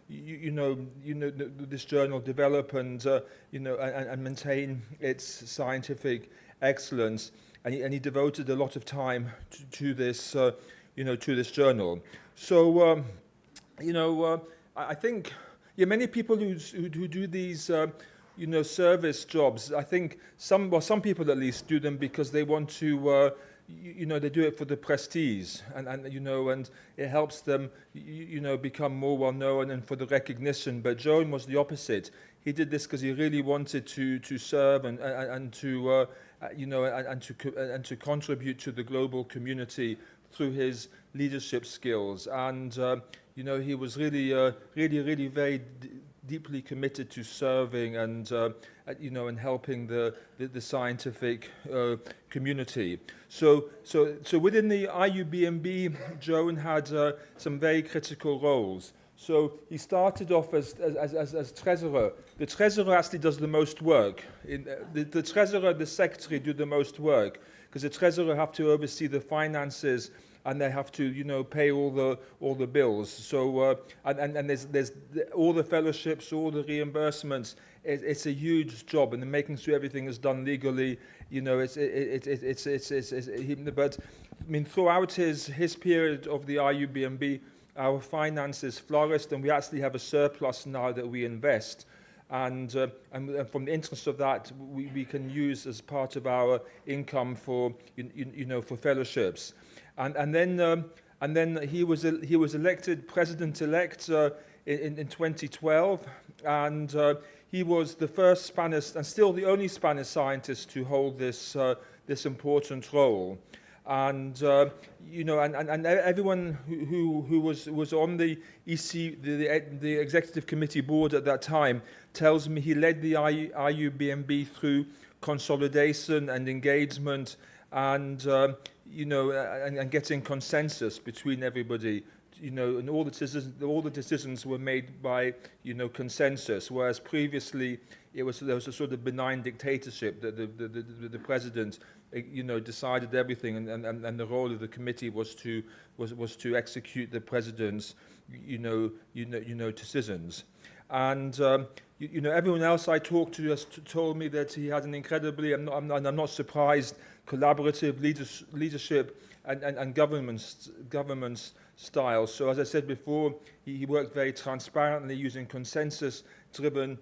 this journal develop and and maintain its scientific excellence. And he devoted a lot of time to this, to this journal. So, I think many people who do these, service jobs. I think some people at least do them because they want to, they do it for the prestige, and it helps them, become more well known and for the recognition. But Joan was the opposite. He did this because he really wanted to serve and to contribute to the global community through his leadership skills. And he was really very deeply committed to serving and and helping the scientific community. So within the IUBMB, Joan had some very critical roles. So he started off as treasurer. The treasurer actually does the most work. The treasurer, the secretary do the most work because the treasurer have to oversee the finances and they have to pay all the bills. So and there's all the fellowships, all the reimbursements. It's a huge job, and making sure everything is done legally. But I mean, throughout his period of the IUBMB, our finances flourished, and we actually have a surplus now that we invest. And from the interest of that, we can use as part of our income for for fellowships. And then he was elected president-elect in 2012, and he was the first Spanish and still the only Spanish scientist to hold this important role. And and everyone who was on the EC, the executive committee board at that time, tells me he led the IUBMB through consolidation and engagement, and and getting consensus between everybody. And all the decisions were made by consensus, whereas previously there was a sort of benign dictatorship that the president decided everything, and the role of the committee was to execute the president's decisions. And everyone else I talked to has told me that he had an incredibly, I'm not surprised, collaborative leadership and government style. So as I said before, he worked very transparently using consensus-driven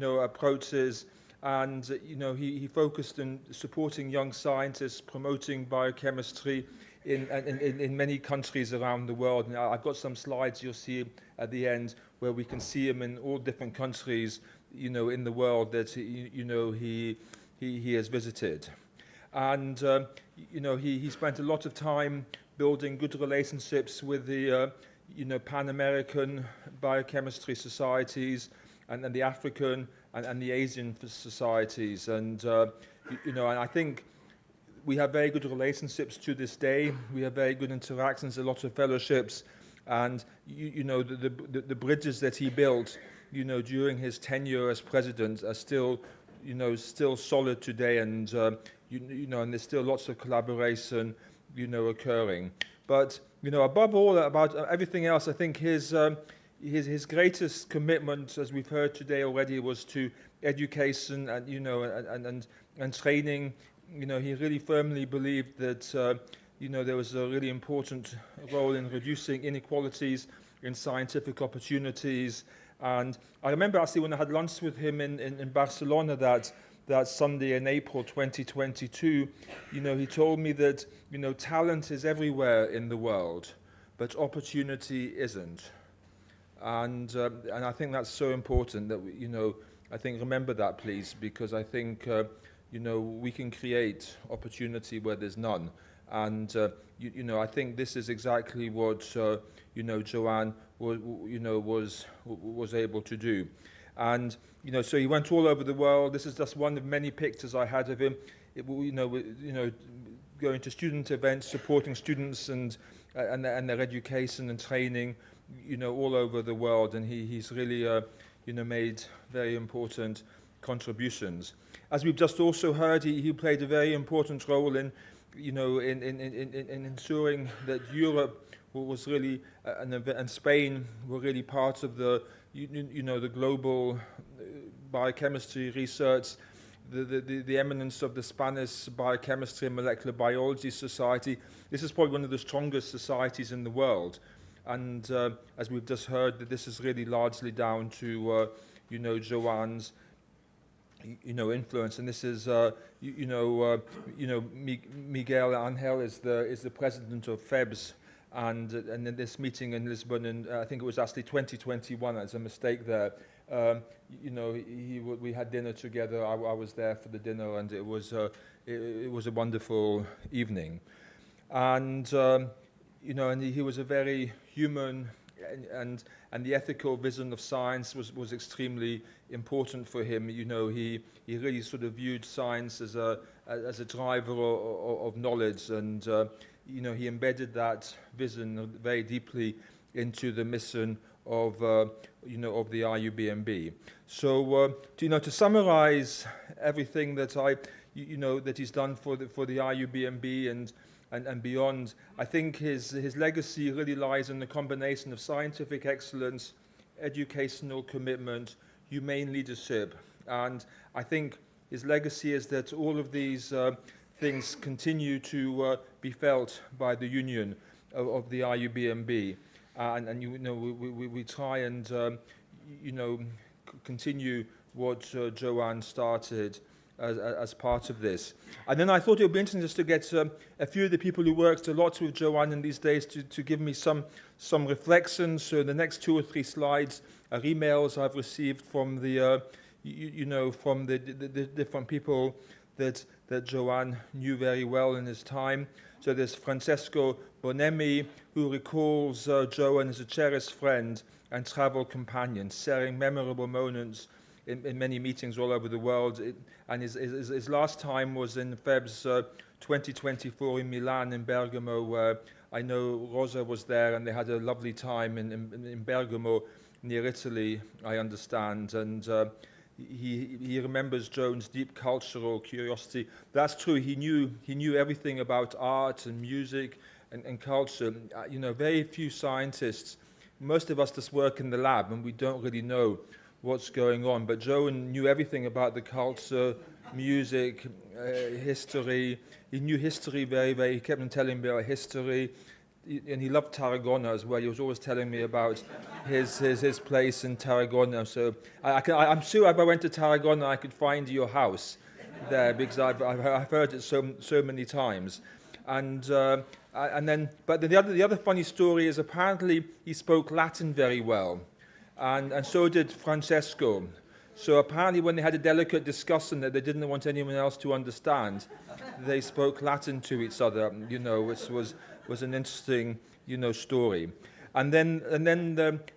approaches. And he focused on supporting young scientists, promoting biochemistry in many countries around the world. And I've got some slides you'll see at the end where we can see him in all different countries, in the world that he has visited. And he spent a lot of time building good relationships with the Pan-American biochemistry societies and the African and the Asian societies, and and I think we have very good relationships to this day. We have very good interactions, a lot of fellowships, and the bridges that he built, during his tenure as president are still, still solid today, and and there's still lots of collaboration, occurring. But above all, about everything else, I think his greatest commitment, as we've heard today already, was to education and and training. He really firmly believed that there was a really important role in reducing inequalities in scientific opportunities. And I remember actually when I had lunch with him in Barcelona that Sunday in April 2022, he told me that talent is everywhere in the world, but opportunity isn't. And I think that's so important that, I think remember that, please, because I think, we can create opportunity where there's none. And, I think this is exactly what, Joan was able to do. And, so he went all over the world. This is just one of many pictures I had of him, going to student events, supporting students and their education and training, all over the world. And he's really, made very important contributions. As we've just also heard, he played a very important role in, in ensuring that Europe was really, and Spain were really part of the, the global biochemistry research, the eminence of the Spanish Biochemistry and Molecular Biology Society. This is probably one of the strongest societies in the world. And as we've just heard, that this is really largely down to, Joan's, influence. And this is, Miguel Angel is the president of FEBS. And in this meeting in Lisbon, and I think it was actually 2021, there's a mistake there. We had dinner together. I was there for the dinner, and it was a wonderful evening. And and he was a very human, and the ethical vision of science was extremely important for him. He really sort of viewed science as a driver of knowledge, and he embedded that vision very deeply into the mission of of the IUBMB. So to summarize everything that that he's done for the IUBMB and beyond, I think his legacy really lies in the combination of scientific excellence, educational commitment, humane leadership. And I think his legacy is that all of these things continue to be felt by the union of the IUBMB. And we try and continue what Joan started as part of this. And then I thought it would be interesting just to get a few of the people who worked a lot with Joan in these days to give me some reflections. So the next 2 or 3 slides are emails I've received from the from the different people that Joan knew very well in his time. So there's Francesco Bonemi, who recalls Joan as a cherished friend and travel companion, sharing memorable moments in many meetings all over the world. And his last time was in Feb's 2024 in Milan and Bergamo, where I know Rosa was there, and they had a lovely time in Bergamo, near Italy, I understand. And he remembers Joan's deep cultural curiosity. That's true. He knew everything about art and music and culture. Very few scientists. Most of us just work in the lab, and we don't really know what's going on. But Joan knew everything about the culture, music, history. He knew history very, very. He kept on telling me about history. And he loved Tarragona as well. He was always telling me about his place in Tarragona. So I'm sure if I went to Tarragona, I could find your house there, because I've heard it so many times. And then the other funny story is apparently he spoke Latin very well, and so did Francesco. So apparently when they had a delicate discussion that they didn't want anyone else to understand, they spoke Latin to each other, which was an interesting, story. And then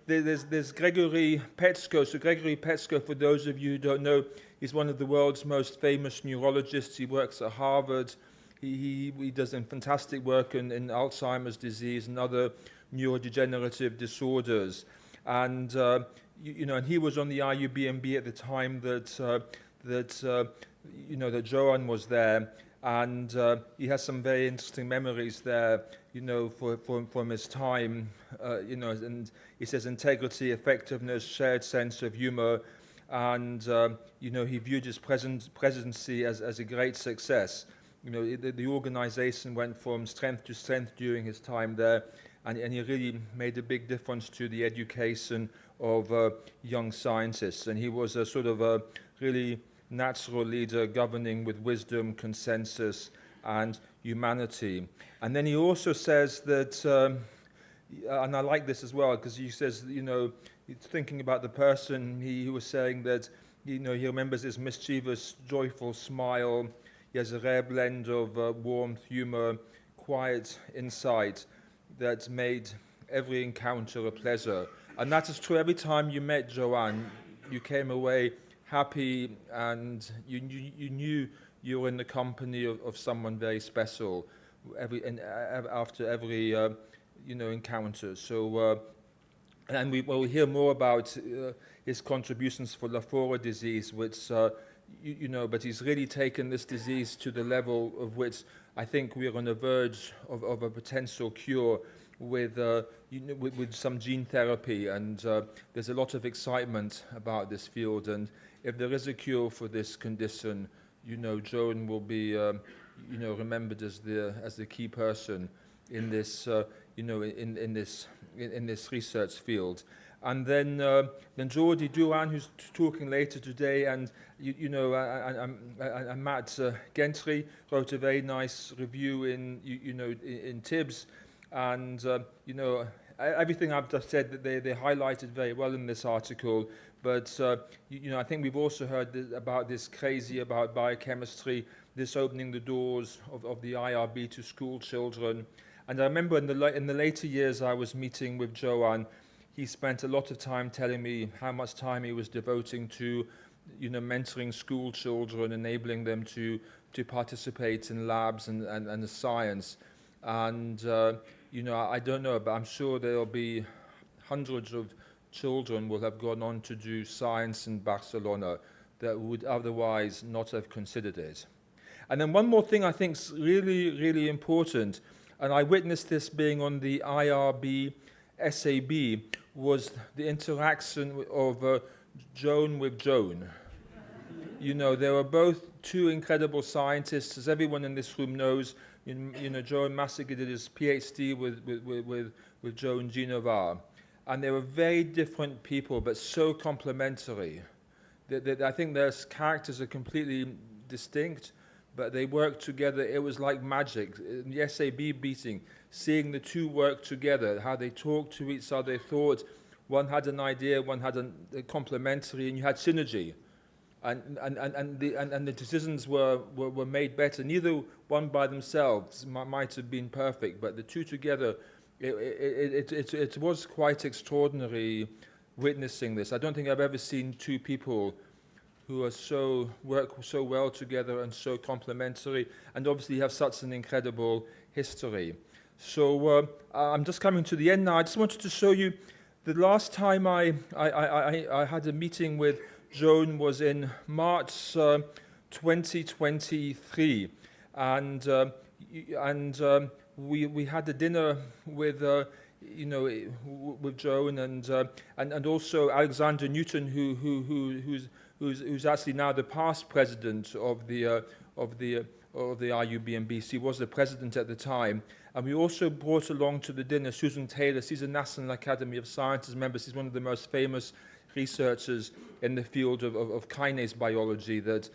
there's Gregory Petsko. So Gregory Petsko, for those of you who don't know, is one of the world's most famous neurologists. He works at Harvard. He does fantastic work in Alzheimer's disease and other neurodegenerative disorders. And and he was on the IUBMB at the time that Joan was there. And he has some very interesting memories there, from his time, and he says integrity, effectiveness, shared sense of humor, and, he viewed his presidency as a great success. The organization went from strength to strength during his time there, and he really made a big difference to the education of young scientists. And he was a sort of a really natural leader, governing with wisdom, consensus, and humanity. And then he also says that and I like this as well, because he says, thinking about the person, he was saying that, he remembers his mischievous, joyful smile. He has a rare blend of warmth, humor, quiet insight that made every encounter a pleasure. And that is true. Every time you met Joan, you came away happy, and you knew you were in the company of someone very special after every encounter. So, and we'll hear more about his contributions for Lafora disease, which, but he's really taken this disease to the level of which I think we're on the verge of a potential cure with some gene therapy, and there's a lot of excitement about this field. And if there is a cure for this condition, Joan will be, remembered as the key person in this, in this research field. And then Jordi Duran, who's talking later today, and and Matt Gentry wrote a very nice review in Tibbs, and everything I've just said that they highlighted very well in this article. But I think we've also heard about this crazy about biochemistry, this opening the doors of the IRB to school children. And I remember in the later years I was meeting with Joan. He spent a lot of time telling me how much time he was devoting to, mentoring school children, enabling them to participate in labs and the science. And I don't know, but I'm sure there'll be hundreds of children will have gone on to do science in Barcelona that would otherwise not have considered it. And then one more thing I think is really, really important, and I witnessed this being on the IRB SAB, was the interaction of Joan with Joan. They were both two incredible scientists, as everyone in this room knows. Joan Massacre did his PhD with Joan Guinovart. And they were very different people, but so complementary. I think their characters are completely distinct, but they worked together. It was like magic. In the SAB meeting, seeing the two work together, how they talked to each other, thought one had an idea, one had a complementary, and you had synergy. And the decisions were made better. Neither one by themselves might have been perfect, but the two together, it was quite extraordinary witnessing this. I don't think I've ever seen two people who are work so well together and so complementary, and obviously have such an incredible history. So I'm just coming to the end now. I just wanted to show you the last time I had a meeting with Joan was in March 2023, and we had a dinner with with Joan and also Alexander Newton, who's actually now the past president of the IUB and BC, was the president at the time. And we also brought along to the dinner Susan Taylor. She's a National Academy of Sciences member. She's one of the most famous researchers in the field of kinase biology that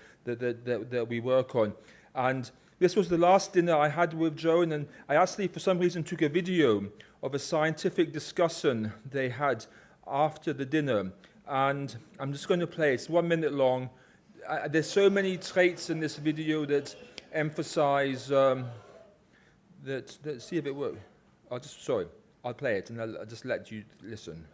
we work on. And this was the last dinner I had with Joan, and I actually, for some reason, took a video of a scientific discussion they had after the dinner. And I'm just going to play it. It's 1 minute long. There's so many traits in this video that emphasize that. See if it works. I'll play it and I'll just let you listen.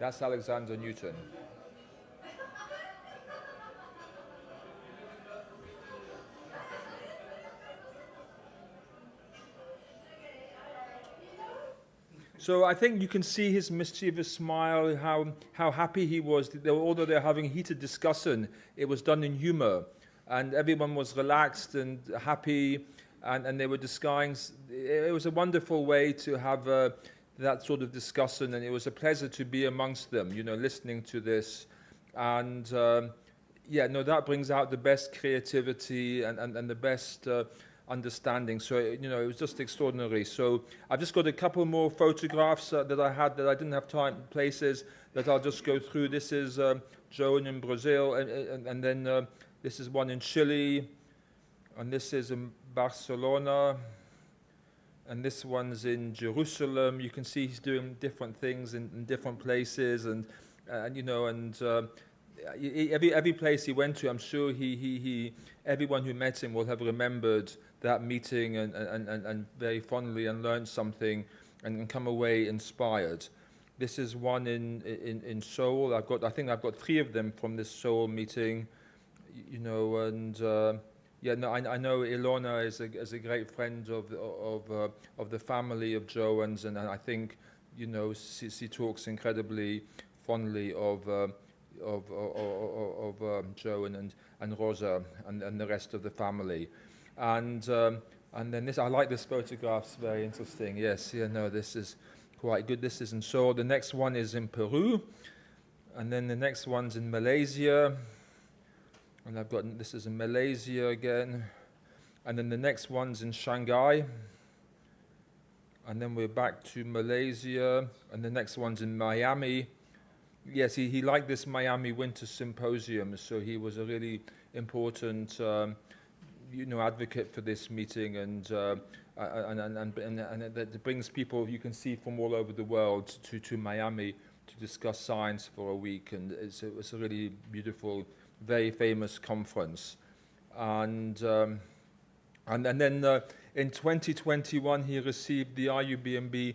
That's Alexander Newton. So I think you can see his mischievous smile, how happy he was. Although they're having heated discussion, it was done in humor. And everyone was relaxed and happy, and they were discussing. It was a wonderful way to have that sort of discussion, and it was a pleasure to be amongst them, you know, listening to this. And yeah, no, that brings out the best creativity and the best understanding. So, you know, it was just extraordinary. So I've just got a couple more photographs that I had that I didn't have time, places that I'll just go through. This is Joan in Brazil, and then this is one in Chile, and this is in Barcelona, and this one's in Jerusalem. You can see he's doing different things in different places, and you know, and every place he went to, I'm sure everyone who met him will have remembered that meeting and very fondly and learned something and come away inspired. This is one in Seoul. I think I've got 3 of them from this Seoul meeting. You know, and yeah, no, I know Ilona is a great friend of the family of Joan's, and I think, you know, she talks incredibly fondly of Joan and Rosa and the rest of the family, and then this, I like this photograph. It's very interesting. Yes, yeah, no, this is quite good. This is in Seoul. The next one is in Peru, and then the next one's in Malaysia. And I've got, this is in Malaysia again. And then the next one's in Shanghai. And then we're back to Malaysia. And the next one's in Miami. Yes, he liked this Miami Winter Symposium. So he was a really important, you know, advocate for this meeting. And that brings people, you can see, from all over the world to Miami to discuss science for a week. And it's a really beautiful, very famous conference. And then in 2021 he received the IUBMB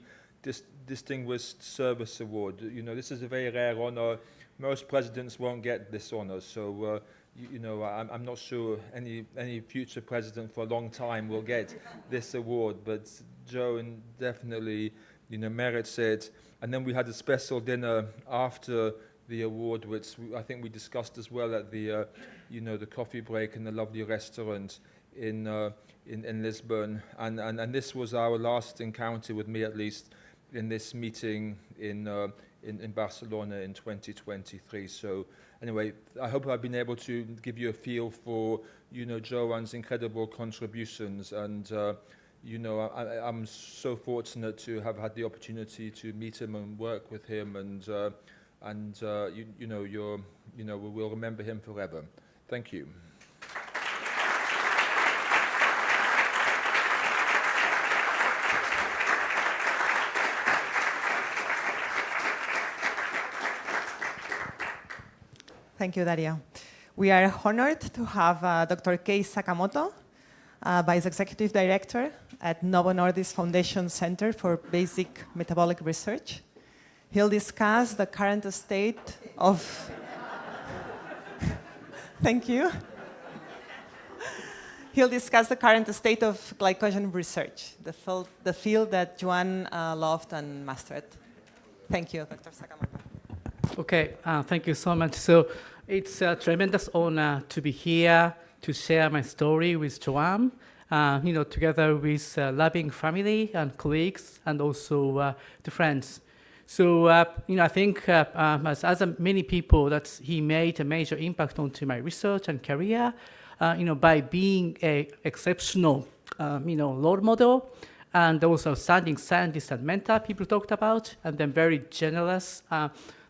Distinguished Service Award. You know, this is a very rare honor. Most presidents won't get this honor, so you know, I'm not sure any future president for a long time will get this award, but Joan definitely, you know, merits it. And then we had a special dinner after the award, which I think we discussed as well at the, you know, the coffee break in the lovely restaurant in Lisbon, and this was our last encounter, with me at least, in this meeting in Barcelona in 2023. So anyway, I hope I've been able to give you a feel for, you know, Joan's incredible contributions, and you know, I'm so fortunate to have had the opportunity to meet him and work with him, and you know, we will remember him forever. Thank you. Thank you, Daria. We are honored to have Dr. Kei Sakamoto, Vice Executive Director at Novo Nordisk Foundation Center for Basic Metabolic Research. He'll discuss the current state of... Thank you. He'll discuss the current state of glycogen research, the field that Joan loved and mastered. Thank you, Dr. Sakamoto. Okay, thank you so much. So it's a tremendous honor to be here to share my story with Joan, you know, together with loving family and colleagues, and also the friends. So, you know, I think as many people, that he made a major impact onto my research and career, you know, by being an exceptional, you know, role model, and also outstanding scientist and mentor people talked about, and then very generous,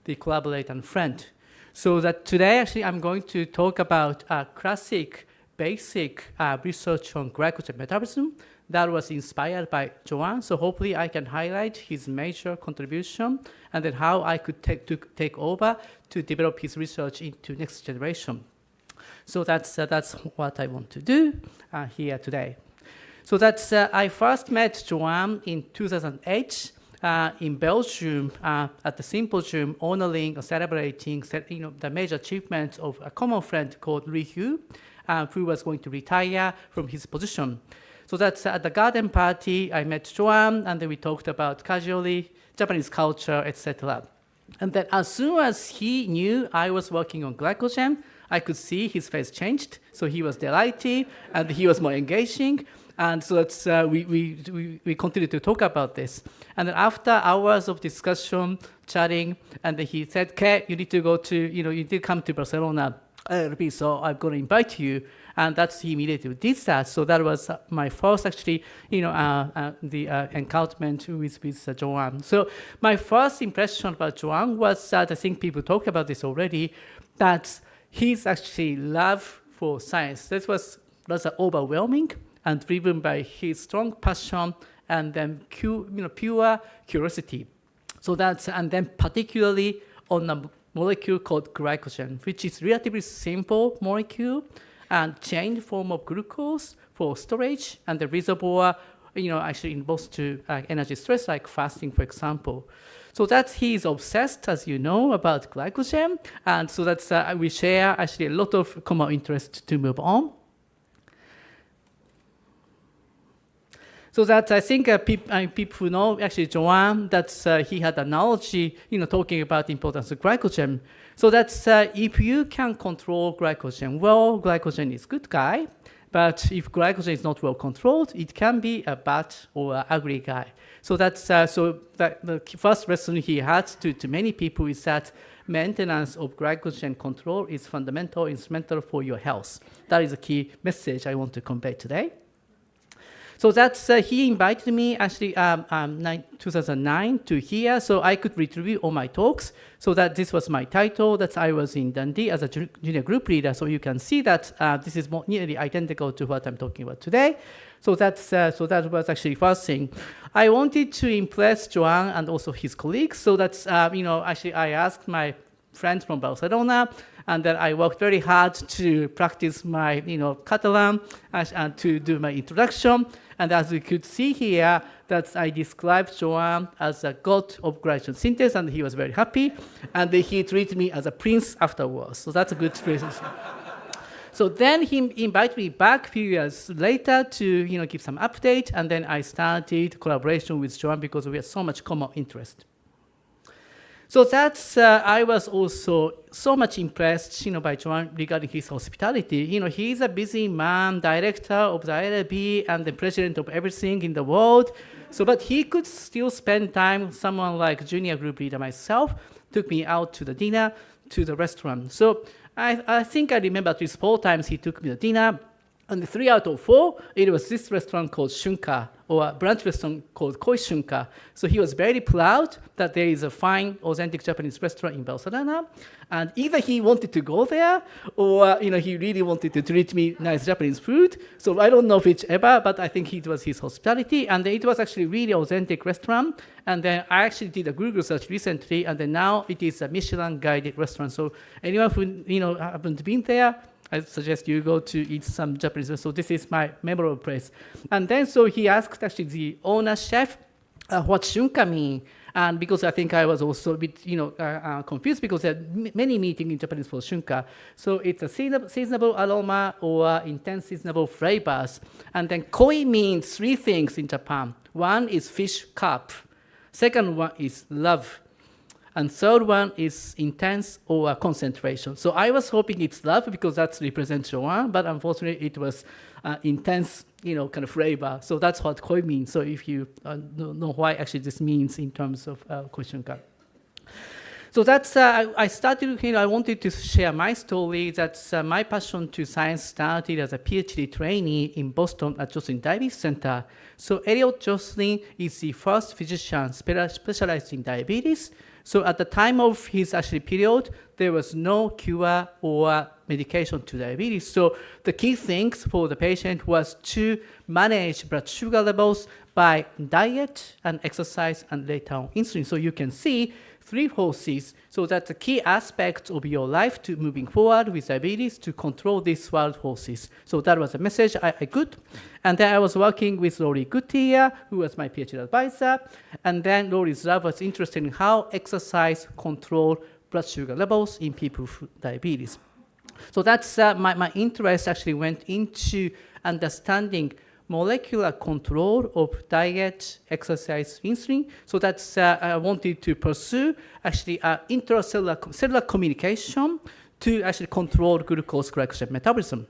the collaborator and friend. So that today, actually, I'm going to talk about classic, basic research on glycogen metabolism that was inspired by Joan. So hopefully I can highlight his major contribution, and then how I could take over to develop his research into next generation. So that's what I want to do here today. So that's I first met Joan in 2008 in Belgium at the symposium honoring or celebrating, you know, the major achievements of a common friend called Lee Hu, who was going to retire from his position. So So that's at the garden party, I met Joan, and then we talked about casually, Japanese culture, etc. And then as soon as he knew I was working on glycogen, I could see his face changed. So he was delighted, and he was more engaging. And so that's, we continued to talk about this. And then after hours of discussion, chatting, and then he said, "Okay, you need to go to, you need to come to Barcelona, IRB, so I'm going to invite you." And that's he immediately did that. So that was my first, actually, encounter with Joan. So my first impression about Joan was that I think people talk about this already, that his actually love for science. That was overwhelming and driven by his strong passion and then pure curiosity. So that's, and then particularly on a molecule called glycogen, which is relatively simple molecule and chain form of glucose for storage, and the reservoir, actually involves to energy stress, like fasting, for example. So that's, he is obsessed, as you know, about glycogen, and so that's, we share actually a lot of common interest to move on. So that I think people who know actually Joan, that's he had analogy, talking about the importance of glycogen. So that's if you can control glycogen well, glycogen is good guy. But if glycogen is not well controlled, it can be a bad or an ugly guy. So that's the first lesson he had to many people is that maintenance of glycogen control is fundamental, instrumental for your health. That is a key message I want to convey today. So that's, he invited me actually 2009 to here, so I could retrieve all my talks. So that this was my title, that I was in Dundee as a junior group leader. So you can see that this is nearly identical to what I'm talking about today. So that's, so that was actually first thing. I wanted to impress Joan and also his colleagues. So that's, actually I asked my friends from Barcelona, and then I worked very hard to practice my, Catalan and to do my introduction. And as you could see here, that I described Joan as a god of glycogen synthesis, and he was very happy. And then he treated me as a prince afterwards. So that's a good relationship. So then he invited me back a few years later to, give some update. And then I started collaboration with Joan because we had so much common interest. So that's, I was also so much impressed, by Joan regarding his hospitality. He's a busy man, director of the IRB and the president of everything in the world. So, but he could still spend time, someone like junior group leader myself, took me out to the dinner, to the restaurant. So I think I remember at least 4 times he took me to dinner. And 3 out of 4, it was this restaurant called Shunka, or a brunch restaurant called Koi Shunka. So he was very proud that there is a fine, authentic Japanese restaurant in Barcelona. And either he wanted to go there, or he really wanted to treat me nice Japanese food. So I don't know whichever, but I think it was his hospitality. And it was actually really authentic restaurant. And then I actually did a Google search recently, and then now it is a Michelin-guided restaurant. So anyone who haven't been there, I suggest you go to eat some Japanese food. So this is my memorable place. And then so he asked actually the owner chef, what shunka mean? And because I think I was also a bit, confused because there are many meetings in Japanese for shunka. So it's a seasonable aroma or intense seasonable flavors. And then koi means 3 things in Japan. One is fish carp. Second one is love. And third one is intense or concentration. So I was hoping it's love because that represents Joan, but unfortunately it was intense, kind of flavor. So that's what koi means. So if you know why actually this means in terms of koi shunka. So that's, I started, I wanted to share my story. That's my passion to science started as a PhD trainee in Boston at Joslin Diabetes Center. So Elliot Joslin is the first physician specialized in diabetes. So at the time of his actually period, there was no cure or medication to diabetes. So the key things for the patient was to manage blood sugar levels by diet and exercise and later on insulin. So you can see 3 forces. So that's a key aspect of your life to moving forward with diabetes to control these 12 forces. So that was a message I could. And then I was working with Lori Gutierrez, who was my PhD advisor. And then Lori's lab was interested in how exercise control blood sugar levels in people with diabetes. So that's my interest actually went into understanding molecular control of diet, exercise, insulin. So that's I wanted to pursue actually cellular communication to actually control glucose glycogen metabolism.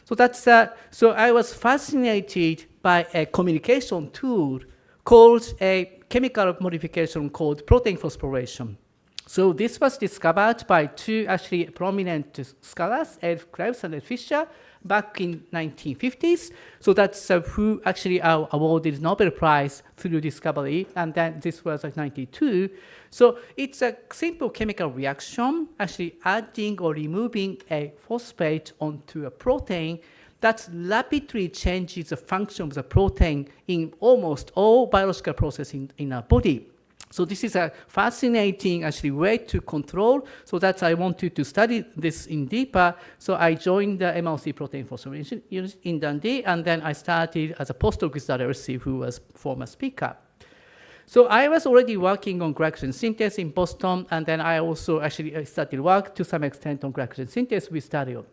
So that's so I was fascinated by a communication tool called a chemical modification called protein phosphorylation. So this was discovered by two actually prominent scholars, Ed Krebs and Ed Fisher, back in 1950s. So that's who actually awarded Nobel Prize through discovery, and then this was like 92. So it's a simple chemical reaction, actually adding or removing a phosphate onto a protein that rapidly changes the function of the protein in almost all biological processes in our body. So this is a fascinating actually way to control. So that's I wanted to study this in deeper. So I joined the MLC protein phosphorylation unit in Dundee, and then I started as a postdoc with LSE, who was former speaker. So I was already working on glycogen synthase in Boston, and then I also actually started work to some extent on glycogen synthase with Dario.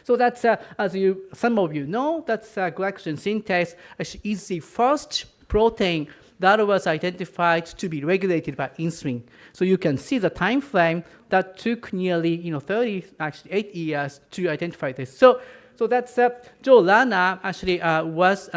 So that's, as some of you know, that's glycogen synthase actually is the first protein that was identified to be regulated by insulin. So you can see the time frame that took nearly 8 years to identify this. So that's Joe Lerner actually was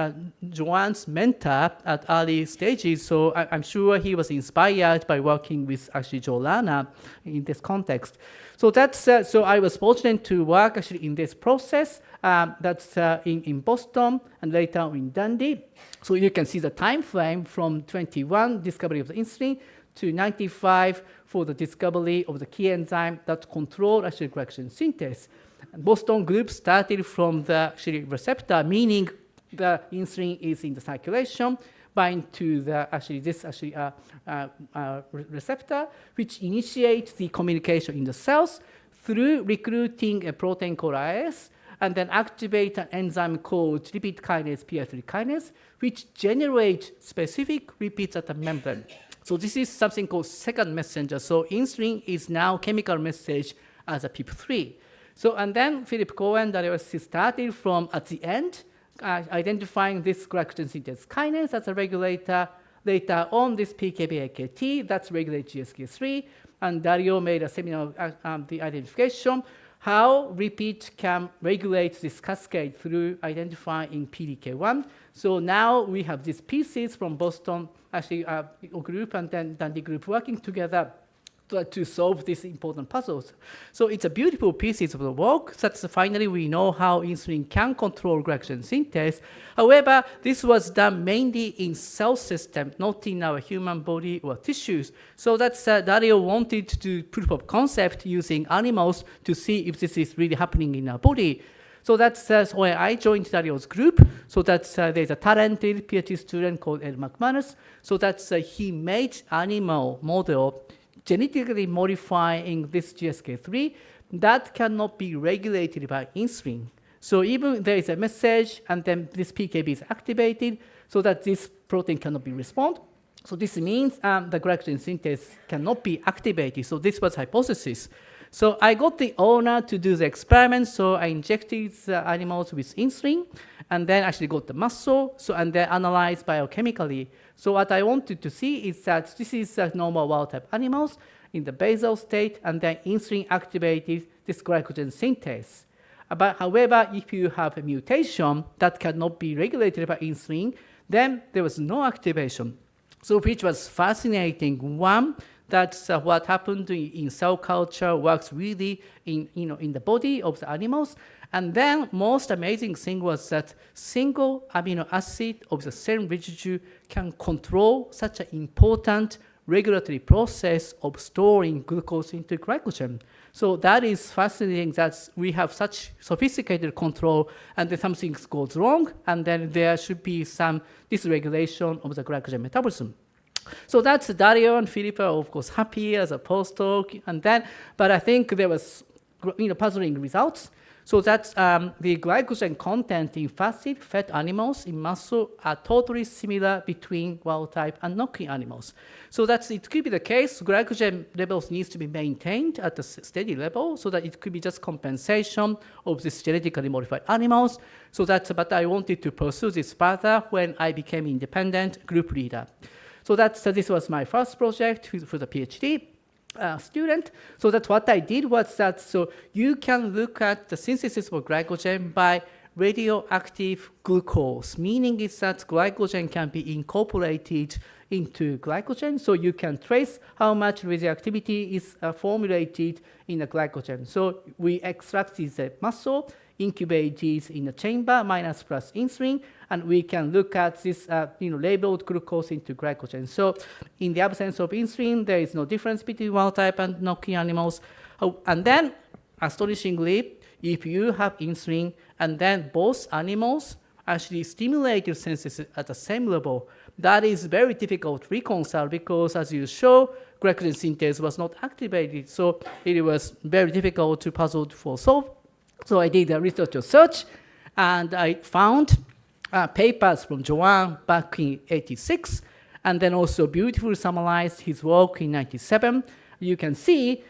Joan's mentor at early stages. So I'm sure he was inspired by working with actually Joe Lerner in this context. So that's so I was fortunate to work actually in this process. That's in Boston and later in Dundee. So you can see the time frame from 21 discovery of the insulin to 95 for the discovery of the key enzyme that control actually glycogen synthase. And Boston group started from the actually receptor, meaning the insulin is in the circulation, bind to the receptor, which initiates the communication in the cells through recruiting a protein called IS, and then activate an enzyme called lipid kinase, PI3 kinase, which generates specific lipids at the membrane. So this is something called second messenger. So insulin is now chemical message as a PIP3. So, and then Philip Cohen, that started from at the end, identifying this glycogen synthase kinase as a regulator. Later on, this PKB-AKT, that's regulate GSK3, and Dario made a seminal the identification how repeat can regulate this cascade through identifying PDK1. So now we have these pieces from Boston, actually a group and then Dundee group working together to solve these important puzzles. So it's a beautiful pieces of the work. That's finally we know how insulin can control glycogen synthase. However, this was done mainly in cell system, not in our human body or tissues. So that's Dario wanted to do proof of concept using animals to see if this is really happening in our body. So that's why I joined Dario's group. So that's there's a talented PhD student called Ed McManus. So that's he made animal model genetically modifying this GSK3 that cannot be regulated by insulin. So even there is a message and then this PKB is activated so that this protein cannot be responded. So this means the glycogen synthase cannot be activated. So this was hypothesis. So I got the owner to do the experiment. So I injected the animals with insulin and then actually got the muscle. So and then analyzed biochemically. So what I wanted to see is that this is normal wild-type animals in the basal state, and then insulin activated this glycogen synthase. But however, if you have a mutation that cannot be regulated by insulin, then there was no activation. So which was fascinating. One, that's what happened in cell culture works really in the body of the animals. And then most amazing thing was that single amino acid of the same residue can control such an important regulatory process of storing glucose into glycogen. So that is fascinating that we have such sophisticated control and then something goes wrong and then there should be some dysregulation of the glycogen metabolism. So that's Dario and Philip are of course happy as a postdoc and then, but I think there was puzzling results. So that the glycogen content in fat animals in muscle are totally similar between wild type and knock-in animals. So that it could be the case, glycogen levels needs to be maintained at a steady level, so that it could be just compensation of these genetically modified animals. So that's, but I wanted to pursue this further when I became independent group leader. So that's, this was my first project for the PhD. Student. So that's what I did was that, so you can look at the synthesis of glycogen by radioactive glucose, meaning is that glycogen can be incorporated into glycogen, so you can trace how much radioactivity is formulated in the glycogen. So we extract the muscle, incubate these in a chamber, minus plus insulin, and we can look at this labeled glucose into glycogen. So in the absence of insulin, there is no difference between wild type and knock-in animals. And then, astonishingly, if you have insulin and then both animals actually stimulate your synthesis at the same level, that is very difficult to reconcile because, as you show, glycogen synthase was not activated. So it was very difficult to puzzle for solve. So I did a research, and I found papers from Joan back in '86, and then also beautifully summarized his work in '97. You can see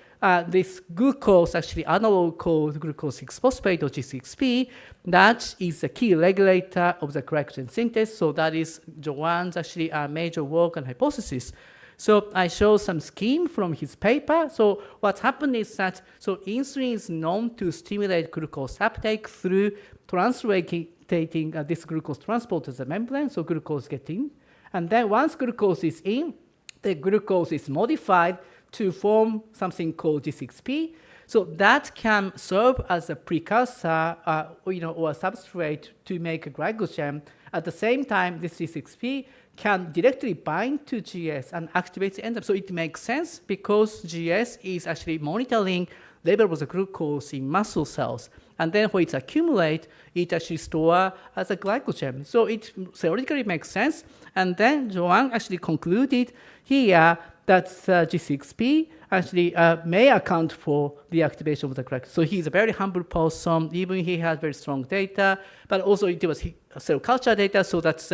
this glucose, actually analog called glucose 6-phosphate or G6P, that is a key regulator of the glycogen synthase. So that is Joan's actually major work and hypothesis. So I show some scheme from his paper. So what happened is that, so insulin is known to stimulate glucose uptake through translating this glucose transport to the membrane, so glucose gets in. And then once glucose is in, the glucose is modified to form something called G6P. So that can serve as a precursor or a substrate to make a glycogen. At the same time, this G6P can directly bind to GS and activate the enzyme. So it makes sense because GS is actually monitoring level of the glucose in muscle cells. And then when it accumulates, it actually stores as a glycogen. So it theoretically makes sense. And then Joan actually concluded here that G6P actually may account for the activation of the glycogen. So he's a very humble person, even he had very strong data, but also it was cell culture data, so that's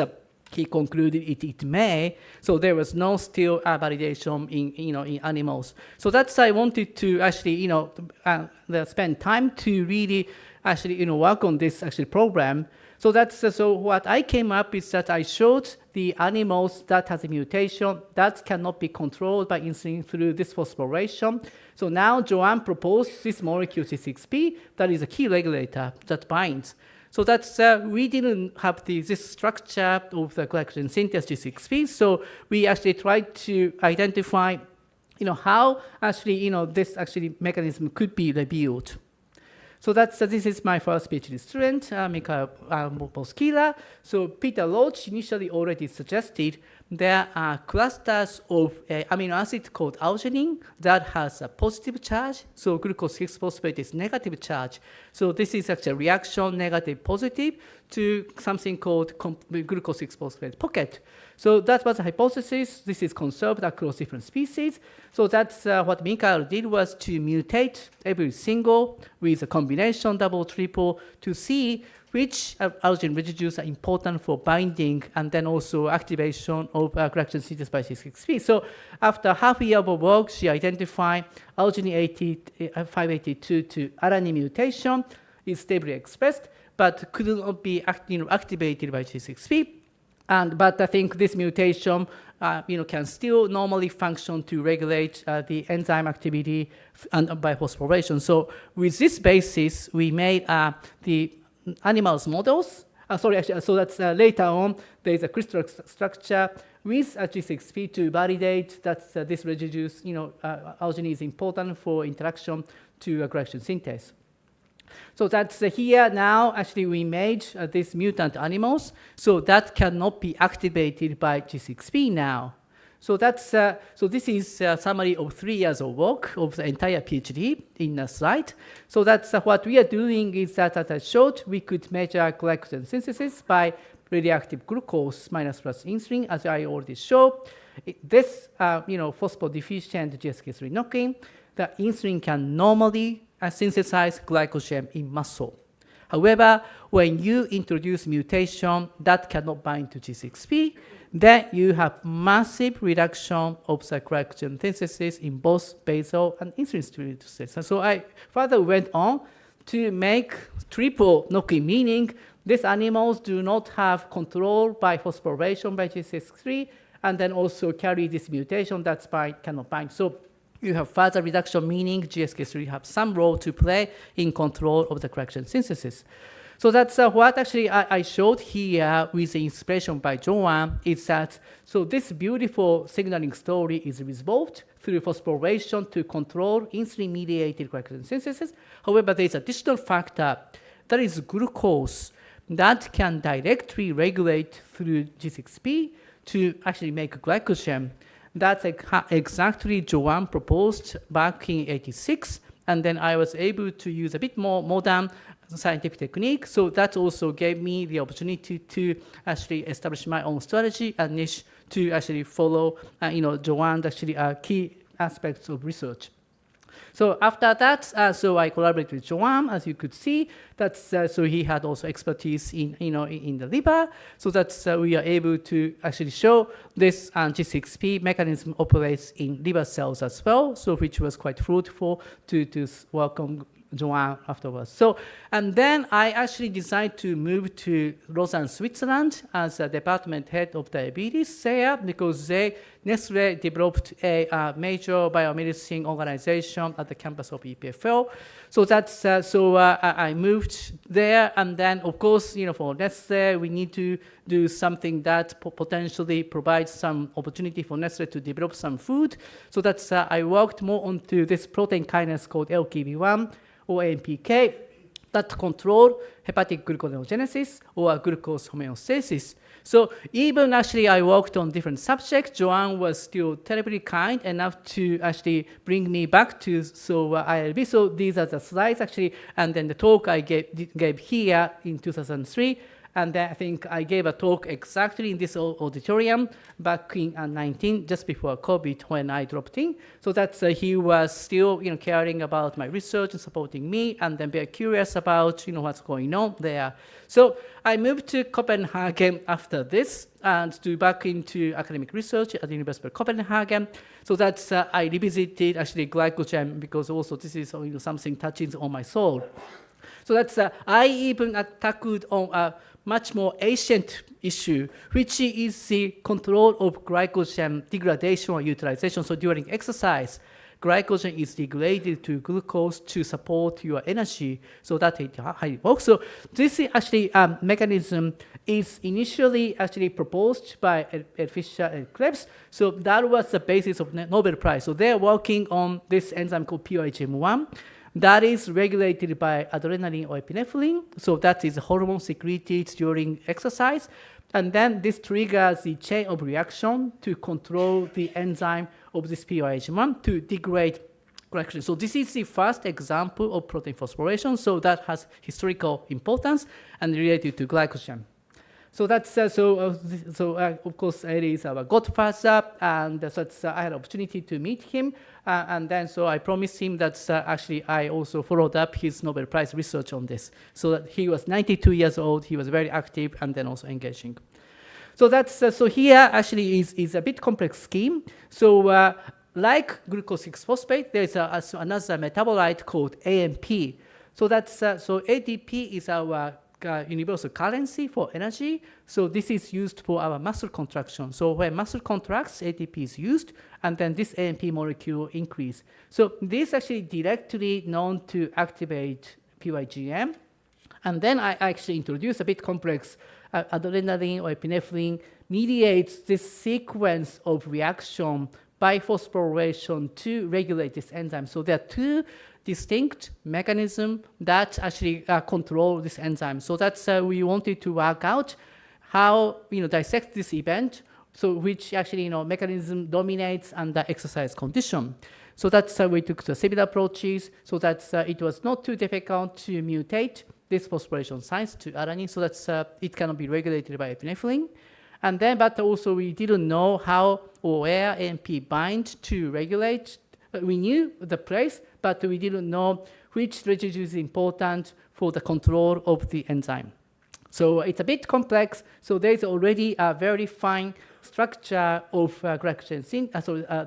he concluded it may. So there was no still validation in animals. So that's I wanted to actually spend time to really actually work on this actually program. So that's so what I came up is that I showed the animals that has a mutation that cannot be controlled by insulin through this phosphorylation. So now Joan proposed this molecule G6P that is a key regulator that binds. So that's we didn't have this structure of the glycogen synthase G6P. So we actually tried to identify, how actually this actually mechanism could be revealed. So that's this is my first PhD student, Mikhail Boskila. So Peter Roach initially already suggested there are clusters of amino acid called arginine that has a positive charge. So glucose 6-phosphate is negative charge. So this is actually a reaction negative positive to something called glucose 6-phosphate pocket. So that was a hypothesis. This is conserved across different species. So that's what Mikhail did was to mutate every single with a combination double, triple to see which arginine residues are important for binding and then also activation of glycogen synthase by G6P. So after half a year of work, she identified arginine 582 to alanine mutation is stably expressed, but could not be activated by G6P. But I think this mutation can still normally function to regulate the enzyme activity and by phosphorylation. So with this basis, we made the animals models. So that's later on, there's a crystal structure with a G6P to validate that this residues, arginine is important for interaction to a glycogen synthase. So that's here now, actually we made these mutant animals, so that cannot be activated by G6P now. So that's so this is a summary of 3 years of work of the entire PhD in a slide. So that's what we are doing is that, as I showed, we could measure glycogen synthesis by radioactive glucose minus plus insulin, as I already showed. This phosphodeficient GSK3 knocking, the insulin can normally synthesize glycogen in muscle. However, when you introduce mutation that cannot bind to G6P, then you have massive reduction of the glycogen synthesis in both basal and insulin-stimulated cells. And so I further went on to make triple knocking, meaning these animals do not have control by phosphorylation by G6P, and then also carry this mutation that cannot bind. So you have further reduction, meaning GSK3 have some role to play in control of the glycogen synthesis. So that's what actually I showed here with the inspiration by Joan, is that so this beautiful signaling story is resolved through phosphorylation to control insulin-mediated glycogen synthesis. However, there is additional factor, that is glucose, that can directly regulate through G6P to actually make glycogen. That's exactly Joan proposed back in '86, and then I was able to use a bit more modern scientific technique. So that also gave me the opportunity to actually establish my own strategy and niche to actually follow, Joan's actually key aspects of research. So after that, so I collaborated with Joan, as you could see. That's so he had also expertise in the liver. So that's we are able to actually show this G6P mechanism operates in liver cells as well. So which was quite fruitful to welcome Joan afterwards. So, and then I actually decided to move to Lausanne, Switzerland as a department head of diabetes there, because Nestlé developed a major biomedicine organization at the campus of EPFL. So that's I moved there, and then of course, for Nestlé, we need to do something that potentially provides some opportunity for Nestlé to develop some food. So that's I worked more onto this protein kinase called LKB1 or AMPK that control hepatic gluconeogenesis or glucose homeostasis. So even actually I worked on different subjects, Joan was still terribly kind enough to actually bring me back to IRB. So these are the slides actually, and then the talk I gave here in 2003. And then I think I gave a talk exactly in this auditorium back in 19, just before COVID, when I dropped in. So that's he was still caring about my research and supporting me, and then very curious about what's going on there. So I moved to Copenhagen after this and to back into academic research at the University of Copenhagen. So that's I revisited actually glycogen, because also this is something touching on my soul. So that's I even tackled on a much more ancient issue, which is the control of glycogen degradation or utilization. So during exercise, glycogen is degraded to glucose to support your energy. So that's how it works. So this is actually mechanism is initially actually proposed by Ed Fisher and Krebs. So that was the basis of Nobel Prize. So they're working on this enzyme called POHM1. That is regulated by adrenaline or epinephrine. So that is a hormone secreted during exercise. And then this triggers the chain of reaction to control the enzyme of this POH1 to degrade glycogen. So this is the first example of protein phosphorylation. So that has historical importance and related to glycogen. So that's of course Ed is our godfather, and I had an opportunity to meet him, and then so I promised him that actually I also followed up his Nobel Prize research on this. So that he was 92 years old, he was very active and then also engaging. So that's so here actually is a bit complex scheme. So like glucose 6-phosphate, there's another metabolite called AMP. So that's so ATP is our universal currency for energy. So this is used for our muscle contraction. So when muscle contracts, ATP is used, and then this AMP molecule increase. So this is actually directly known to activate PYGM. And then I actually introduced a bit complex adrenaline or epinephrine mediates this sequence of reaction by phosphorylation to regulate this enzyme. So there are two distinct mechanisms that actually control this enzyme. So that's we wanted to work out how dissect this event, so which actually mechanism dominates under exercise condition. So that's we took the similar approaches. So that's it was not too difficult to mutate this phosphorylation site to alanine. So that's it cannot be regulated by epinephrine. And then, but also we didn't know how or where AMP bind to regulate We knew the place, but we didn't know which residue is important for the control of the enzyme. So it's a bit complex. So there's already a very fine structure of glycogen,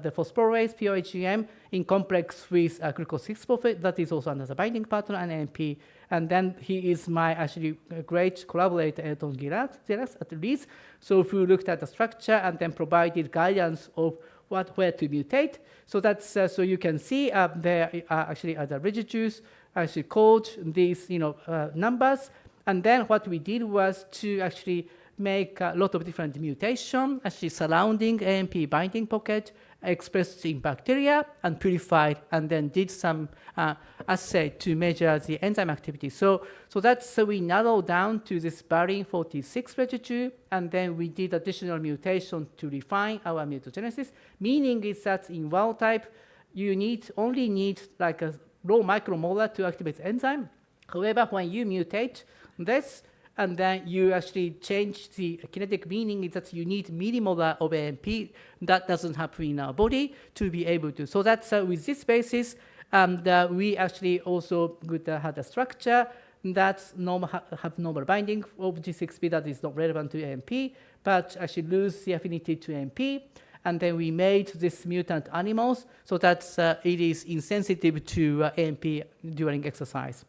the phosphorase, POHGM, in complex with glucose 6-phosphate. That is also another binding partner, and AMP. And then he is my actually great collaborator, Elton Giras, at least. So if we looked at the structure and then provided guidance of where to mutate. So that's so you can see there are actually other residues actually called these numbers. And then what we did was to actually make a lot of different mutations actually surrounding AMP binding pocket expressed in bacteria and purified, and then did some assay to measure the enzyme activity. So we narrowed down to this valine 46 residue, and then we did additional mutation to refine our mutagenesis. Meaning is that in wild type, you only need like a low micromolar to activate the enzyme. However, when you mutate this, and then you actually change the kinetic, meaning is that you need millimolar of AMP. That doesn't happen in our body to be able to. So that's with this basis, we actually also had a structure that have normal binding of G6P that is not relevant to AMP, but actually lose the affinity to AMP. And then we made this mutant animals so that it is insensitive to AMP during exercise.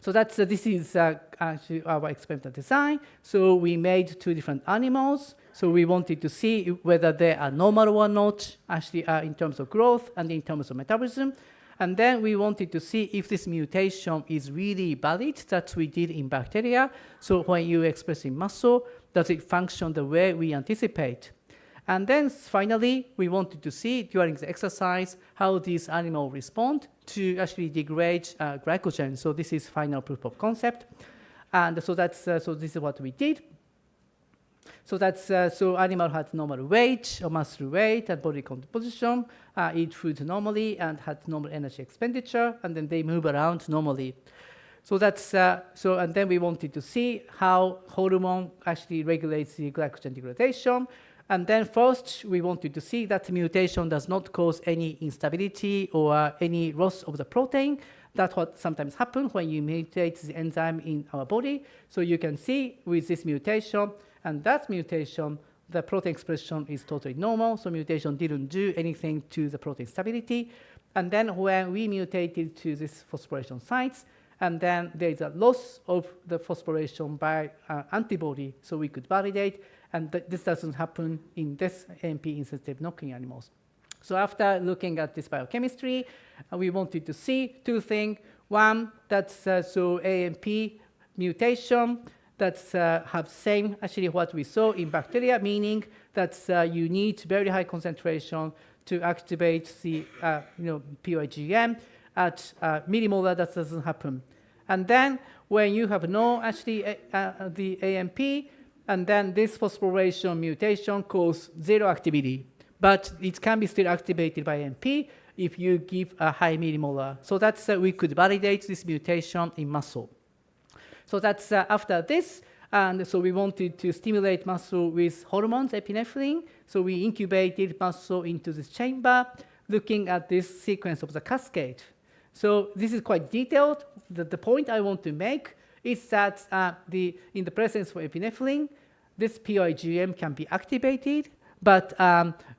So this is actually our experimental design. So we made 2 different animals. So we wanted to see whether they are normal or not, actually in terms of growth and in terms of metabolism. And then we wanted to see if this mutation is really valid that we did in bacteria. So when you express in muscle, does it function the way we anticipate? And then finally, we wanted to see during the exercise how these animals respond to actually degrade glycogen. So this is final proof of concept. And so this is what we did. So animal had normal weight or muscle weight and body composition, eat food normally and had normal energy expenditure, and then they move around normally. So and then we wanted to see how hormone actually regulates the glycogen degradation. And then first, we wanted to see that mutation does not cause any instability or any loss of the protein. That's what sometimes happens when you mutate the enzyme in our body. So you can see with this mutation, and that mutation, the protein expression is totally normal. So mutation didn't do anything to the protein stability. And then when we mutated to these phosphorylation sites, and then there is a loss of the phosphorylation by antibody, so we could validate. And this doesn't happen in this AMP-insensitive knocking animals. So after looking at this biochemistry, we wanted to see 2 things. One, that's so AMP mutation that's have same actually what we saw in bacteria, meaning that you need very high concentration to activate the POHGM at millimolar. That doesn't happen. And then when you have no actually the AMP, and then this phosphorylation mutation causes 0 activity. But it can be still activated by AMP if you give a high millimolar. So that's we could validate this mutation in muscle. So that's after this. And so we wanted to stimulate muscle with hormones, epinephrine. So we incubated muscle into this chamber, looking at this sequence of the cascade. So this is quite detailed. The point I want to make is that in the presence of epinephrine, this POHGM can be activated, but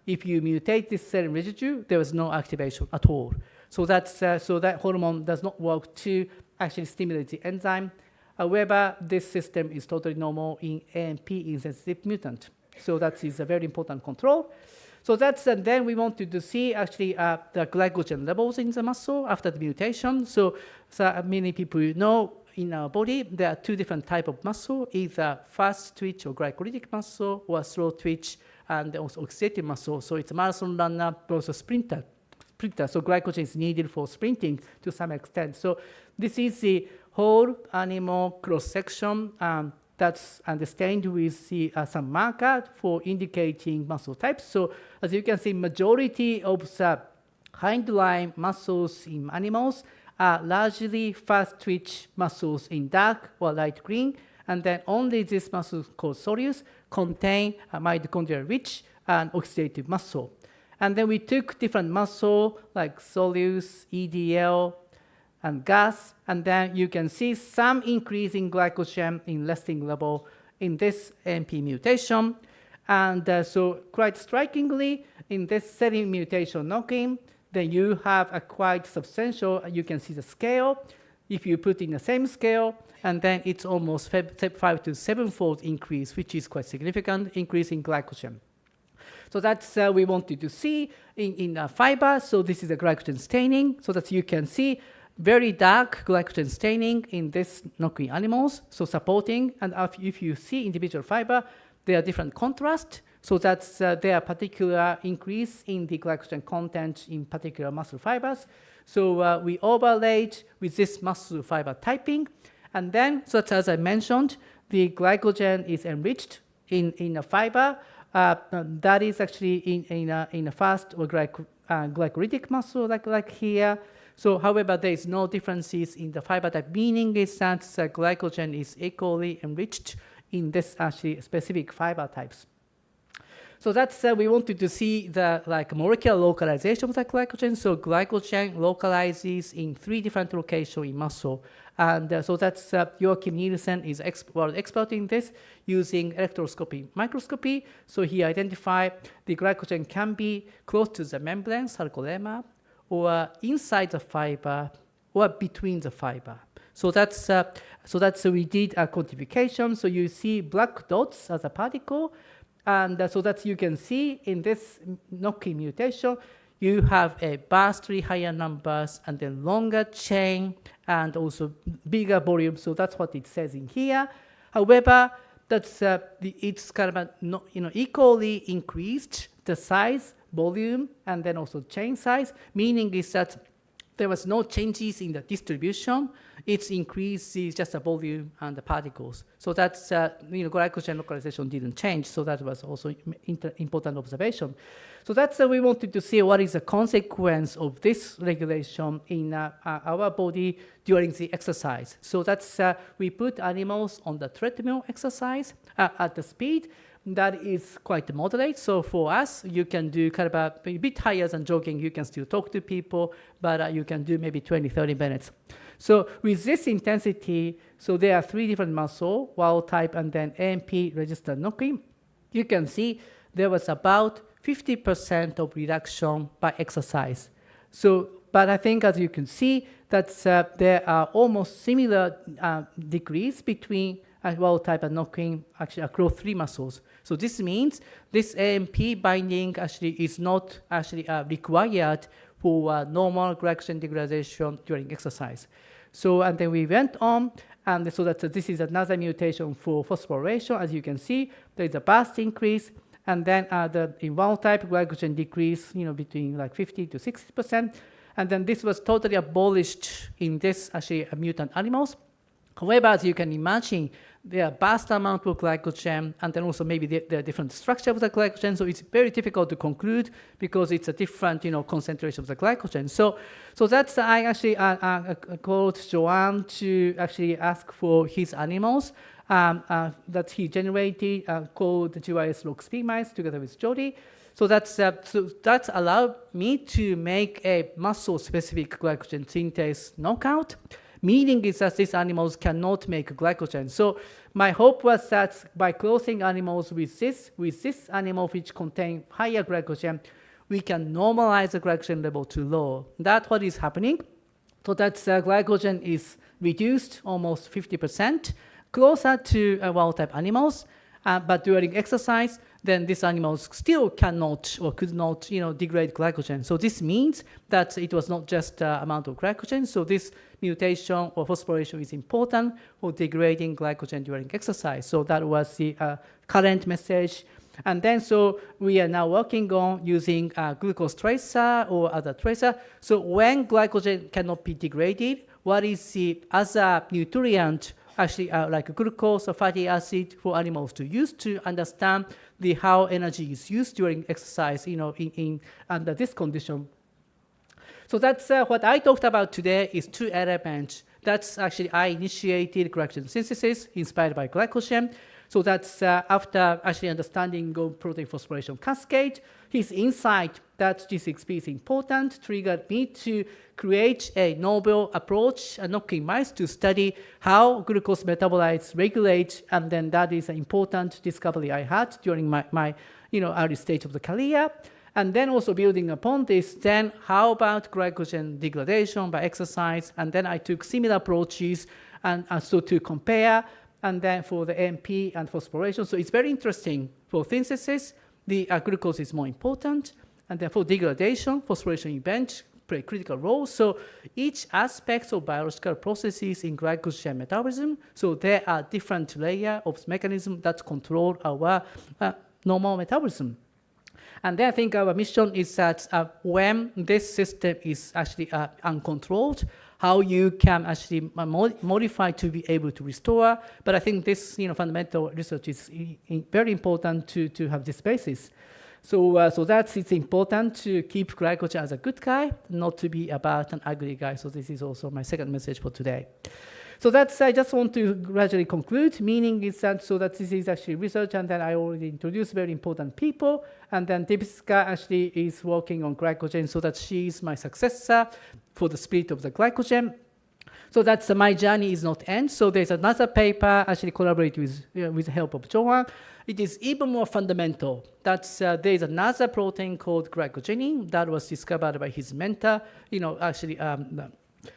if you mutate this serum residue, there is no activation at all. So that hormone does not work to actually stimulate the enzyme. However, this system is totally normal in AMP-insensitive mutant. So that is a very important control. So and then we wanted to see actually the glycogen levels in the muscle after the mutation. So many people know in our body, there are 2 different types of muscle, either fast twitch or glycolytic muscle, or slow twitch and also oxidative muscle. So it's a marathon runner, but also sprinter. So glycogen is needed for sprinting to some extent. So this is the whole animal cross-section that's understood with some marker for indicating muscle types. So as you can see, majority of the hindline muscles in animals are largely fast twitch muscles in dark or light green, and then only these muscles called soleus contain a mitochondrial rich and oxidative muscle. And then we took different muscle like solutes, EDL, and gas, and then you can see some increase in glycogen in resting level in this AMP mutation. And so quite strikingly, in this setting mutation knocking, then you have a quite substantial, you can see the scale. If you put in the same scale, and then it's almost 5 to 7-fold increase, which is quite significant increase in glycogen. So that's we wanted to see in fiber. So this is a glycogen staining, so that you can see very dark glycogen staining in this knocking animals, so supporting. And if you see individual fiber, there are different contrast. So that's there are particular increase in the glycogen content in particular muscle fibers. So we overlaid with this muscle fiber typing. And then, so as I mentioned, the glycogen is enriched in a fiber that is actually in a fast or glycolytic muscle like here. So however, there is no differences in the fiber type, meaning is that glycogen is equally enriched in this actually specific fiber types. So that's we wanted to see the molecular localization of the glycogen. So glycogen localizes in 3 different locations in muscle. And so that's Joachim Nielsen is world expert in this using electroscopy microscopy. So he identified the glycogen can be close to the membrane, sarcolemma, or inside the fiber, or between the fiber. So that's we did a quantification. So you see black dots as a particle. And so that you can see in this knocking mutation, you have a vastly higher numbers and then longer chain and also bigger volume. So that's what it says in here. However, that's it's kind of equally increased the size, volume, and then also chain size. Meaning is that there was no changes in the distribution. Its increase is just the volume and the particles. So that's, glycogen localization didn't change. So that was also important observation. So that's we wanted to see what is the consequence of this regulation in our body during the exercise. So that's we put animals on the treadmill exercise at the speed that is quite moderate. So for us, you can do kind of a bit higher than jogging. You can still talk to people, but you can do maybe 20, 30 minutes. So with this intensity, so there are 3 different muscle, wild type, and then AMP registered knocking. You can see there was about 50% of reduction by exercise. So, but I think as you can see, that's there are almost similar decrease between wild type and knocking actually across 3 muscles. So this means this AMP binding actually is not actually required for normal glycogen degradation during exercise. So, and then we went on, and so that this is another mutation for phosphorylation. As you can see, there is a vast increase, and then in wild type glycogen decrease, between like 50 to 60%. And then this was totally abolished in this actually mutant animals. However, as you can imagine, there are vast amount of glycogen, and then also maybe there are different structure of the glycogen, so it's very difficult to conclude because it's a different, concentration of the glycogen. So that's I actually called Joan to actually ask for his animals that he generated called GYS log speed mice together with Jody. So that's allowed me to make a muscle-specific glycogen synthase knockout. Meaning is that these animals cannot make glycogen. So my hope was that by closing animals with this animal which contain higher glycogen, we can normalize the glycogen level to low. That's what is happening. So that glycogen is reduced almost 50%, closer to wild type animals. But during exercise, then these animals still cannot or could not, degrade glycogen. So this means that it was not just amount of glycogen. So this mutation or phosphorylation is important for degrading glycogen during exercise. So that was the current message. And then so we are now working on using glucose tracer or other tracer. So when glycogen cannot be degraded, what is the other nutrient actually like glucose or fatty acid for animals to use to understand how energy is used during exercise, under this condition. So that's what I talked about today is 2 elements. That's actually I initiated glycogen synthesis inspired by glycogen. So that's after actually understanding protein phosphorylation cascade. his insight that GCXP is important triggered me to create a novel approach, a knocking mice, to study how glucose metabolites regulate, and then that is an important discovery I had during my early stage of the career. And then also building upon this, then how about glycogen degradation by exercise? And then I took similar approaches and so to compare, and then for the AMP and phosphorylation. So it's very interesting. For synthesis, the glucose is more important, and then for degradation, phosphorylation event play a critical role. So each aspect of biological processes in glycogen metabolism, so there are different layers of mechanisms that control our normal metabolism. And then I think our mission is that when this system is actually uncontrolled, how you can actually modify to be able to restore. But I think this fundamental research is very important to have this basis. So it's important to keep glycogen as a good guy, not to be about an ugly guy. So this is also my second message for today. So I just want to gradually conclude. Meaning is that this is actually research, and then I already introduced very important people, and then Dipska actually is working on glycogen, so that she is my successor for the split of the glycogen. So that's my journey is not end. So there's another paper actually collaborate with the help of Joan. It is even more fundamental. That's there's another protein called glycogenin that was discovered by his mentor.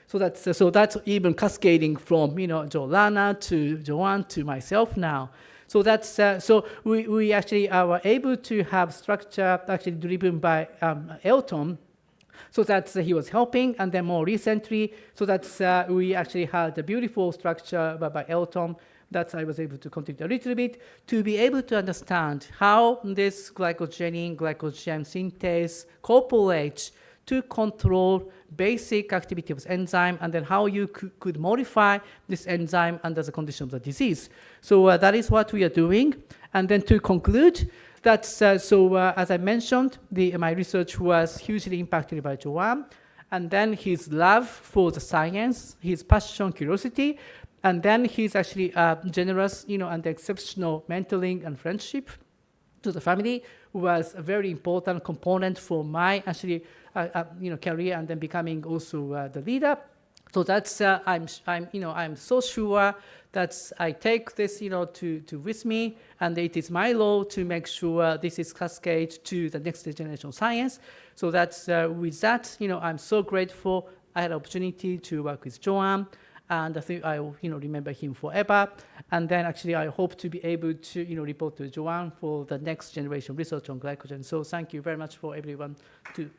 So that's even cascading from Joanna to Joan to myself now. So that's so we actually are able to have structure actually driven by Elton. So that's he was helping, and then more recently, so that's we actually had a beautiful structure by Elton that I was able to contribute a little bit to be able to understand how this glycogen synthase cooperates to control basic activity of the enzyme, and then how you could modify this enzyme under the condition of the disease. So that is what we are doing. And then to conclude, that's as I mentioned, my research was hugely impacted by Joan, and then his love for the science, his passion, curiosity, and then he's actually generous, and exceptional mentoring and friendship to the family was a very important component for my actually career, and then becoming also the leader. So that's I'm so sure that I take this to with me, and it is my role to make sure this is cascade to the next generation of science. So that's with that I'm so grateful I had the opportunity to work with Joan, and I think I will remember him forever. And then actually I hope to be able to report to Joan for the next generation research on glycogen. So thank you very much for everyone to.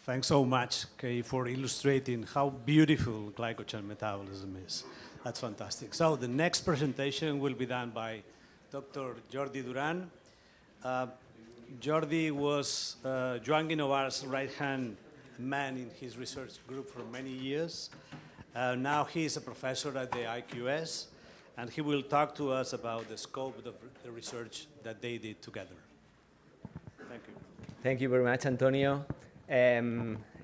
Thanks so much, Kay, for illustrating how beautiful glycogen metabolism is. That's fantastic. So the next presentation will be done by Dr. Jordi Duran. Jordi was Joan Guinovart's right-hand man in his research group for many years. Now he is a professor at the IQS, and he will talk to us about the scope of the research that they did together. Thank you. Thank you very much, Antonio.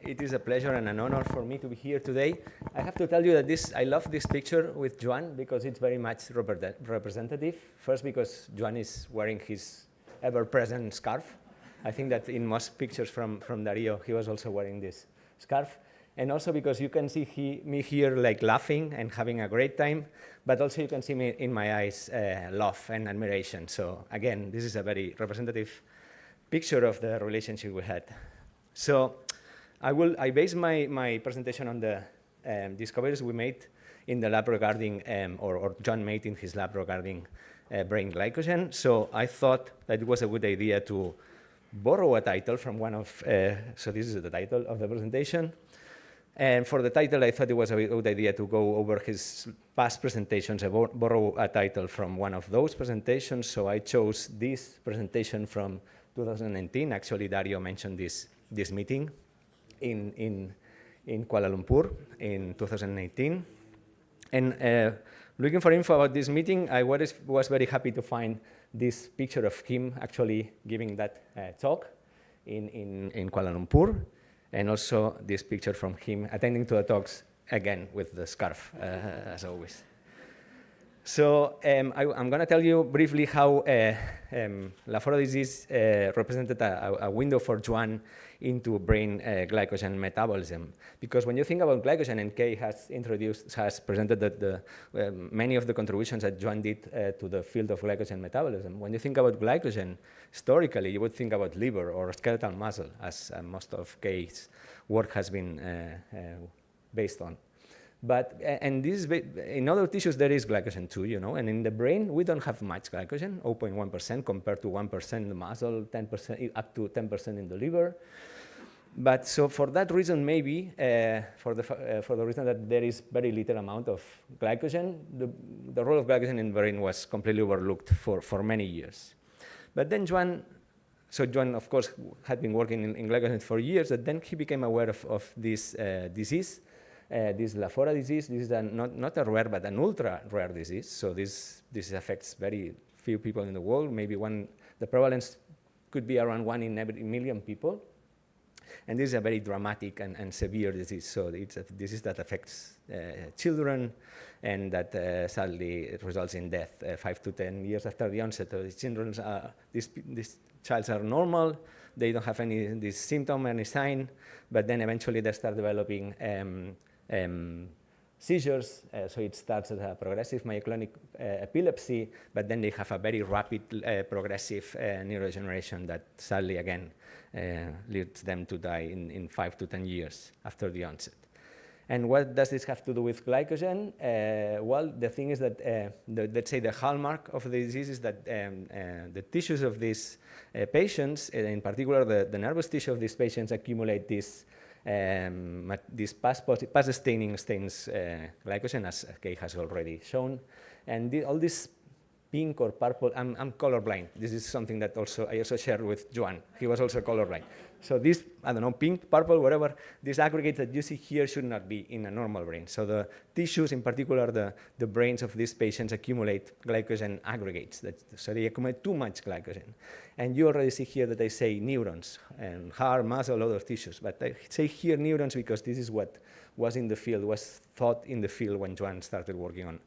It is a pleasure and an honor for me to be here today. I have to tell you that I love this picture with Joan because it's very much representative. First, because Joan is wearing his ever-present scarf. I think that in most pictures from Dario, he was also wearing this scarf. And also because you can see me here like laughing and having a great time, but also you can see me in my eyes love and admiration. So again, this is a very representative picture of the relationship we had. So I base my presentation on the discoveries we made in the lab regarding, or Joan made in his lab regarding brain glycogen. So I thought that it was a good idea to borrow a title from one of, so this is the title of the presentation. And for the title, I thought it was a good idea to go over his past presentations, borrow a title from one of those presentations. So I chose this presentation from 2019. Actually, Dario mentioned this meeting in Kuala Lumpur in 2018. And looking for info about this meeting, I was very happy to find this picture of him actually giving that talk in Kuala Lumpur. And also this picture from him attending to the talks, again, with the scarf, as always. So I'm going to tell you briefly how Lafora disease represented a window for Joan into brain glycogen metabolism. Because when you think about glycogen, and Kay has presented many of the contributions that Joan did to the field of glycogen metabolism. When you think about glycogen, historically, you would think about liver or skeletal muscle, as most of Kay's work has been based on. But in other tissues, there is glycogen too, and in the brain, we don't have much glycogen, 0.1% compared to 1% in the muscle, 10%, up to 10% in the liver. But so for that reason, maybe, for the reason that there is very little amount of glycogen, the role of glycogen in the brain was completely overlooked for many years. But then Joan, of course, had been working in glycogen for years, but then he became aware of this disease, this Lafora disease. This is not a rare, but an ultra-rare disease. So this affects very few people in the world. Maybe the prevalence could be around 1 in every million people. And this is a very dramatic and severe disease. So it's a disease that affects children, and that sadly it results in death 5 to 10 years after the onset. So these children are normal. They don't have this symptom, any sign, but then eventually they start developing seizures. So it starts as a progressive myoclonic epilepsy, but then they have a very rapid progressive neurodegeneration that sadly, again, leads them to die in 5 to 10 years after the onset. And what does this have to do with glycogen? Well, the thing is that, let's say the hallmark of the disease is that the tissues of these patients, in particular the nervous tissue of these patients, accumulate this past staining stains glycogen, as Kay has already shown. And all this pink or purple, I'm colorblind. This is something that I also shared with Joan. He was also colorblind. So this, I don't know, pink, purple, whatever, these aggregates that you see here should not be in a normal brain. So the tissues, in particular the brains of these patients, accumulate glycogen aggregates. So they accumulate too much glycogen. And you already see here that I say neurons, and heart, muscle, other tissues. But I say here neurons because this is what was in the field, was thought in the field when Joan started working on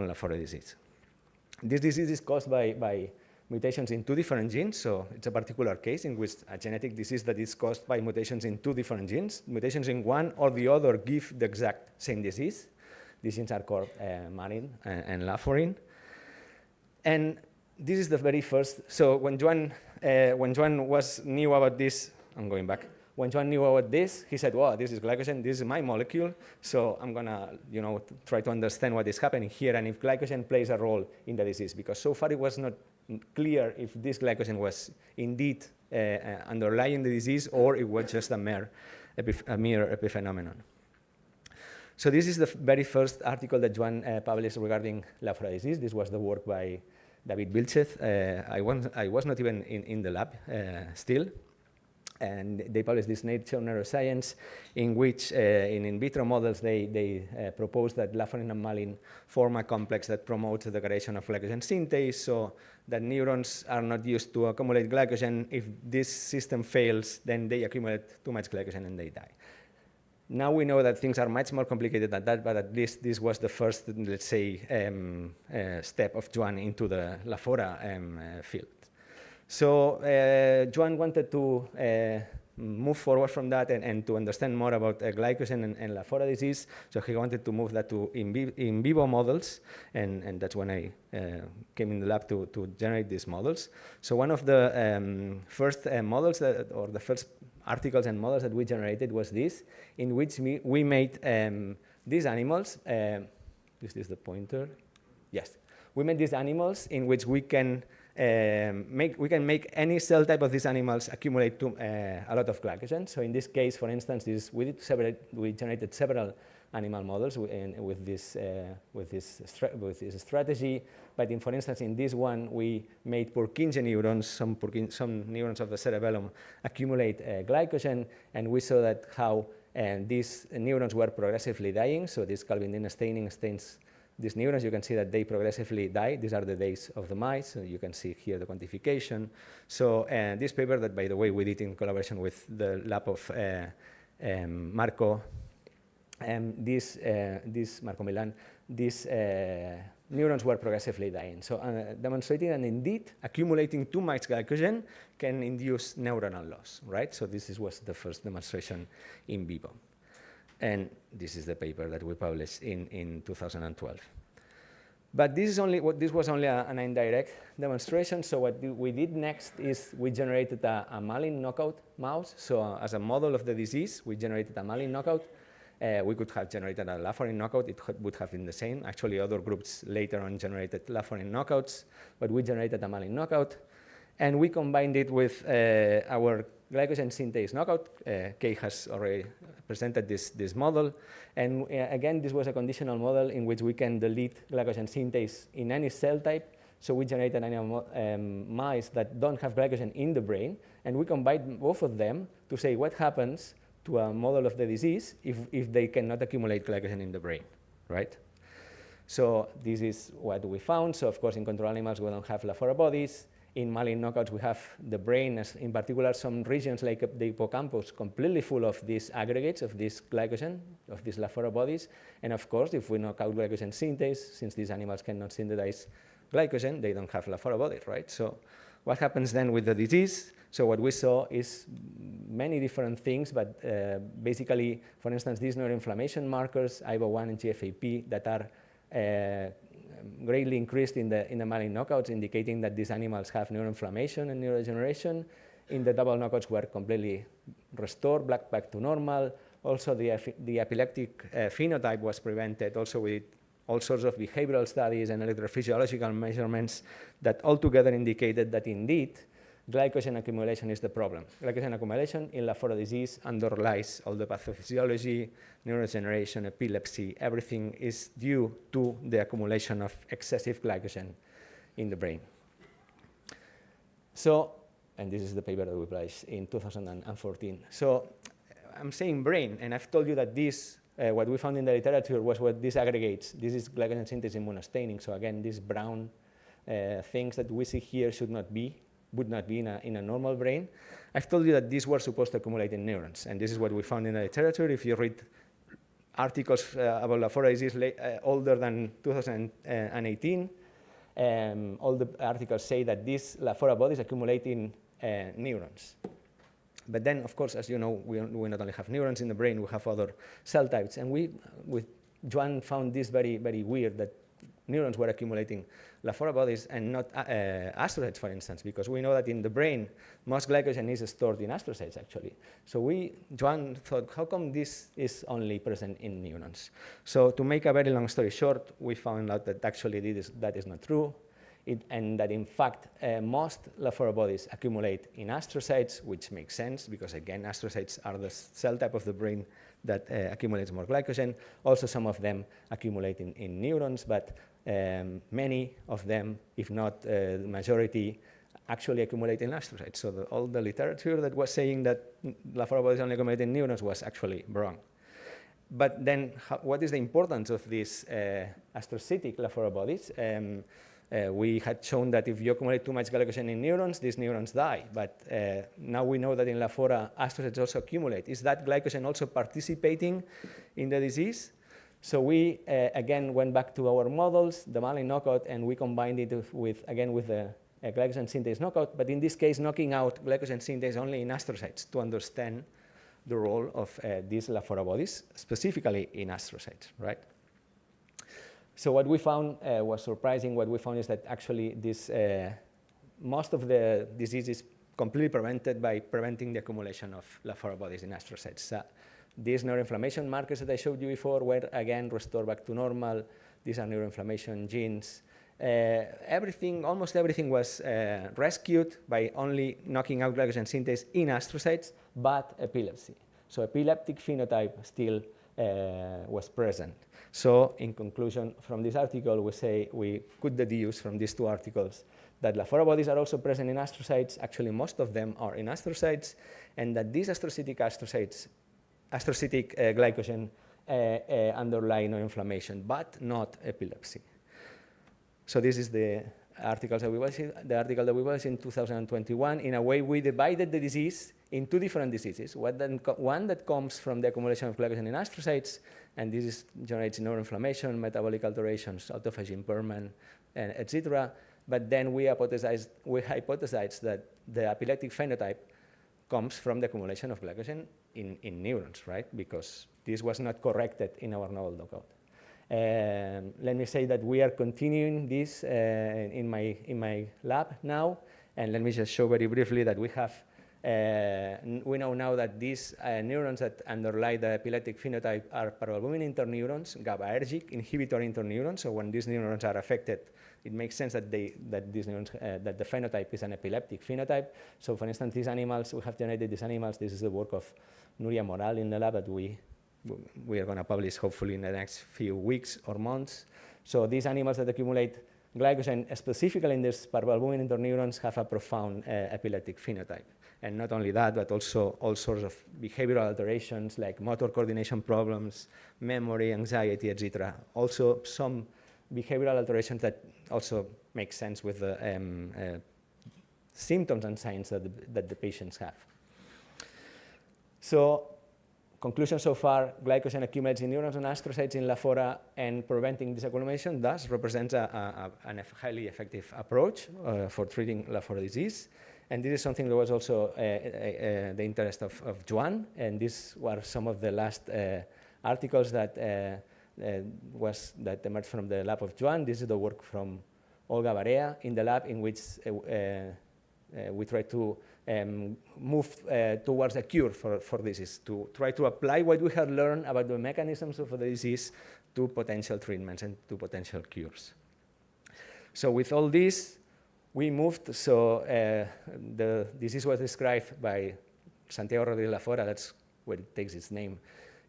Lafora disease. This disease is caused by mutations in 2 different genes, so it's a particular case in which a genetic disease that is caused by mutations in 2 different genes. Mutations in one or the other give the exact same disease. These genes are called marin and laforin. And this is the very first, so when Joan knew about this, I'm going back. When Joan knew about this, he said, wow, this is glycogen, this is my molecule, so I'm gonna try to understand what is happening here and if glycogen plays a role in the disease, because so far it was not clear if this glycogen was indeed underlying the disease or it was just a mere epiphenomenon. So this is the very first article that Joan published regarding Lafora disease. This was the work by David Vilchez. I was not even in the lab still. And they published this Nature Neuroscience, in which in vitro models they proposed that laforin and malin form a complex that promotes the degradation of glycogen synthase, so that neurons are not used to accumulate glycogen. If this system fails, then they accumulate too much glycogen and they die. Now we know that things are much more complicated than that, but at least this was the first, let's say, step of Joan into the Lafora field. So Joan wanted to move forward from that and to understand more about glycogen and Lafora disease. So he wanted to move that to in vivo models, and that's when I came in the lab to generate these models. So one of the first models or the first articles and models that we generated was this, in which we made these animals. Is this the pointer? Yes. We made these animals in which we can make any cell type of these animals accumulate a lot of glycogen. So in this case, for instance, we generated several animal models with this strategy. But for instance, in this one, we made Purkinje neurons, some neurons of the cerebellum accumulate glycogen, and we saw that how these neurons were progressively dying. So this Calvin staining stains these neurons. You can see that they progressively die. These are the days of the mice. So you can see here the quantification. So this paper that, by the way, we did in collaboration with the lab of Marco, Marco Milan, these neurons were progressively dying. So demonstrating that indeed accumulating too much glycogen can induce neuronal loss, right? So this was the first demonstration in vivo. And this is the paper that we published in 2012. But this was only an indirect demonstration. So what we did next is we generated a Malin knockout mouse. So as a model of the disease, we generated a Malin knockout. We could have generated a Laforin knockout. It would have been the same. Actually, other groups later on generated Laforin knockouts, but we generated a Malin knockout. And we combined it with our glycogen synthase knockout. Kay has already presented this model. And again, this was a conditional model in which we can delete glycogen synthase in any cell type. So we generated mice that don't have glycogen in the brain. And we combined both of them to say what happens to a model of the disease if they cannot accumulate glycogen in the brain, right? So this is what we found. So of course, in control animals, we don't have Lafora bodies. In Malin knockouts, we have the brain, in particular some regions like the hippocampus, completely full of these aggregates of this glycogen, of these Lafora bodies. And of course, if we knock out glycogen synthase, since these animals cannot synthesize glycogen, they don't have Lafora bodies, right? So what happens then with the disease? So what we saw is many different things, but basically, for instance, these neuroinflammation markers, IBO1 and GFAP, that are greatly increased in the Malin knockouts, indicating that these animals have neuroinflammation and neurodegeneration. In the double knockouts were completely restored, back to normal. Also, the epileptic phenotype was prevented, also with all sorts of behavioral studies and electrophysiological measurements that altogether indicated that indeed glycogen accumulation is the problem. Glycogen accumulation in Lafora disease underlies all the pathophysiology, neurodegeneration, epilepsy. Everything is due to the accumulation of excessive glycogen in the brain. So, and this is the paper that we published in 2014. So I'm saying brain, and I've told you that this, what we found in the literature was what this aggregates. This is glycogen synthase immunostaining. So again, these brown things that we see here would not be in a normal brain. I've told you that these were supposed to accumulate in neurons, and this is what we found in the literature. If you read articles about Lafora disease older than 2018, all the articles say that these Lafora bodies accumulate in neurons. But then, of course, as you know, we not only have neurons in the brain, we have other cell types. And we, with Joan, found this very, very weird, that neurons were accumulating Lafora bodies and not astrocytes, for instance, because we know that in the brain, most glycogen is stored in astrocytes, actually. So Joan thought, how come this is only present in neurons? So to make a very long story short, we found out that actually that is not true, and that in fact, most Lafora bodies accumulate in astrocytes, which makes sense, because again, astrocytes are the cell type of the brain that accumulates more glycogen. Also, some of them accumulate in neurons, but many of them, if not the majority, actually accumulate in astrocytes. So all the literature that was saying that Lafora bodies only accumulate in neurons was actually wrong. But then, what is the importance of these astrocytic Lafora bodies? We had shown that if you accumulate too much glycogen in neurons, these neurons die. But now we know that in Lafora, astrocytes also accumulate. Is that glycogen also participating in the disease? So we, again, went back to our models, the Malin knockout, and we combined it with the glycogen synthase knockout, but in this case, knocking out glycogen synthase only in astrocytes to understand the role of these Lafora bodies, specifically in astrocytes, right? So what we found was surprising. What we found is that actually most of the disease is completely prevented by preventing the accumulation of Lafora bodies in astrocytes. These neuroinflammation markers that I showed you before were again restored back to normal. These are neuroinflammation genes. Almost everything was rescued by only knocking out glycogen synthase in astrocytes, but epilepsy. So epileptic phenotype still was present. So in conclusion, from this article, we could deduce from these two articles that Lafora bodies are also present in astrocytes. Actually, most of them are in astrocytes, and that these astrocytic glycogen underlie neuroinflammation, but not epilepsy. So this is the article that we published in 2021. In a way, we divided the disease in two different diseases. One that comes from the accumulation of glycogen in astrocytes, and this generates neuroinflammation, metabolic alterations, autophagy impairment, etc. But then we hypothesized that the epileptic phenotype comes from the accumulation of glycogen in neurons, right? Because this was not corrected in our novel knockout. Let me say that we are continuing this in my lab now, and let me just show very briefly that we know now that these neurons that underlie the epileptic phenotype are parvalbumin interneurons, GABAergic inhibitory interneurons. So when these neurons are affected, it makes sense that these neurons, that the phenotype is an epileptic phenotype. So for instance, these animals, we have generated these animals. This is the work of Nuria Moral in the lab that we are going to publish hopefully in the next few weeks or months. So these animals that accumulate glycogen specifically in these parvalbumin interneurons have a profound epileptic phenotype. And not only that, but also all sorts of behavioral alterations like motor coordination problems, memory, anxiety, etc. Also some behavioral alterations that also make sense with the symptoms and signs that the patients have. So conclusion so far, glycogen accumulates in neurons and astrocytes in LaFora, and preventing this accumulation thus represents a highly effective approach for treating LaFora disease. And this is something that was also the interest of Joan, and these were some of the last articles that emerged from the lab of Joan. This is the work from Olga Barea in the lab, in which we try to move towards a cure for disease, to try to apply what we have learned about the mechanisms of the disease to potential treatments and to potential cures. So with all this, we moved. So the disease was described by Santiago Rodríguez Lafora, that's where it takes its name,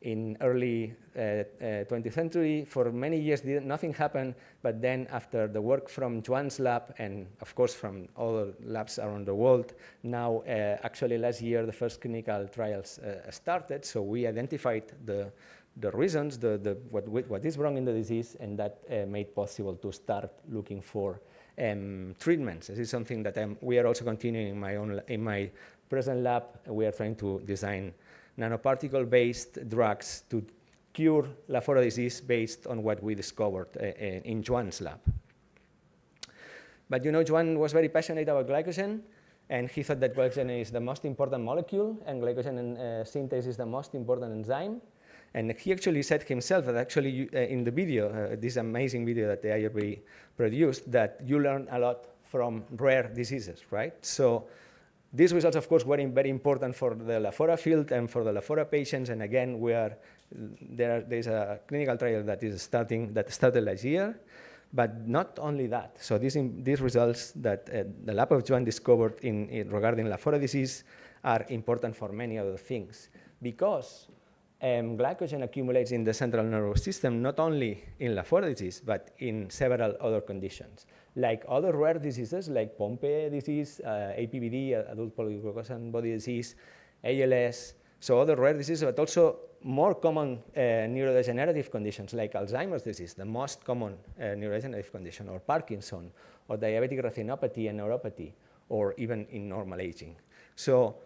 in early 20th century. For many years, nothing happened, but then after the work from Joan's lab, and of course from other labs around the world, now actually last year the first clinical trials started, so we identified the reasons, what is wrong in the disease, and that made possible to start looking for treatments. This is something that we are also continuing in my present lab. We are trying to design nanoparticle-based drugs to cure LaFora disease based on what we discovered in Joan's lab. But you know, Joan was very passionate about glycogen, and he thought that glycogen is the most important molecule, and glycogen synthase is the most important enzyme. And he actually said himself that actually in the video, this amazing video that the IRB produced, that you learn a lot from rare diseases, right? So these results, of course, were very important for the LaFora field and for the LaFora patients. And again, there's a clinical trial that started last year. But not only that. So these results that the lab of Joan discovered regarding LaFora disease are important for many other things, because glycogen accumulates in the central nervous system, not only in LaFora disease, but in several other conditions, like other rare diseases like Pompe disease, APBD, adult polyglucosan body disease, ALS, so other rare diseases, but also more common neurodegenerative conditions like Alzheimer's disease, the most common neurodegenerative condition, or Parkinson, or diabetic retinopathy and neuropathy, or even in normal aging. So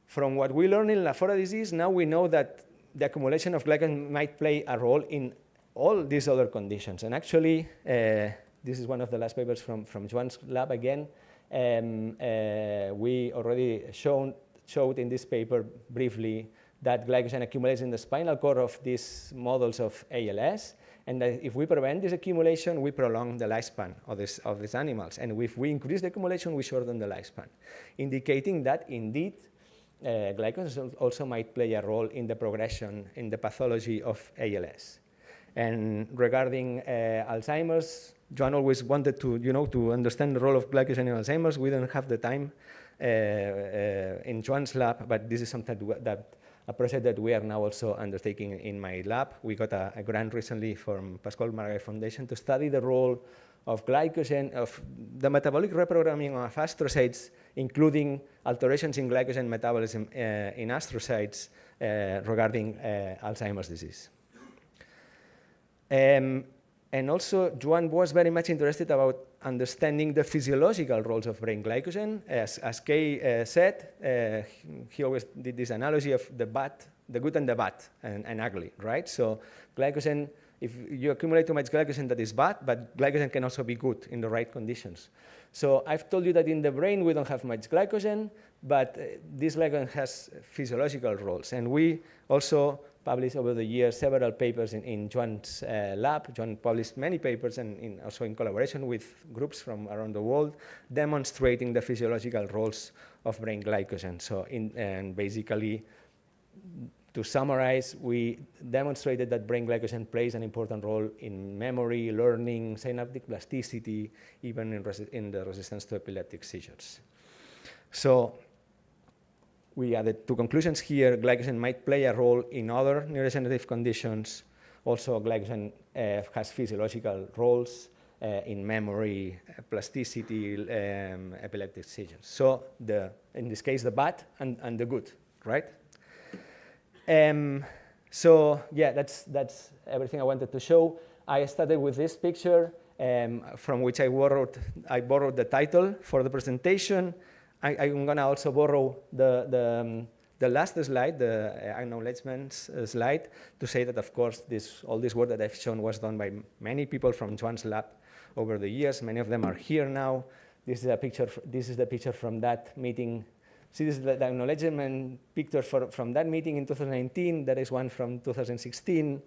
from what we learned in LaFora disease, now we know that the accumulation of glycogen might play a role in all these other conditions. And actually, this is one of the last papers from Joan's lab again. We already showed in this paper briefly that glycogen accumulates in the spinal cord of these models of ALS, and that if we prevent this accumulation, we prolong the lifespan of these animals. And if we increase the accumulation, we shorten the lifespan, indicating that indeed glycogen also might play a role in the progression, in the pathology of ALS. And regarding Alzheimer's, Joan always wanted to understand the role of glycogen in Alzheimer's. We don't have the time in Joan's lab, but this is something a project that we are now also undertaking in my lab. We got a grant recently from Pascual Maragall Foundation to study the role of glycogen, of the metabolic reprogramming of astrocytes, including alterations in glycogen metabolism in astrocytes regarding Alzheimer's disease. And And also, Joan was very much interested about understanding the physiological roles of brain glycogen. As Kay said, he always did this analogy of the good and the bad and ugly, right? So glycogen, if you accumulate too much glycogen, that is bad, but glycogen can also be good in the right conditions. So I've told you that in the brain we don't have much glycogen, but this glycogen has physiological roles. And we also published over the years several papers in Joan's lab. Joan published many papers and also in collaboration with groups from around the world demonstrating the physiological roles of brain glycogen. So and basically, to summarize, we demonstrated that brain glycogen plays an important role in memory, learning, synaptic plasticity, even in the resistance to epileptic seizures. So we added two conclusions here. Glycogen might play a role in other neurodegenerative conditions. Also, glycogen has physiological roles in memory, plasticity, epileptic seizures. So in this case, the bad and the good, right? So yeah, that's everything I wanted to show. I started with this picture from which I borrowed the title for the presentation. I'm going to also borrow the last slide, the acknowledgement slide, to say that, of course, all this work that I've shown was done by many people from Joan's lab over the years. Many of them are here now. This is the picture from that meeting. See, this is the acknowledgement picture from that meeting in 2019. There is one from 2016,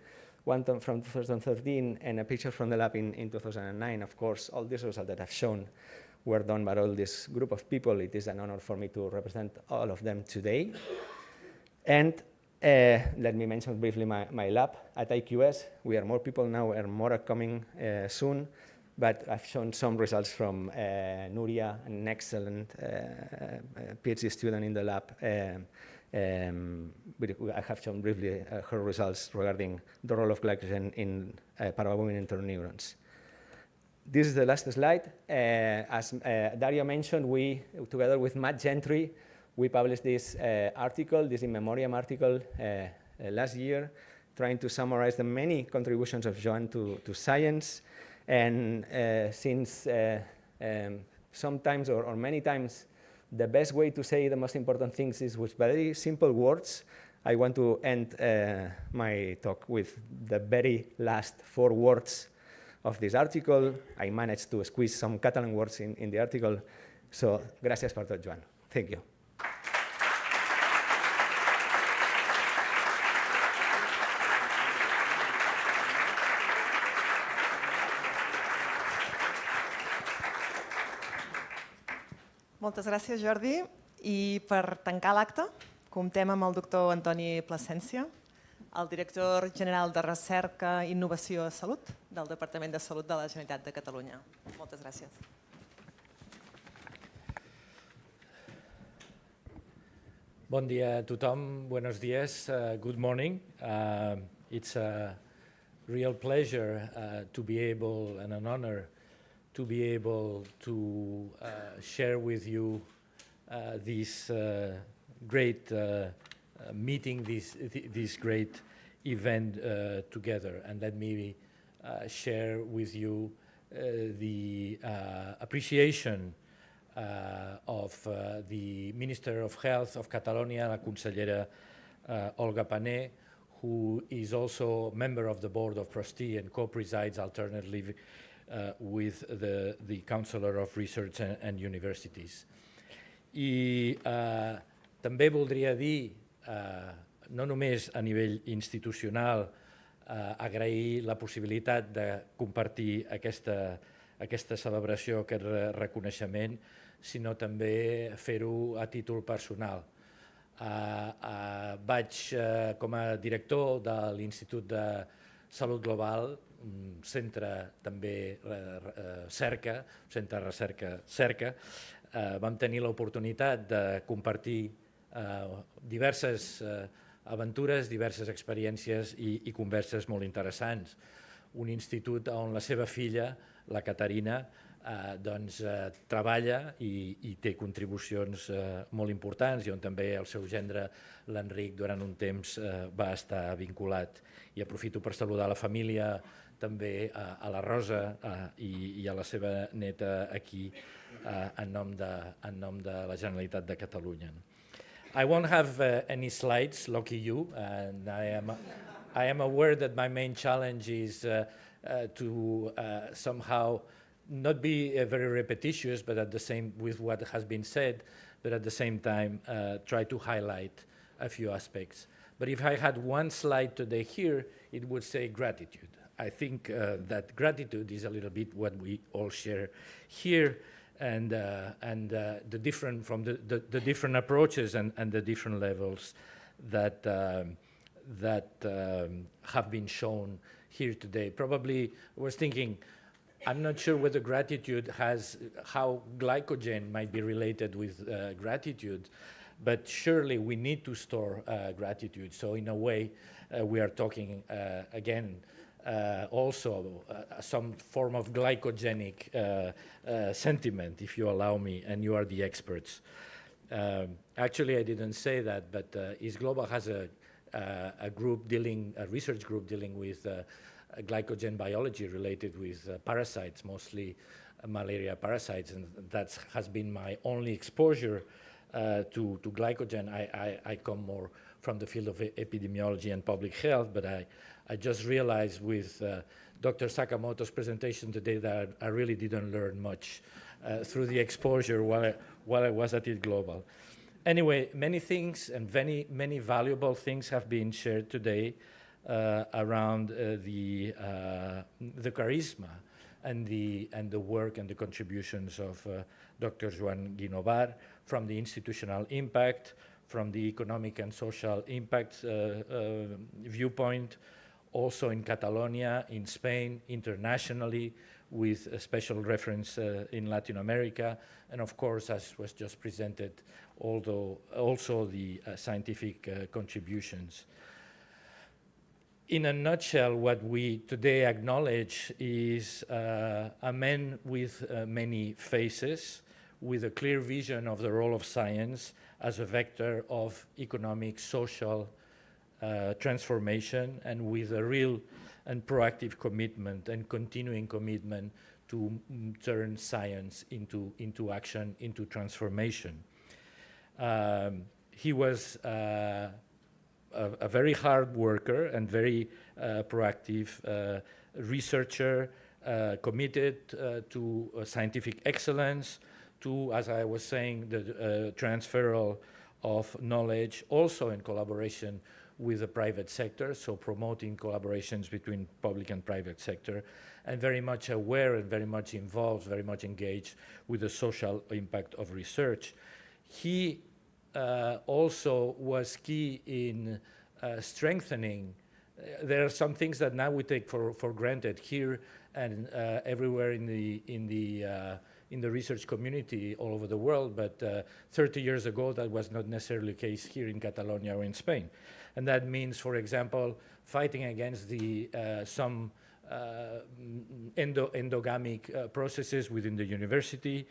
one from 2013, and a picture from the lab in 2009. Of course, all these results that I've shown were done by all this group of people. It is an honor for me to represent all of them today. And let me mention briefly my lab at IQS. We are more people now, and more are coming soon. But I've shown some results from Nuria, an excellent PhD student in the lab. I have shown briefly her results regarding the role of glycogen in parabolic interneurons. This is the last slide. As Dario mentioned, we, together with Matt Gentry, we published this article, this in memoriam article last year, trying to summarize the many contributions of Joan to science. And since sometimes or many times the best way to say the most important things is with very simple words, I want to end my talk with the very last 4 words of this article. I managed to squeeze some Catalan words in the article. So, gracias per tot, Joan. Thank you. Moltes gràcies, Jordi. I per tancar l'acte, comptem amb el doctor Antoni Plasència, el director general de Recerca i Innovació a Salut del Departament de Salut de la Generalitat de Catalunya. Moltes gràcies. Bon dia a tothom. Buenos días. Good morning. It's a real pleasure to be able, and an honor, to be able to share with you this great meeting, this great event together. And let me share with you the appreciation of the Minister of Health of Catalonia, la consellera Olga Pané, who is also member of the Board of Trustees and co-presides alternately with the Counselor of Research and Universities. I també voldria dir, no només a nivell institucional, agrair la possibilitat de compartir aquesta celebració, aquest reconeixement, sinó també fer-ho a títol personal. Vaig, com a director de l'Institut de Salut Global, un centre també cerca, centre de recerca cerca, vam tenir l'oportunitat de compartir diverses aventures, diverses experiències i converses molt interessants. Un institut on la seva filla, la Caterina, treballa i té contribucions molt importants i on també el seu gendre, l'Enric, durant un temps va estar vinculat. I aprofito per saludar la família també a la Rosa i a la seva neta aquí en nom de la Generalitat de Catalunya. I won't have any slides, lucky you, and I am aware that my main challenge is to somehow not be very repetitious, but at the same with what has been said, but at the same time try to highlight a few aspects. But if I had one slide today here, it would say gratitude. I think that gratitude is a little bit what we all share here, and the different from the different approaches and the different levels that have been shown here today. Probably I was thinking, I'm not sure whether gratitude has, how glycogen might be related with gratitude, but surely we need to store gratitude. So in a way, we are talking again, also some form of glycogenic sentiment, if you allow me, and you are the experts. Actually, I didn't say that, but East Global has a research group dealing with glycogen biology related with parasites, mostly malaria parasites, and that has been my only exposure to glycogen. I come more from the field of epidemiology and public health, but I just realized with Dr. Sakamoto's presentation today that I really didn't learn much through the exposure while I was at East Global. Anyway, many things and many valuable things have been shared today around the charisma and the work and the contributions of Dr. Joan Guinovart, from the institutional impact, from the economic and social impact viewpoint, also in Catalonia, in Spain, internationally, with a special reference in Latin America, and of course, as was just presented, also the scientific contributions. In a nutshell, what we today acknowledge is a man with many faces, with a clear vision of the role of science as a vector of economic, social transformation, and with a real and proactive commitment and continuing commitment to turn science into action, into transformation. He was a very hard worker and very proactive researcher, committed to scientific excellence, to, as I was saying, the transfer of knowledge, also in collaboration with the private sector, so promoting collaborations between public and private sector, and very much aware and very much involved, very much engaged with the social impact of research. He also was key in strengthening. There are some things that now we take for granted here and everywhere in the research community all over the world, but 30 years ago that was not necessarily the case here in Catalonia or in Spain. And that means, for example, fighting against some endogamic processes within the university,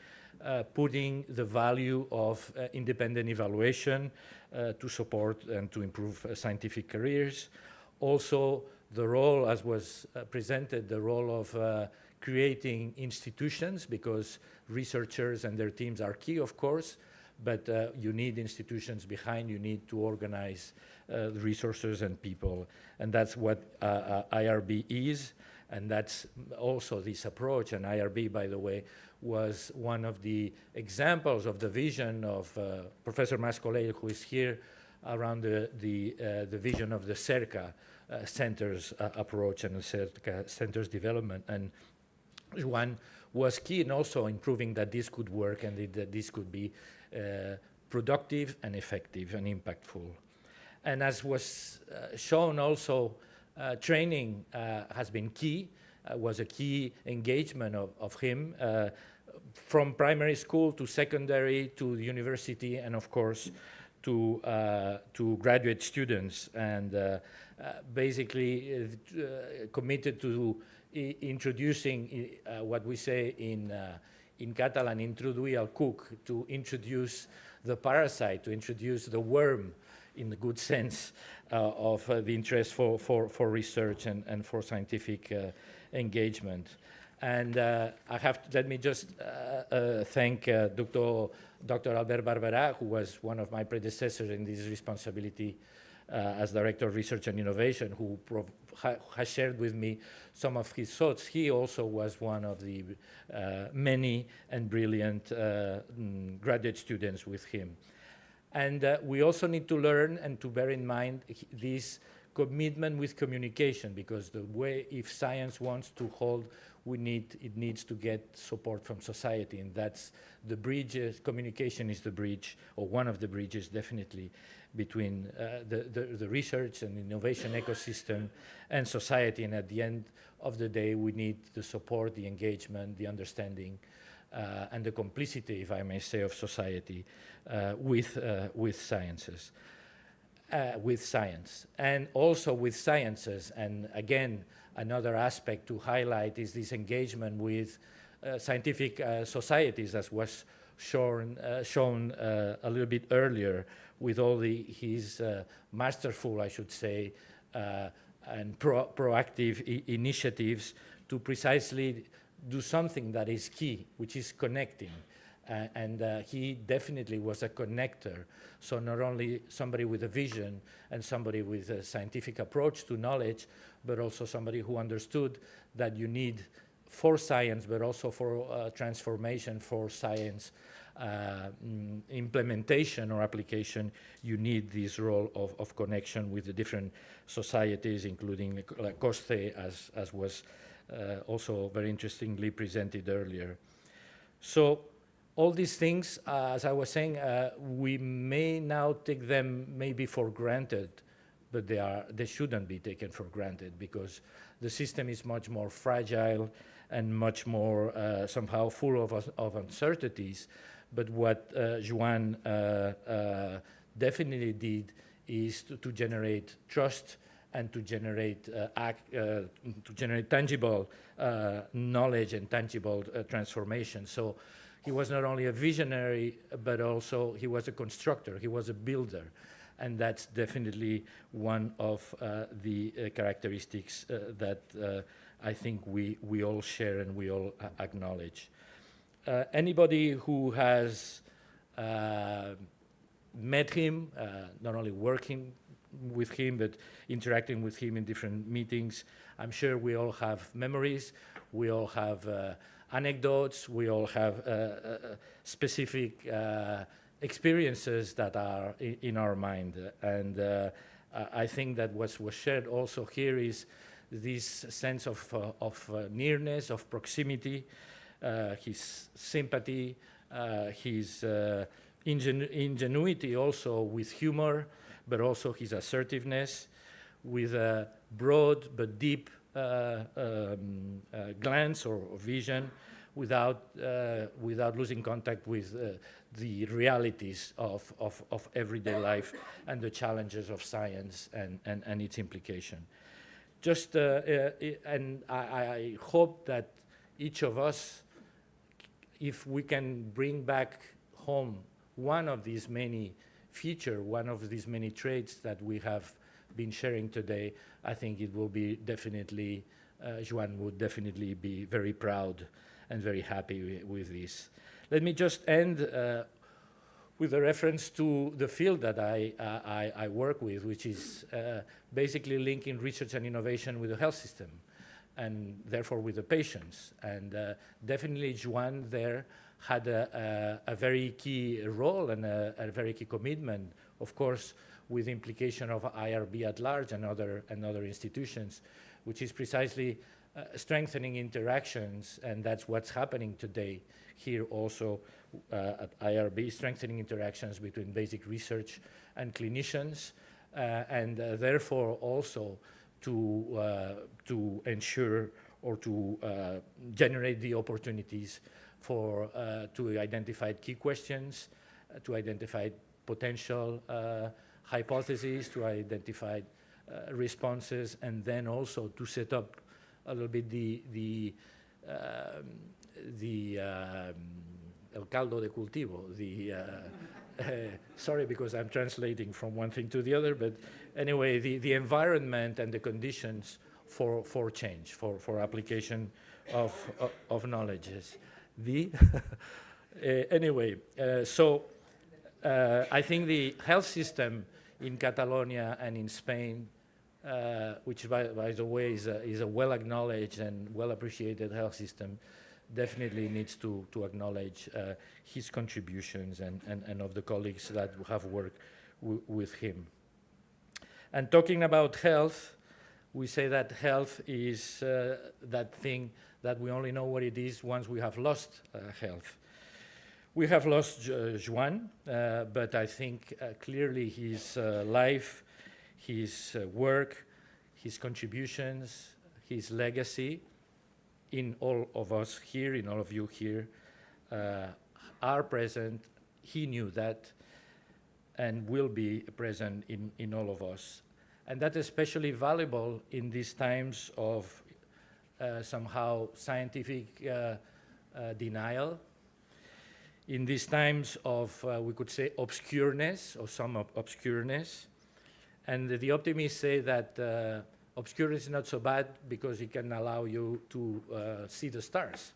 putting the value of independent evaluation to support and to improve scientific careers. Also, the role, as was presented, the role of creating institutions, because researchers and their teams are key, of course, but you need institutions behind, you need to organize resources and people, and that's what IRB is, and that's also this approach. And IRB, by the way, was one of the examples of the vision of Professor Mascolell, who is here, around the vision of the CERCA centers approach and the CERCA centers development. And Joan was key in also improving that this could work and that this could be productive and effective and impactful. And as was shown also, training has been key, was a key engagement of him from primary school to secondary to the university, and of course to graduate students, and basically committed to introducing what we say in Catalan, introduir el cuc, to introduce the parasite, to introduce the worm in the good sense of the interest for research and for scientific engagement. And let me just thank Dr. Albert Barberà, who was one of my predecessors in this responsibility as Director of Research and Innovation, who has shared with me some of his thoughts. He also was one of the many and brilliant graduate students with him. And we also need to learn and to bear in mind this commitment with communication, because the way, if science wants to hold, it needs to get support from society, and that's the bridges. Communication is the bridge, or one of the bridges, definitely, between the research and innovation ecosystem and society. And at the end of the day, we need the support, the engagement, the understanding, and the complicity, if I may say, of society with sciences. With science, and also with sciences. And again, another aspect to highlight is this engagement with scientific societies, as was shown a little bit earlier, with all his masterful, I should say, and proactive initiatives to precisely do something that is key, which is connecting. And he definitely was a connector. So not only somebody with a vision and somebody with a scientific approach to knowledge, but also somebody who understood that you need, for science, but also for transformation, for science implementation or application, you need this role of connection with the different societies, including like COSTE, as was also very interestingly presented earlier. So all these things, as I was saying, we may now take them maybe for granted, but they shouldn't be taken for granted, because the system is much more fragile and much more somehow full of uncertainties. But what Joan definitely did is to generate trust and to generate tangible knowledge and tangible transformation. So he was not only a visionary, but also he was a constructor, he was a builder. And that's definitely one of the characteristics that I think we all share and we all acknowledge. Anybody who has met him, not only working with him, but interacting with him in different meetings, I'm sure we all have memories, we all have anecdotes, we all have specific experiences that are in our mind. And I think that what was shared also here is this sense of nearness, of proximity, his sympathy, his ingenuity also with humor, but also his assertiveness, with a broad but deep glance or vision, without losing contact with the realities of everyday life and the challenges of science and its implication. And I hope that each of us, if we can bring back home one of these many features, one of these many traits that we have been sharing today, I think it will be definitely, Joan would definitely be very proud and very happy with this. Let me just end with a reference to the field that I work with, which is basically linking research and innovation with the health system, and therefore with the patients. And definitely Joan there had a very key role and a very key commitment, of course, with implication of IRB at large and other institutions, which is precisely strengthening interactions, and that's what's happening today here also at IRB, strengthening interactions between basic research and clinicians, and therefore also to ensure or to generate the opportunities for to identify key questions, to identify potential hypotheses, to identify responses, and then also to set up a little bit the el caldo de cultivo, sorry, because I'm translating from one thing to the other, but anyway, the environment and the conditions for change, for application of knowledges. Anyway, so I think the health system in Catalonia and in Spain, which by the way is a well-acknowledged and well-appreciated health system, definitely needs to acknowledge his contributions and of the colleagues that have worked with him. And talking about health, we say that health is that thing that we only know what it is once we have lost health. We have lost Joan, but I think clearly his life, his work, his contributions, his legacy in all of us here, in all of you here, are present. He knew that and will be present in all of us. And that's especially valuable in these times of somehow scientific denial, in these times of, we could say, obscureness, or some obscureness. And the optimists say that obscurity is not so bad because it can allow you to see the stars.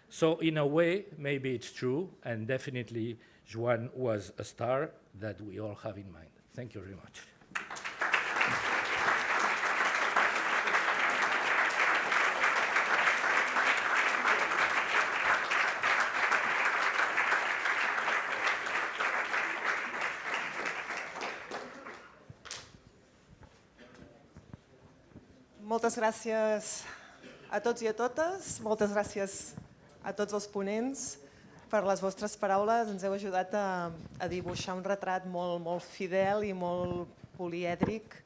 So in a way, maybe it's true, and definitely Joan was a star that we all have in mind. Thank you very much. Moltes gràcies a tots i a totes, moltes gràcies a tots els ponents per les vostres paraules. Ens heu ajudat a dibuixar un retrat molt fidel i molt polièdric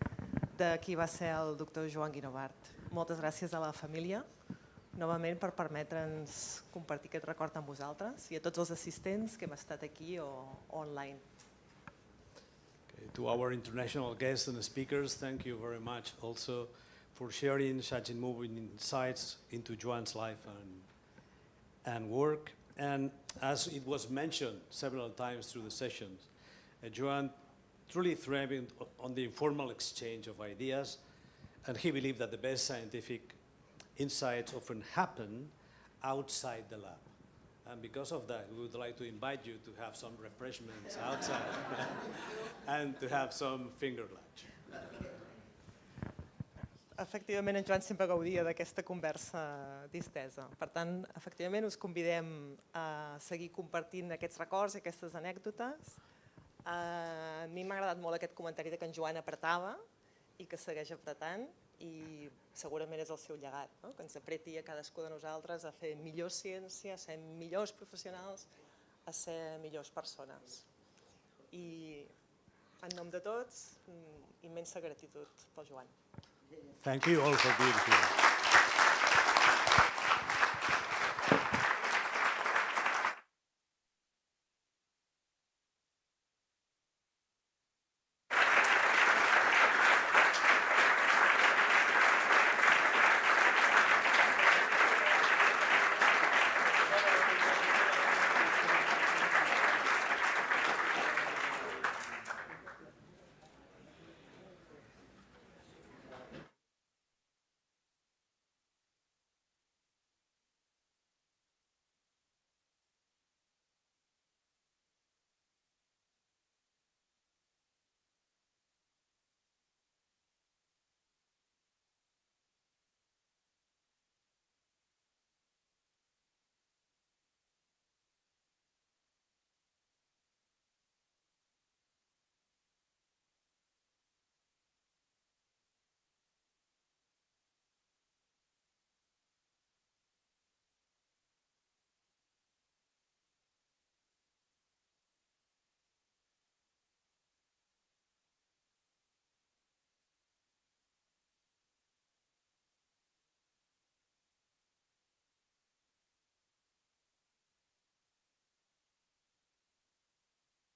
de qui va ser el doctor Joan Guinovart. Moltes gràcies a la família, novament, per permetre'ns compartir aquest record amb vosaltres i a tots els assistents que hem estat aquí o online. To our international guests and speakers, thank you very much also for sharing such moving insights into Joan's life and work. And as it was mentioned several times through the sessions, Joan truly thrived on the informal exchange of ideas, and he believed that the best scientific insights often happen outside the lab. And because of that, we would like to invite you to have some refreshments outside and to have some finger lunch. Efectivament, en Joan sempre gaudia d'aquesta conversa distesa. Per tant, efectivament, us convidem a seguir compartint aquests records i aquestes anècdotes. A mi m'ha agradat molt aquest comentari que en Joan apretava i que segueix apretant, i segurament és el seu llegat, no? Que ens apreti a cadascú de nosaltres a fer millor ciència, a ser millors professionals, a ser millors persones. I en nom de tots, immensa gratitud pel Joan. Thank you all for being here.